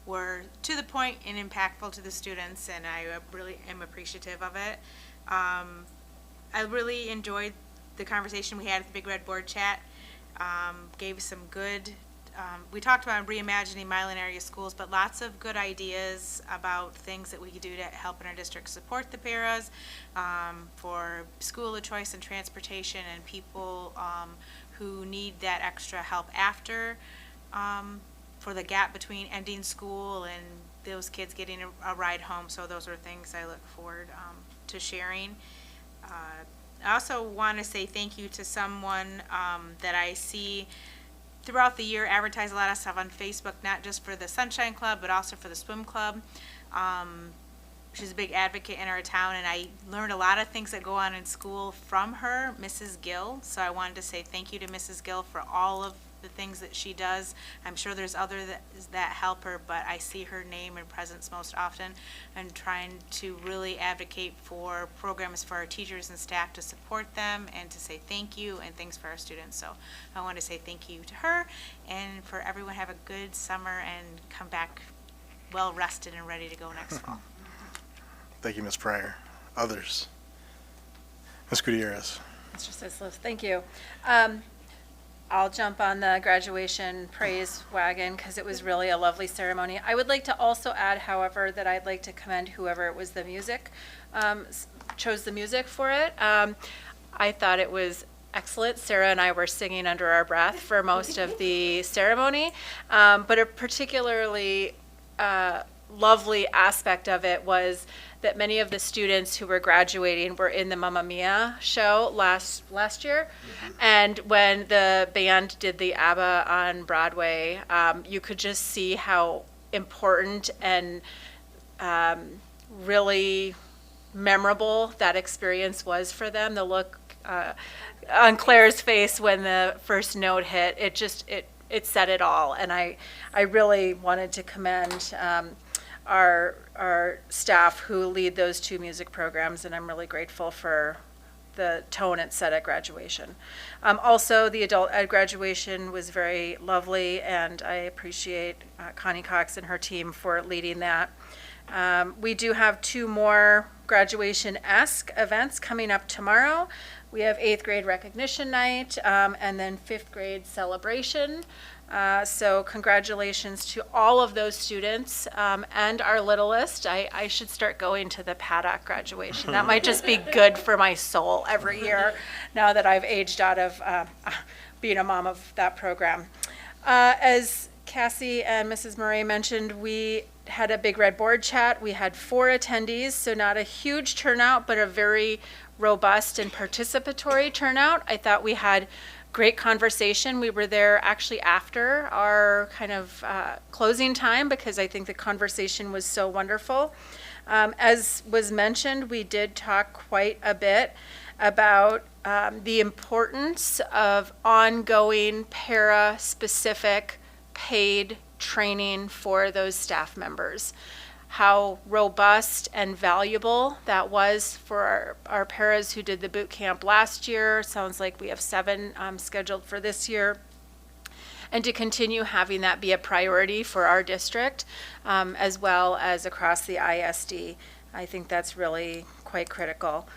were to the point and impactful to the students, and I really am appreciative of it. I really enjoyed the conversation we had at the Big Red Board Chat. Gave some good, we talked about reimagining Milan area schools, but lots of good ideas about things that we could do to help in our district support the paras, for school of choice and transportation and people who need that extra help after, for the gap between ending school and those kids getting a ride home. So those are things I look forward to sharing. I also want to say thank you to someone that I see throughout the year advertise a lot of stuff on Facebook, not just for the Sunshine Club, but also for the Swim Club. She's a big advocate in our town, and I learned a lot of things that go on in school from her, Mrs. Gill. So I wanted to say thank you to Mrs. Gill for all of the things that she does. I'm sure there's others that help her, but I see her name and presence most often, and trying to really advocate for programs for our teachers and staff to support them and to say thank you and things for our students. So I want to say thank you to her, and for everyone, have a good summer and come back well rested and ready to go next fall. Thank you, Ms. Pryor. Others? Ms. Gutierrez. Mr. Sislov, thank you. I'll jump on the graduation praise wagon because it was really a lovely ceremony. I would like to also add, however, that I'd like to commend whoever it was the music, chose the music for it. I thought it was excellent. Sarah and I were singing under our breath for most of the ceremony, but a particularly lovely aspect of it was that many of the students who were graduating were in the Mamma Mia show last year. And when the band did the ABBA on Broadway, you could just see how important and really memorable that experience was for them. The look on Claire's face when the first note hit, it said it all. And I really wanted to commend our staff who lead those two music programs, and I'm really grateful for the tone it set at graduation. Also, the adult ed graduation was very lovely, and I appreciate Connie Cox and her team for leading that. We do have two more graduation-esque events coming up tomorrow. We have 8th grade recognition night, and then 5th grade celebration. So congratulations to all of those students and our littlest. I should start going to the paddock graduation. That might just be good for my soul every year now that I've aged out of being a mom of that program. As Cassie and Mrs. Murray mentioned, we had a Big Red Board chat. We had 4 attendees, so not a huge turnout, but a very robust and participatory turnout. I thought we had great conversation. We were there actually after our kind of closing time because I think the conversation was so wonderful. As was mentioned, we did talk quite a bit about the importance of ongoing para-specific paid training for those staff members. How robust and valuable that was for our paras who did the boot camp last year. Sounds like we have 7 scheduled for this year. And to continue having that be a priority for our district, as well as across the ISD. I think that's really quite critical.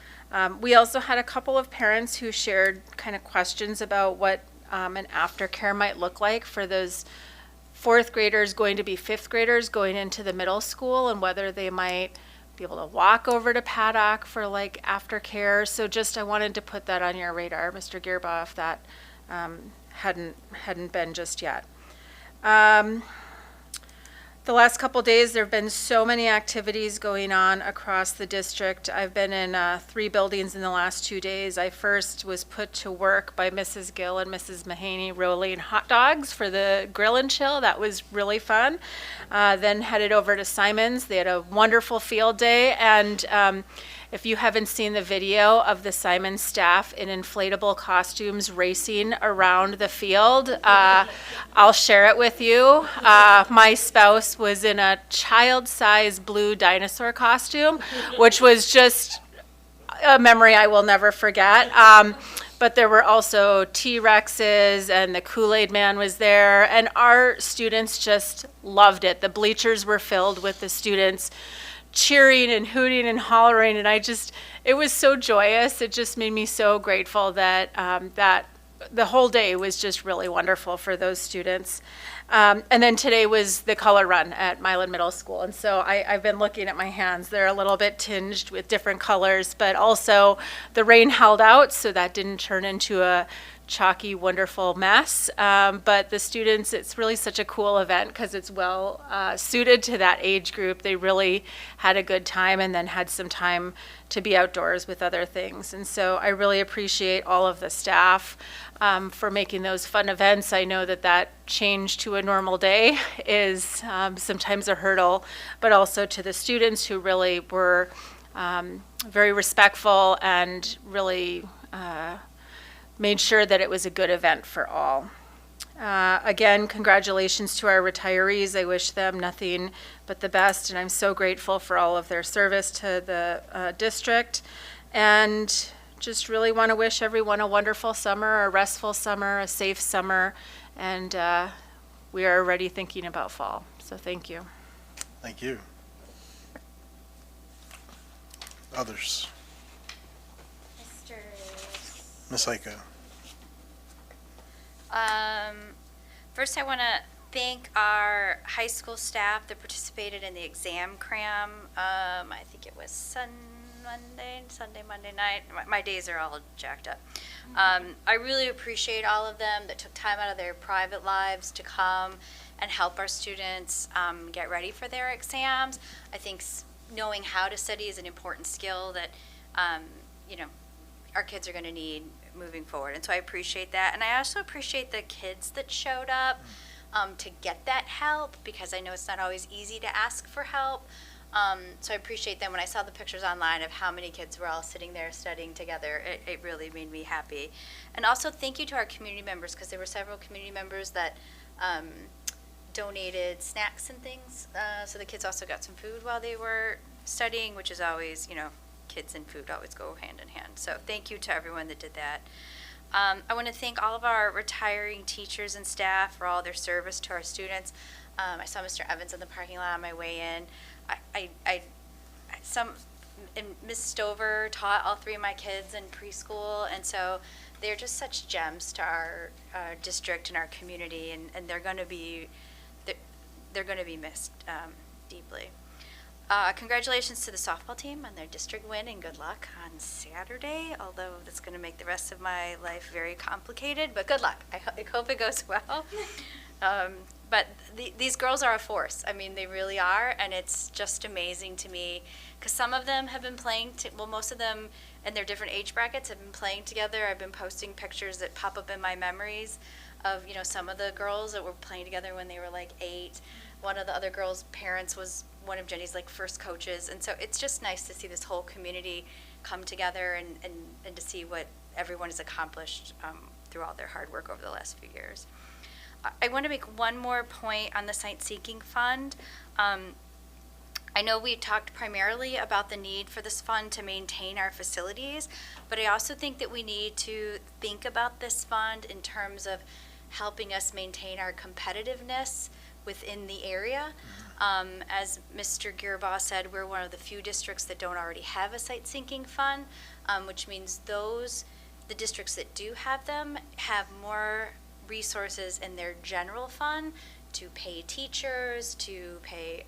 We also had a couple of parents who shared kind of questions about what an aftercare might look like for those 4th graders going to be 5th graders going into the middle school, and whether they might be able to walk over to Paddock for like aftercare. So just I wanted to put that on your radar, Mr. Gearbaugh, if that hadn't been just yet. The last couple days, there have been so many activities going on across the district. I've been in 3 buildings in the last 2 days. I first was put to work by Mrs. Gill and Mrs. Mahaney rolling hot dogs for the grill and chill. That was really fun. Then headed over to Simon's. They had a wonderful field day, and if you haven't seen the video of the Simon staff in inflatable costumes racing around the field, I'll share it with you. My spouse was in a child-sized blue dinosaur costume, which was just a memory I will never forget. but there were also T-Rexes, and the Kool-Aid Man was there, and our students just loved it. The bleachers were filled with the students cheering and hooting and hollering, and it was so joyous. It just made me so grateful that that the whole day was just really wonderful for those students. And then today was the color run at Milan Middle School. And so I've been looking at my hands. They're a little bit tinged with different colors, but also the rain held out, so that didn't turn into a chalky, wonderful mess. But the students, it's really such a cool event because it's well suited to that age group. They really had a good time and then had some time to be outdoors with other things. And so I really appreciate all of the staff for making those fun events. I know that change to a normal day is sometimes a hurdle, but also to the students who really were very respectful and really made sure that it was a good event for all. Again, congratulations to our retirees. I wish them nothing but the best, and I'm so grateful for all of their service to the district. And just really want to wish everyone a wonderful summer, a restful summer, a safe summer, and we are already thinking about fall. So thank you. Thank you. Others? Mr. Ms. Heiko. First, I want to thank our high school staff that participated in the exam cram. I think it was Sunday, Monday night. My days are all jacked up. I really appreciate all of them that took time out of their private lives to come and help our students get ready for their exams. I think knowing how to study is an important skill that, our kids are going to need moving forward. And so I appreciate that. And I also appreciate the kids that showed up to get that help, because I know it's not always easy to ask for help. So I appreciate them. When I saw the pictures online of how many kids were all sitting there studying together, it really made me happy. And also thank you to our community members, because there were several community members that donated snacks and things. So the kids also got some food while they were studying, which is always, kids and food always go hand in hand. So thank you to everyone that did that. I want to thank all of our retiring teachers and staff for all their service to our students. I saw Mr. Evans in the parking lot on my way in. Miss Stover taught all three of my kids in preschool, and so they're just such gems to our district and our community, and they're going to be missed deeply. Congratulations to the softball team on their district win, and good luck on Saturday, although that's going to make the rest of my life very complicated, but good luck. I hope it goes well. But these girls are a force. I mean, they really are, and it's just amazing to me, because some of them have been playing, most of them in their different age brackets have been playing together. I've been posting pictures that pop up in my memories of, some of the girls that were playing together when they were like 8. One of the other girls' parents was one of Jenny's first coaches, and so it's just nice to see this whole community come together and to see what everyone has accomplished through all their hard work over the last few years. I want to make one more point on the Science Seeking Fund. I know we talked primarily about the need for this fund to maintain our facilities, but I also think that we need to think about this fund in terms of helping us maintain our competitiveness within the area. As Mr. Gearbaugh said, we're one of the few districts that don't already have a site sinking fund, which means the districts that do have them have more resources in their general fund to pay teachers, to pay,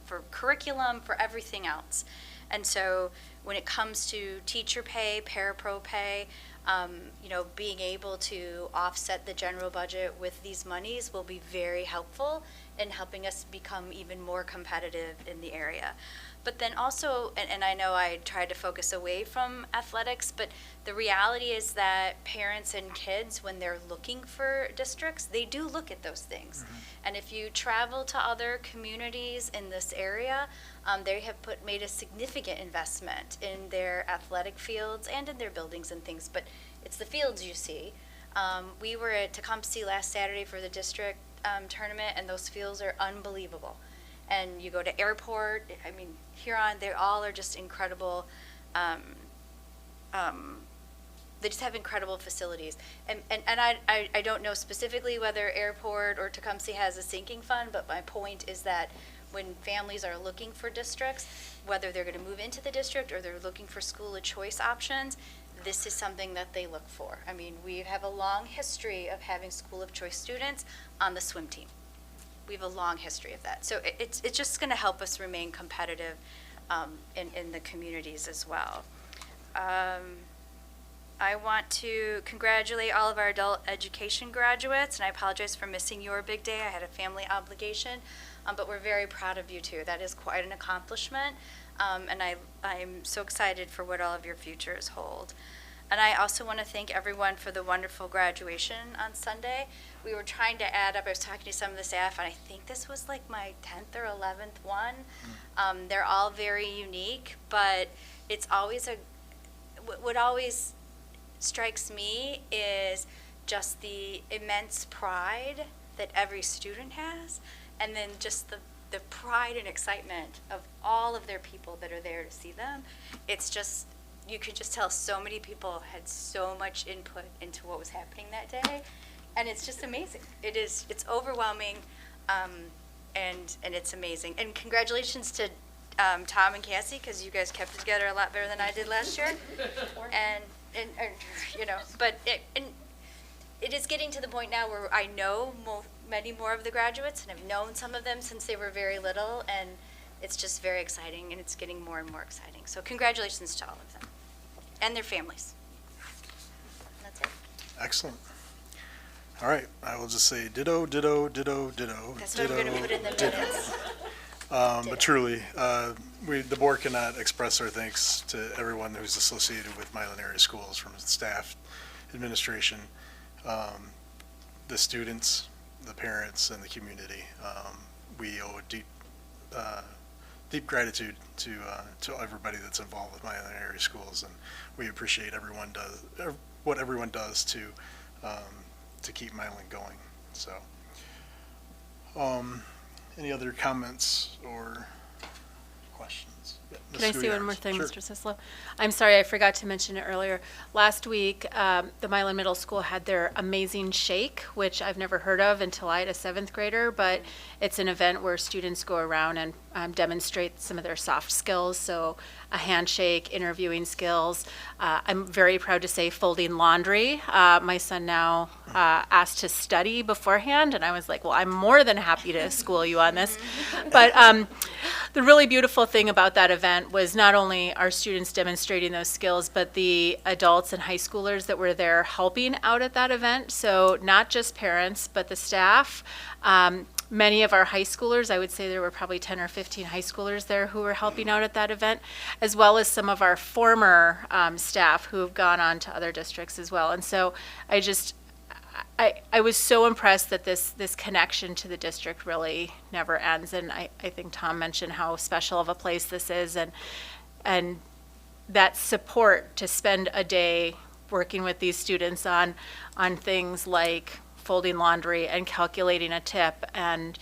for curriculum, for everything else. And so when it comes to teacher pay, parapro pay, being able to offset the general budget with these monies will be very helpful in helping us become even more competitive in the area. But then also, and I know I tried to focus away from athletics, but the reality is that parents and kids, when they're looking for districts, they do look at those things. Mm-hmm. And if you travel to other communities in this area, they have made a significant investment in their athletic fields and in their buildings and things, but it's the fields you see. We were at Tecumseh last Saturday for the district tournament, and those fields are unbelievable. And you go to airport, Huron, they all are just incredible they just have incredible facilities. And I don't know specifically whether Airport or Tecumseh has a sinking fund, but my point is that when families are looking for districts, whether they're going to move into the district or they're looking for school of choice options, this is something that they look for. I mean, we have a long history of having school of choice students on the swim team. We have a long history of that. So it's just going to help us remain competitive in the communities as well. I want to congratulate all of our adult education graduates, and I apologize for missing your big day. I had a family obligation, but we're very proud of you too. That is quite an accomplishment, and I'm so excited for what all of your futures hold. And I also want to thank everyone for the wonderful graduation on Sunday. We were trying to add up, I was talking to some of the staff, and I think this was like my 10th or 11th one. They're all very unique, but it's always what always strikes me is just the immense pride that every student has, and then just the pride and excitement of all of their people that are there to see them. It's just, you could just tell so many people had so much input into what was happening that day, and it's just amazing. It's overwhelming, and it's amazing. And congratulations to Tom and Cassie, because you guys kept it together a lot better than I did last year. And you know, but it is getting to the point now where I know many more of the graduates, and I've known some of them since they were very little, and it's just very exciting, and it's getting more and more exciting. So congratulations to all of them and their families. That's it. Excellent. All right, I will just say ditto, ditto, ditto, ditto. That's what I'm going to put in the minutes. But truly, the board cannot express our thanks to everyone who's associated with Milan area schools, from staff, administration, the students, the parents, and the community. We owe a deep gratitude to everybody that's involved with Milan area schools, and we appreciate what everyone does to keep Milan going. So. Any other comments or questions? Yeah, Can I Ms. say one Guyarz. more thing, Sure. Mr. Sislo? I'm sorry, I forgot to mention it earlier. Last week, the Milan Middle School had their Amazing Shake, which I've never heard of until I had a 7th grader, but it's an event where students go around and demonstrate some of their soft skills, so a handshake, interviewing skills. I'm very proud to say folding laundry. My son now asked to study beforehand, and I was like, well, I'm more than happy to school you on this. But the really beautiful thing about that event was not only our students demonstrating those skills, but the adults and high schoolers that were there helping out at that event. So not just parents, but the staff. Many of our high schoolers, I would say there were probably 10 or 15 high schoolers there who were helping out at that event, as well as some of our former staff who have gone on to other districts as well. And so I was so impressed that this connection to the district really never ends. And I think Tom mentioned how special of a place this is, and that support to spend a day working with these students on things like folding laundry and calculating a tip and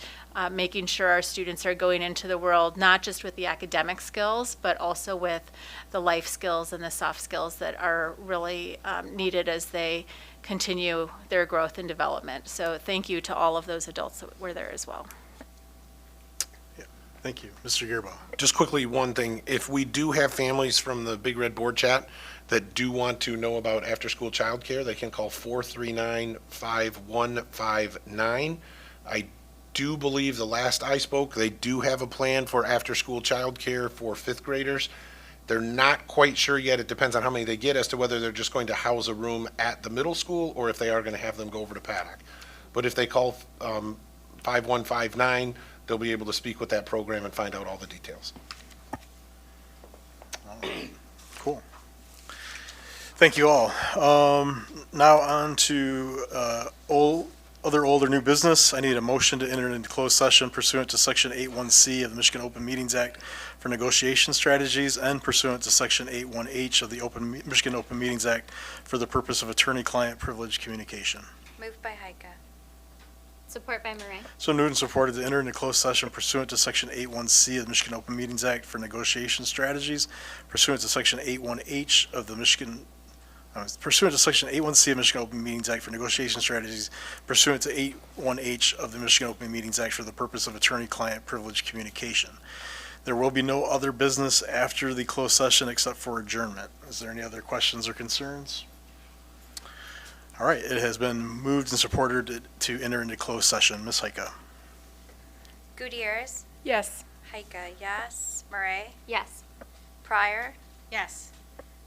making sure our students are going into the world not just with the academic skills, but also with the life skills and the soft skills that are really needed as they continue their growth and development. So thank you to all of those adults that were there as well. Thank you. Mr. Gearbaugh. Just quickly, one thing, if we do have families from the Big Red Board Chat that do want to know about after-school childcare, they can call 439-5159. I do believe the last I spoke, they do have a plan for after-school childcare for 5th graders. They're not quite sure yet, it depends on how many they get, as to whether they're just going to house a room at the middle school or if they are going to have them go over to Paddock. But if they call 5159, they'll be able to speak with that program and find out all the details. Cool. Thank you all. Now on to other old or new business. I need a motion to enter into closed session pursuant to Section 81C of the Michigan Open Meetings Act for negotiation strategies and pursuant to Section 81H of the Michigan Open Meetings Act for the purpose of attorney-client privilege communication. Moved by Heike. Support by Murray. So moved and supported to enter into closed session pursuant to Section 81C of the Michigan Open Meetings Act for negotiation strategies, pursuant to Section 81H of the pursuant to Section 81C of Michigan Open Meetings Act for negotiation strategies pursuant to 81H of the Michigan Open Meetings Act for the purpose of attorney-client privilege communication. There will be no other business after the closed session except for adjournment. Is there any other questions or concerns? All right, it has been moved and supported to enter into closed session. Ms. Heika? Gutierrez, Yes. Heika, yes. Murray, Yes. Pryor, Yes.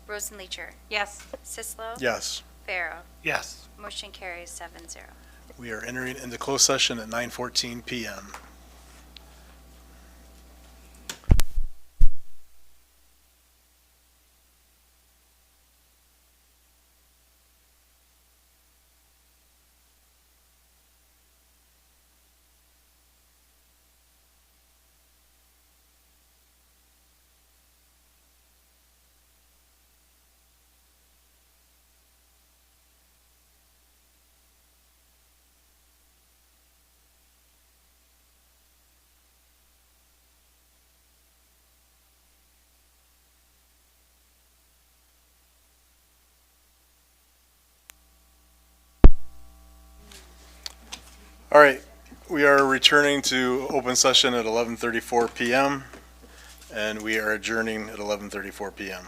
Rosenleacher, Yes. Sislo, Yes. Farrow. Yes. Motion carries 7-0. We are entering into closed session at 9:14 PM. All right, we are returning to open session at 11:34 PM, and we are adjourning at 11:34 PM.